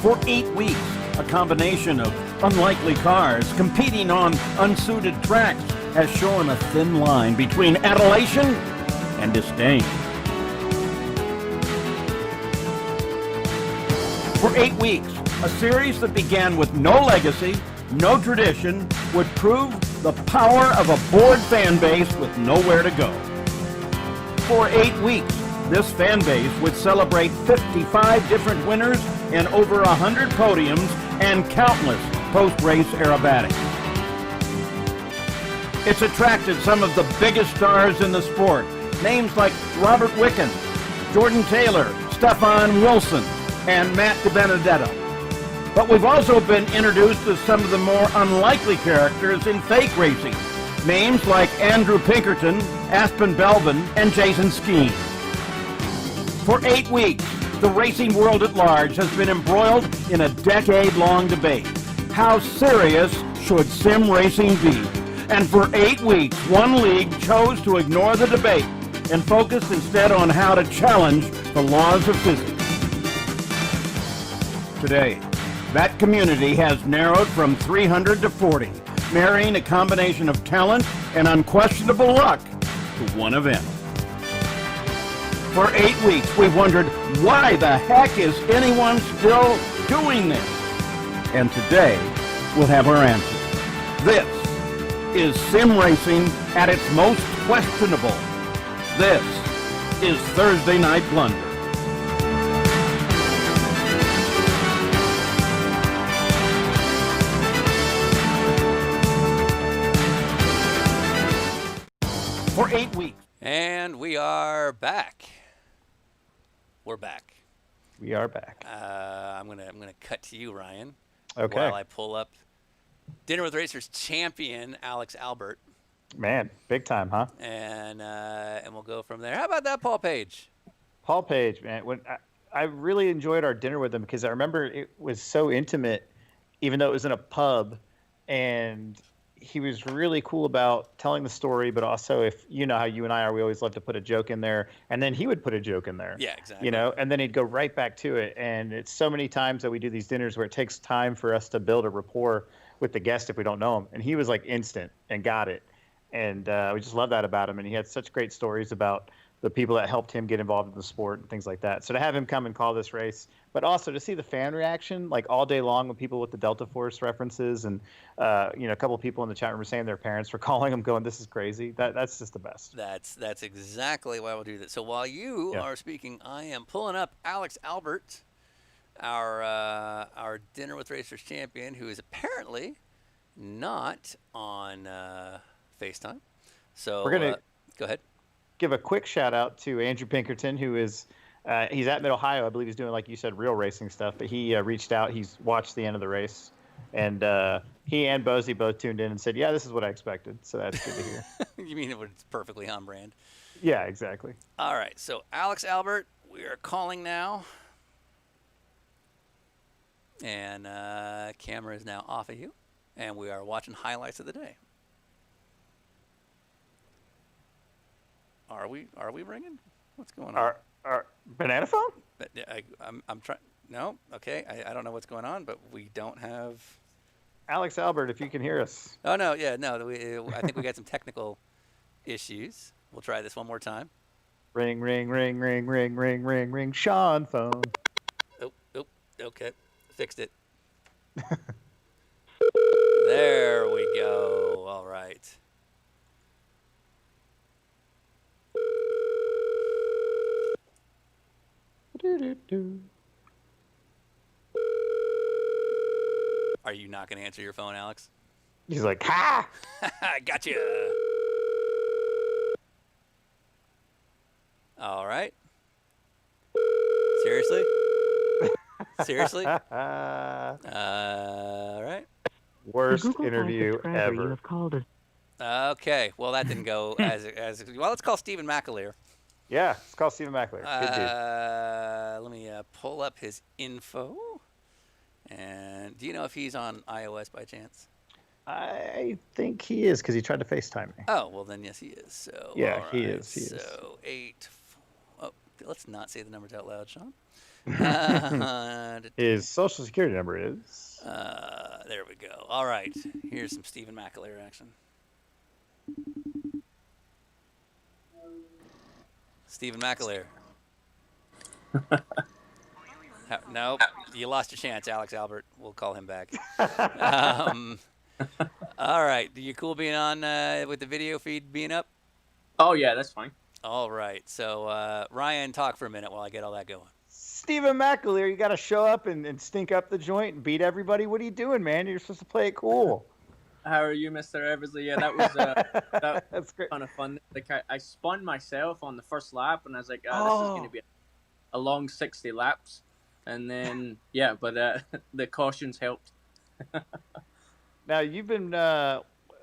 For 8 weeks, a combination of unlikely cars competing on unsuited tracks has shown a thin line between adulation and disdain. For 8 weeks, a series that began with no legacy, no tradition, would prove the power of a bored fan base with nowhere to go. For 8 weeks, this fan base would celebrate 55 different winners and over 100 podiums and countless post-race aerobatics. It's attracted some of the biggest stars in the sport, names like Robert Wickens, Jordan Taylor, Stefan Wilson, and Matt DiBenedetto. But we've also been introduced to some of the more unlikely characters in fake racing, names like Andrew Pinkerton, Aspen Belvin, and Jason Skeen. For 8 weeks, the racing world at large has been embroiled in a decade-long debate. How serious should sim racing be? And for 8 weeks, one league chose to ignore the debate and focused instead on how to challenge the laws of physics. Today, that community has narrowed from 300 to 40, marrying a combination of talent and unquestionable luck to one event. For 8 weeks, we've wondered, why the heck is anyone still doing this? And today, we'll have our answer. This is sim racing at its most questionable. This is Thursday Night Blunder. For 8 weeks. And we are back. We're back. We are back. I'm gonna cut to you, Ryan. Okay. While I pull up Dinner with Racers champion Alex Albert, Man, big time, huh? and we'll go from there. How about that, Paul Page? Paul Page, man. I really enjoyed our dinner with him because I remember it was so intimate, even though it was in a pub, and he was really cool about telling the story. But also, if you know how you and I are, we always love to put a joke in there, and then he would put a joke in there. Yeah, exactly. You know, and then he'd go right back to it. And it's so many times that we do these dinners where it takes time for us to build a rapport with the guest if we don't know him, and he was like instant and got it. And we just love that about him. And he had such great stories about the people that helped him get involved in the sport and things like that. So to have him come and call this race, but also to see the fan reaction, like all day long with people with the Delta Force references, and a couple of people in the chat room were saying their parents were calling him, going, "This is crazy." That's just the best. That's exactly why we'll do that. So while you are speaking, I am pulling up Alex Albert, our Dinner with Racers champion, who is apparently not on FaceTime. So we're gonna go ahead. Give a quick shout out to Andrew Pinkerton, who is he's at Mid Ohio. I believe he's doing, like you said, real racing stuff. But he reached out. He's watched the end of the race, and he and Bozy both tuned in and said, "Yeah, this is what I expected." So that's good to hear. You mean it's perfectly on brand? Yeah, exactly. All right. So Alex Albert, we are calling now, and camera is now off of you, and we are watching highlights of the day. Are we ringing? What's going on? Our banana phone? I'm trying. No, okay. I don't know what's going on, but we don't have. Alex Albert, if you can hear us. Oh no, yeah, no. I think we got some technical issues. We'll try this one more time. Ring, ring, ring, ring, ring, ring, ring, ring. Sean phone. Oh, okay. Fixed it. There we go. All right. Are you not going to answer your phone, Alex? He's like, ha! I got you. All right. Seriously? Seriously? All right. Worst interview ever. Okay. Well, that didn't go as well. Let's call Stephen McAleer. Yeah, let's call Stephen McAleer. Good dude. Let me pull up his info. And do you know if he's on iOS by chance? I think he is, because he tried to FaceTime me. Oh, well then yes he is. So yeah, right. he is. So 8. Oh, let's not say the numbers out loud, Sean. His social security number is. There we go. All right. Here's some Stephen McAleer action. Stephen McAleer. Nope. You lost your chance, Alex Albert. We'll call him back. All right. You cool being on with the video feed being up? Oh, yeah, that's fine. All right. So, Ryan, talk for a minute while I get all that going. Stephen McAleer, you got to show up and stink up the joint and beat everybody. What are you doing, man? You're supposed to play it cool. How are you, Mr. Eversley? Yeah, that was that's great. Kind of fun. Like I spun myself on the first lap, and I was like, this is going to be a long 60 laps. And then, yeah, but the cautions helped. Now, you've been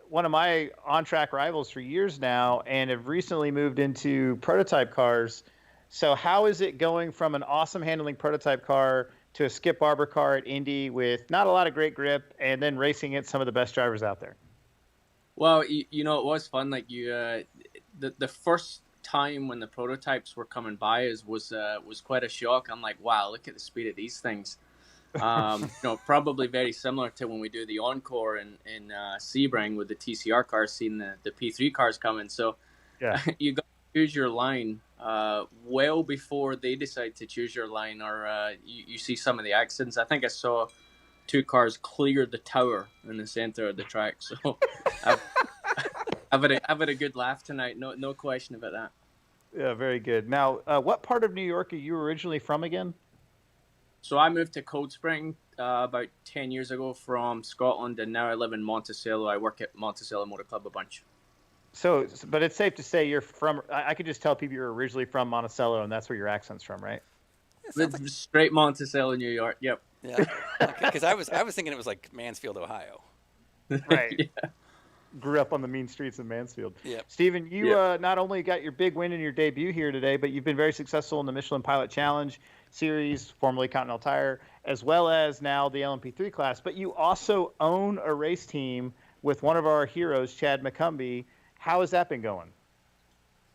one of my on-track rivals for years now, and have recently moved into prototype cars. So how is it going from an awesome handling prototype car to a Skip Barber car at Indy with not a lot of great grip, and then racing at some of the best drivers out there? Well, you know, it was fun. Like the first time when the prototypes were coming by was quite a shock. I'm like, wow, look at the speed of these things. Probably very similar to when we do the Encore in Sebring with the TCR cars, seeing the P3 cars coming. So yeah, you got to choose your line well before they decide to choose your line, or you see some of the accidents. I think I saw 2 cars clear the tower in the center of the track. So I've had a good laugh tonight. No question about that. Yeah, very good. Now, what part of New York are you originally from again? So I moved to Cold Spring about 10 years ago from Scotland, and now I live in Monticello. I work at Monticello Motor Club a bunch. So, but it's safe to say you're from. I could just tell people you're originally from Monticello, and that's where your accent's from, right? Straight Monticello, New York. Yep. Yeah. Because I was thinking it was like Mansfield, Ohio. Right. Yeah. Grew up on the mean streets of Mansfield. Yep. Steven, you Yep. not only got your big win in your debut here today, but you've been very successful in the Michelin Pilot Challenge Series, formerly Continental Tire, as well as now the LMP3 class. But you also own a race team with one of our heroes, Chad McCumbee. How has that been going?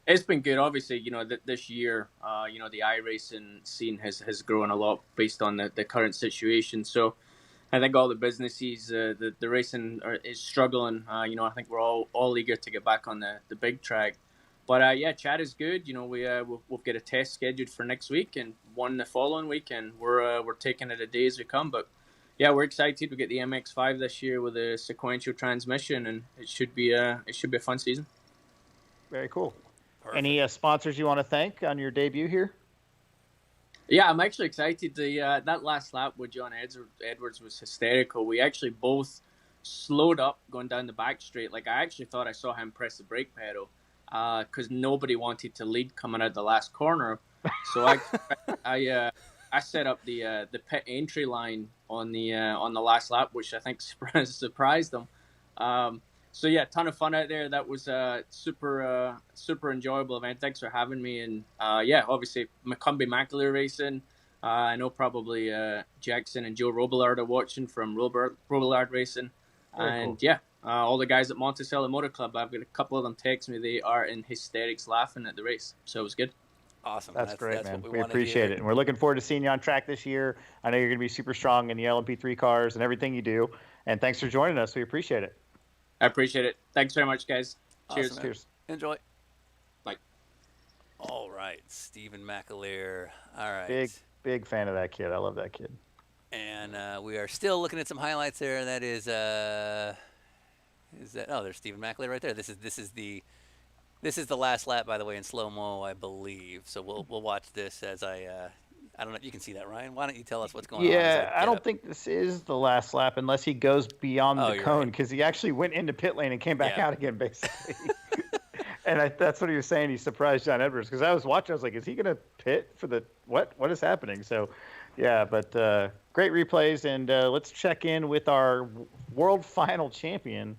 It's been good. Obviously, this year, the iRacing scene has grown a lot based on the current situation. So I think all the businesses, the racing is struggling. I think we're all eager to get back on the big track. But yeah, Chad is good. We've got a test scheduled for next week and one the following week, and we're taking it a day as we come. But yeah, we're excited. We get the MX-5 this year with a sequential transmission, and it should be a fun season. Very cool. Perfect. Any sponsors you want to thank on your debut here? Yeah, I'm actually excited. That last lap with John Edwards was hysterical. We actually both slowed up going down the back straight. Like, I actually thought I saw him press the brake pedal because nobody wanted to lead coming out the last corner. So I set up the pit entry line on the last lap, which I think surprised them. So yeah, ton of fun out there. That was a super enjoyable event. Thanks for having me. And yeah, obviously McCumbee McAleer Racing. I know probably Jackson and Joe Robillard are watching from Robillard Racing. Very And cool. yeah, all the guys at Monticello Motor Club. I've got a couple of them text me. They are in hysterics laughing at the race. So it was good. Awesome. That's great, man. what We wanna appreciate hear. it. And we're looking forward to seeing you on track this year. I know you're going to be super strong in the LMP3 cars and everything you do. And thanks for joining us. We appreciate it. I appreciate it. Thanks very much, guys. Cheers. Awesome, man. Cheers. Enjoy. Bye. All right, Stephen McAleer. All right. Big fan of that kid. I love that kid. And we are still looking at some highlights there. That is that? Oh, there's Stephen McAleer right there. This is the last lap, by the way, in slow mo, I believe. So we'll watch this as I don't know if you can see that, Ryan. Why don't you tell us what's going on? Yeah, I don't think this is the last lap unless he goes beyond Oh, the you're cone right. because he actually went into pit lane and came back Yeah. out again, basically. And that's what he was saying. He surprised John Edwards because I was watching. I was like, is he going to pit for the what? What is happening? So, yeah, but great replays. And let's check in with our world final champion,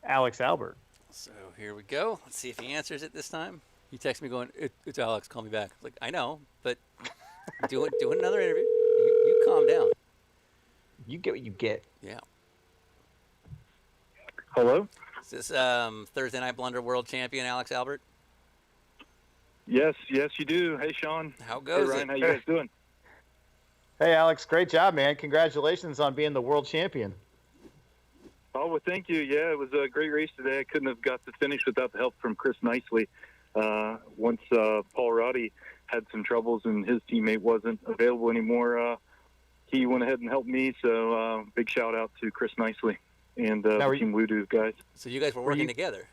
Alex Albert. So here we go. Let's see if he answers it this time. He texts me going, it's Alex, call me back. Like, I know, but do another interview. You calm down. You get what you get. Yeah. Hello? Is this Thursday Night Blunder world champion Alex Albert? Yes, you do. Hey, Sean. How goes hey, Ryan, it? how you guys doing? Hey, Alex, great job, man. Congratulations on being the world champion. Oh, well, thank you. Yeah, it was a great race today. I couldn't have got to finish without the help from Chris Nicely. Once Paul Roddy had some troubles and his teammate wasn't available anymore, he went ahead and helped me. So big shout out to Chris Nicely and the Team Voodoo guys. So you guys were working together?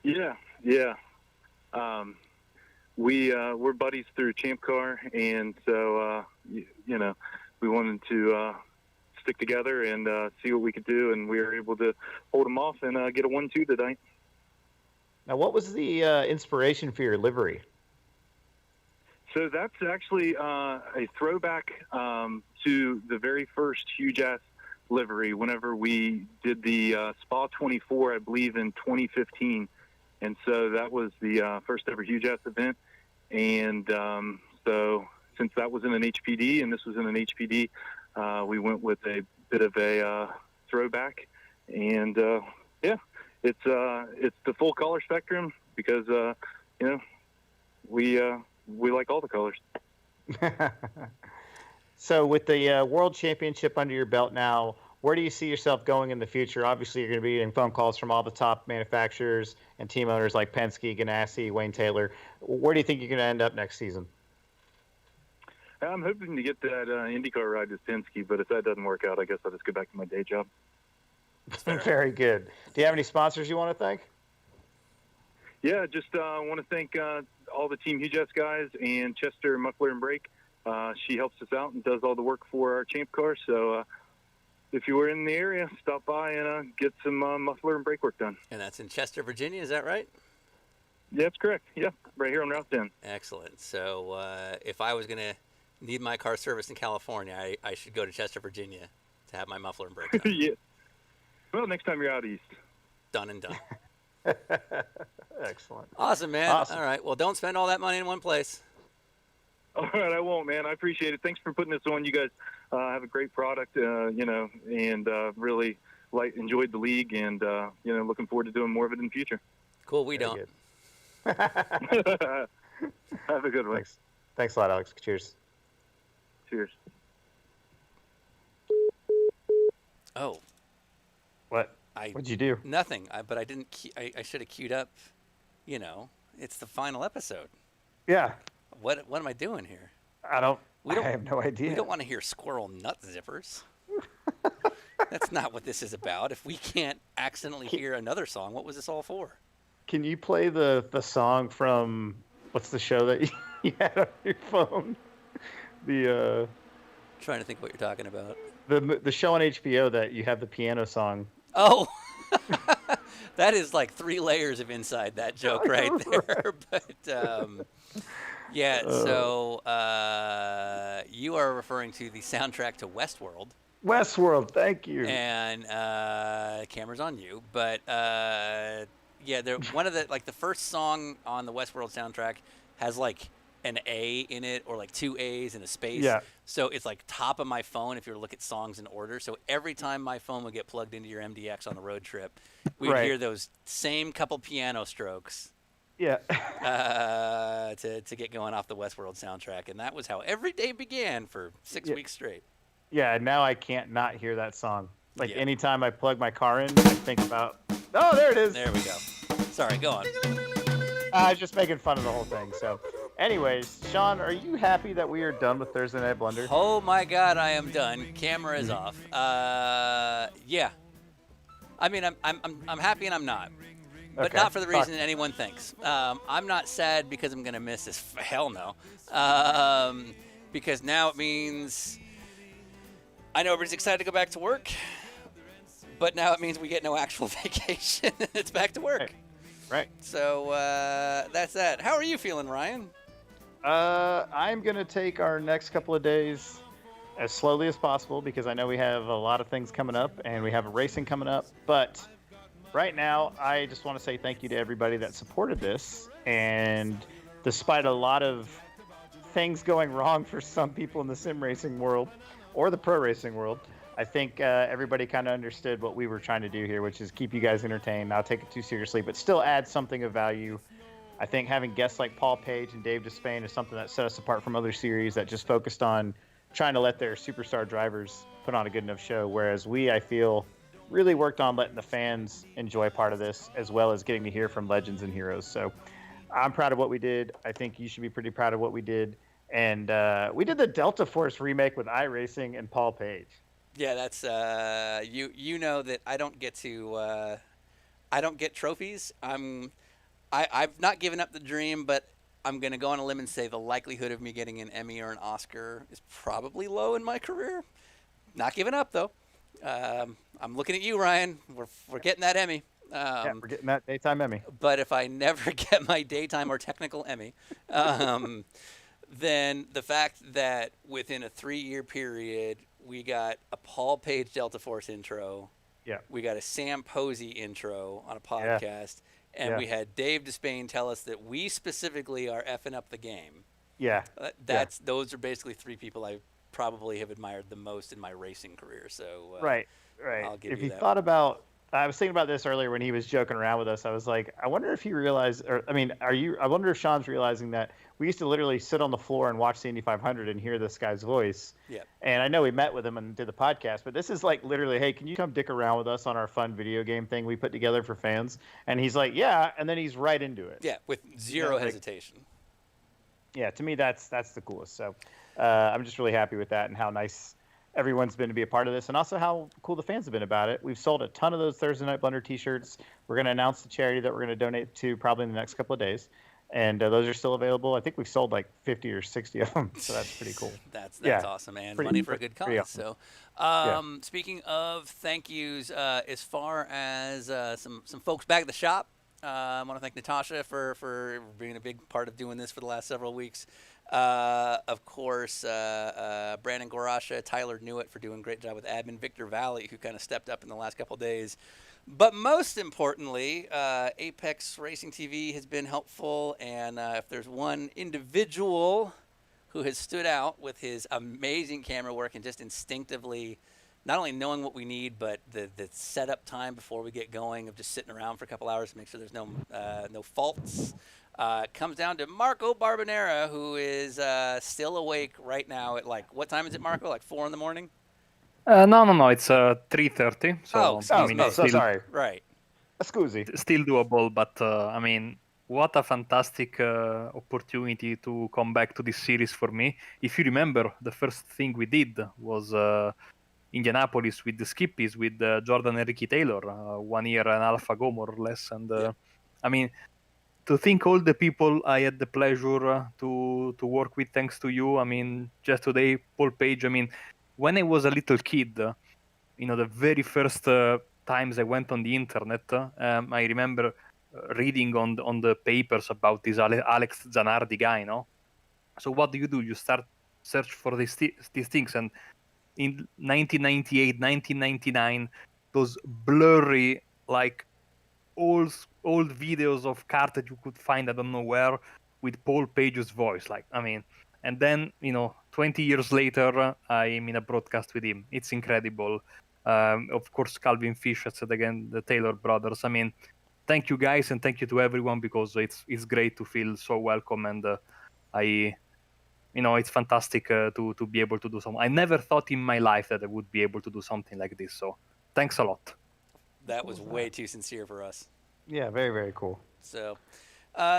Yeah. We're buddies through Champ Car, and so we wanted to stick together and see what we could do, and we were able to hold them off and get a 1-2 tonight. Now, what was the inspiration for your livery? So that's actually a throwback to the very first Huge Ass livery whenever we did the Spa 24, I believe, in 2015. And so that was the first ever Huge Ass event. And so since that was in an HPD and this was in an HPD, we went with a bit of a throwback. And yeah, it's the full color spectrum because we like all the colors. So with the World Championship under your belt now, where do you see yourself going in the future? Obviously, you're going to be getting phone calls from all the top manufacturers and team owners like Penske, Ganassi, Wayne Taylor. Where do you think you're going to end up next season? I'm hoping to get that IndyCar ride with Penske, but if that doesn't work out, I guess I'll just go back to my day job. Very good. Do you have any sponsors you want to thank? Yeah, just want to thank all the Team Huge Ass guys and Chester Muffler and Brake. She helps us out and does all the work for our Champ car. So if you were in the area, stop by and get some muffler and brake work done. And that's in Chester, Virginia, is that right? Yeah, that's correct. Yeah, right here on Route 10. Excellent. So if I was going to need my car serviced in California, I should go to Chester, Virginia to have my muffler and brakes on. Yeah, Well, next time you're out east. Done and done. Excellent. Awesome, man. Awesome. All right. Well, don't spend all that money in one place. All right, I won't, man. I appreciate it. Thanks for putting this on. You guys have a great product, and really enjoyed the league, and looking forward to doing more of it in the future. Cool. We don't. Have a good one. Thanks a lot, Alex. Cheers. Cheers. Oh. What? What'd you do? Nothing. But I didn't. I should have queued up. It's the final episode. Yeah. What am I doing here? I have no idea. We don't want to hear squirrel nut zippers. That's not what this is about. If we can't accidentally hear another song, what was this all for? Can you play the song from what's the show that you had on your phone? Trying to think what you're talking about. The show on HBO that you have the piano song. Oh, that is like 3 layers of inside that joke right there. But yeah, so you are referring to the soundtrack to Westworld. Westworld, thank you. And camera's on you, but yeah, one of the first song on the Westworld soundtrack has like an A in it, or like 2 A's and a space. Yeah. So it's like top of my phone if you were to look at songs in order. So every time my phone would get plugged into your MDX on the road trip, we'd hear those same couple piano strokes. Yeah. To get going off the Westworld soundtrack, and that was how every day began for 6 weeks straight. Yeah. Now I can't not hear that song. Like anytime I plug my car in, I think about. Oh, there it is. There we go. Sorry, go on. I was just making fun of the whole thing. So, anyways, Sean, are you happy that we are done with Thursday Night Blunder? Oh my God, I am done. Camera is off. Yeah. I mean, I'm happy and I'm not, but not for the reason anyone thinks. I'm not sad because I'm gonna miss this. Hell no. Because now it means I know everybody's excited to go back to work, but now it means we get no actual vacation. It's back to work. Right. So that's that. How are you feeling, Ryan? I'm going to take our next couple of days as slowly as possible because I know we have a lot of things coming up and we have a racing coming up. But right now, I just want to say thank you to everybody that supported this. And despite a lot of things going wrong for some people in the sim racing world or the pro racing world, I think everybody kind of understood what we were trying to do here, which is keep you guys entertained, not take it too seriously, but still add something of value. I think having guests like Paul Page and Dave Despain is something that set us apart from other series that just focused on trying to let their superstar drivers put on a good enough show, whereas we, I feel, really worked on letting the fans enjoy part of this, as well as getting to hear from legends and heroes. So I'm proud of what we did. I think you should be pretty proud of what we did. And we did the Delta Force remake with iRacing and Paul Page. Yeah, that's you know that I don't get to I don't get trophies. I've not given up the dream, but I'm gonna go on a limb and say the likelihood of me getting an Emmy or an Oscar is probably low in my career. Not giving up though. I'm looking at you, Ryan. We're getting that Emmy. Yeah, we're getting that daytime Emmy. But if I never get my daytime or technical Emmy, then the fact that within a 3-year period we got a Paul Page Delta Force intro. Yeah. We got a Sam Posey intro on a podcast. Yeah. And we had Dave Despain tell us that we specifically are effing up the game. Yeah. Those are basically 3 people I probably have admired the most in my racing career. So right. I'll give if you you that. thought about, I was thinking about this earlier when he was joking around with us. I was like, I wonder if he realized, I wonder if Sean's realizing that we used to literally sit on the floor and watch the Indy 500 and hear this guy's voice. Yeah. And I know we met with him and did the podcast, but this is like literally, hey, can you come dick around with us on our fun video game thing we put together for fans? And he's like, yeah, and then he's right into it. Yeah, with zero hesitation. Yeah, to me that's the coolest. So I'm just really happy with that and how nice everyone's been to be a part of this, and also how cool the fans have been about it. We've sold a ton of those Thursday Night Blunder t-shirts. We're going to announce the charity that we're going to donate to probably in the next couple of days, and those are still available. I think we've sold like 50 or 60 of them, so that's pretty cool. That's awesome, man. Money for a good cause. Awesome. So speaking of thank yous, as far as some folks back at the shop, I want to thank Natasha for being a big part of doing this for the last several weeks. Of course, Brandon Gorasha, Tyler Newitt for doing a great job with admin, Victor Valley, who kind of stepped up in the last couple of days. But most importantly, Apex Racing TV has been helpful, and if there's one individual who has stood out with his amazing camera work and just instinctively not only knowing what we need, but the setup time before we get going of just sitting around for a couple hours to make sure there's no faults. Comes down to Marco Barbanera, who is still awake right now at what time is it, Marco? Like 4 in the morning? No. It's 3:30. So it's so sorry. Right. Scusi. Still doable, but what a fantastic opportunity to come back to this series for me. If you remember, the first thing we did was Indianapolis with the Skippies with Jordan and Ricky Taylor 1 year and a half ago, more or less. And to think all the people I had the pleasure to work with, thanks to you. Just today, Paul Page. When I was a little kid, the very first times I went on the internet, I remember reading on the papers about this Alex Zanardi guy, So what do? You start search for these things, and in 1998, 1999, those blurry, old videos of cars that you could find I don't know where with Paul Page's voice, and then 20 years later, I'm in a broadcast with him. It's incredible. Of course, Calvin Fisher said again, the Taylor brothers. Thank you guys, and thank you to everyone, because it's great to feel so welcome, and it's fantastic to be able to do something. I never thought in my life that I would be able to do something like this. So thanks a lot. That was way too sincere for us. Yeah, very, very cool. So,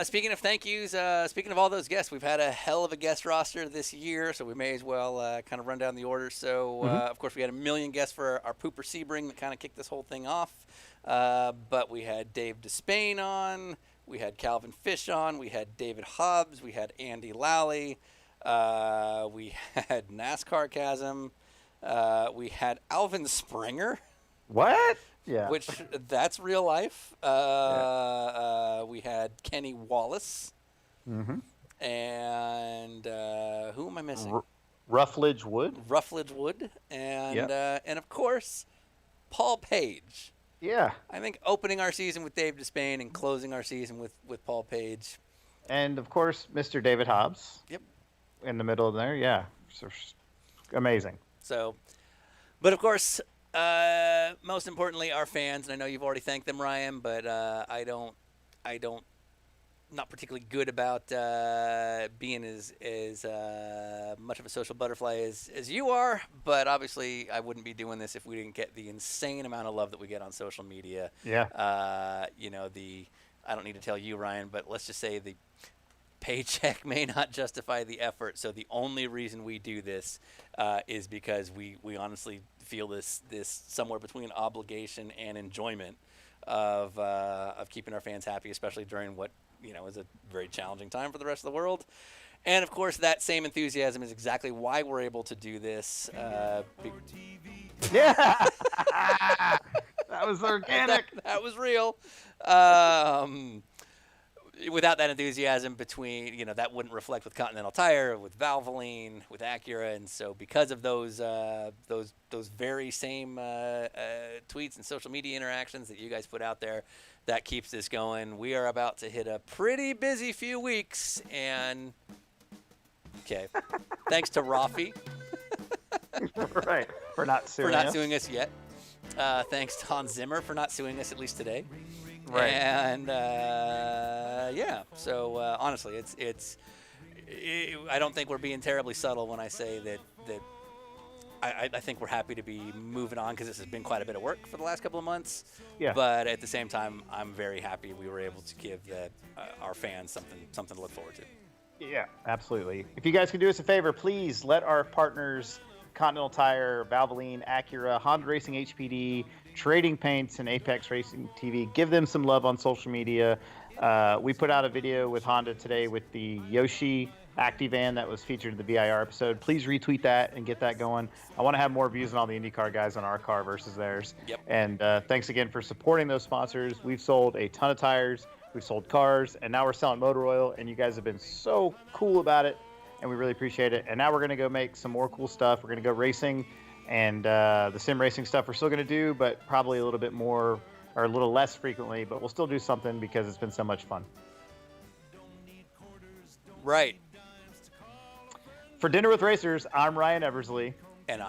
speaking of thank yous, speaking of all those guests, we've had a hell of a guest roster this year, so we may as well kind of run down the order. So, of course, we had 1 million guests for our Pooper Sebring that kind of kicked this whole thing off. But we had Dave Despain on, we had Calvin Fish on, we had David Hobbs, we had Andy Lally, we had NASCAR Chasm, we had Alvin Springer. What? Yeah. Which, that's real life. We had Kenny Wallace. Mm-hmm. And who am I missing? Ruffledge Wood. Ruffledge Wood. And of course, Paul Page. Yeah. I think opening our season with Dave Despain and closing our season with Paul Page. And of course, Mr. David Hobbs. Yep. In the middle there, yeah. So, amazing. So, but of course, most importantly, our fans, and I know you've already thanked them, Ryan, but I don't, not particularly good about being as much of a social butterfly as you are, but obviously I wouldn't be doing this if we didn't get the insane amount of love that we get on social media. Yeah. I don't need to tell you, Ryan, but let's just say the paycheck may not justify the effort, so the only reason we do this is because we honestly feel this somewhere between obligation and enjoyment of keeping our fans happy, especially during what is a very challenging time for the rest of the world. And of course, that same enthusiasm is exactly why we're able to do this. Yeah, that was organic. That was real. Without that enthusiasm, that wouldn't reflect with Continental Tire, with Valvoline, with Acura, and so because of those very same tweets and social media interactions that you guys put out there, that keeps this going. We are about to hit a pretty busy few weeks, and thanks to Rafi, right, for not suing us yet. Thanks to Hans Zimmer for not suing us at least today. Right. And so honestly, I don't think we're being terribly subtle when I say that I think we're happy to be moving on, because this has been quite a bit of work for the last couple of months. Yeah. But at the same time, I'm very happy we were able to give our fans something to look forward to. Yeah, absolutely. If you guys could do us a favor, please let our partners, Continental Tire, Valvoline, Acura, Honda Racing HPD, Trading Paints, and Apex Racing TV, give them some love on social media. We put out a video with Honda today with the Yoshi Activan that was featured in the VIR episode. Please retweet that and get that going. I want to have more views on all the IndyCar guys on our car versus theirs. Yep. And thanks again for supporting those sponsors. We've sold a ton of tires. We've sold cars, and now we're selling motor oil, and you guys have been so cool about it. and we really appreciate it. And now we're going to go make some more cool stuff. We're going to go racing, and the sim racing stuff we're still going to do, but probably a little bit more or a little less frequently, but we'll still do something because it's been so much fun. Right. For Dinner with Racers, I'm Ryan Eversley. And I'm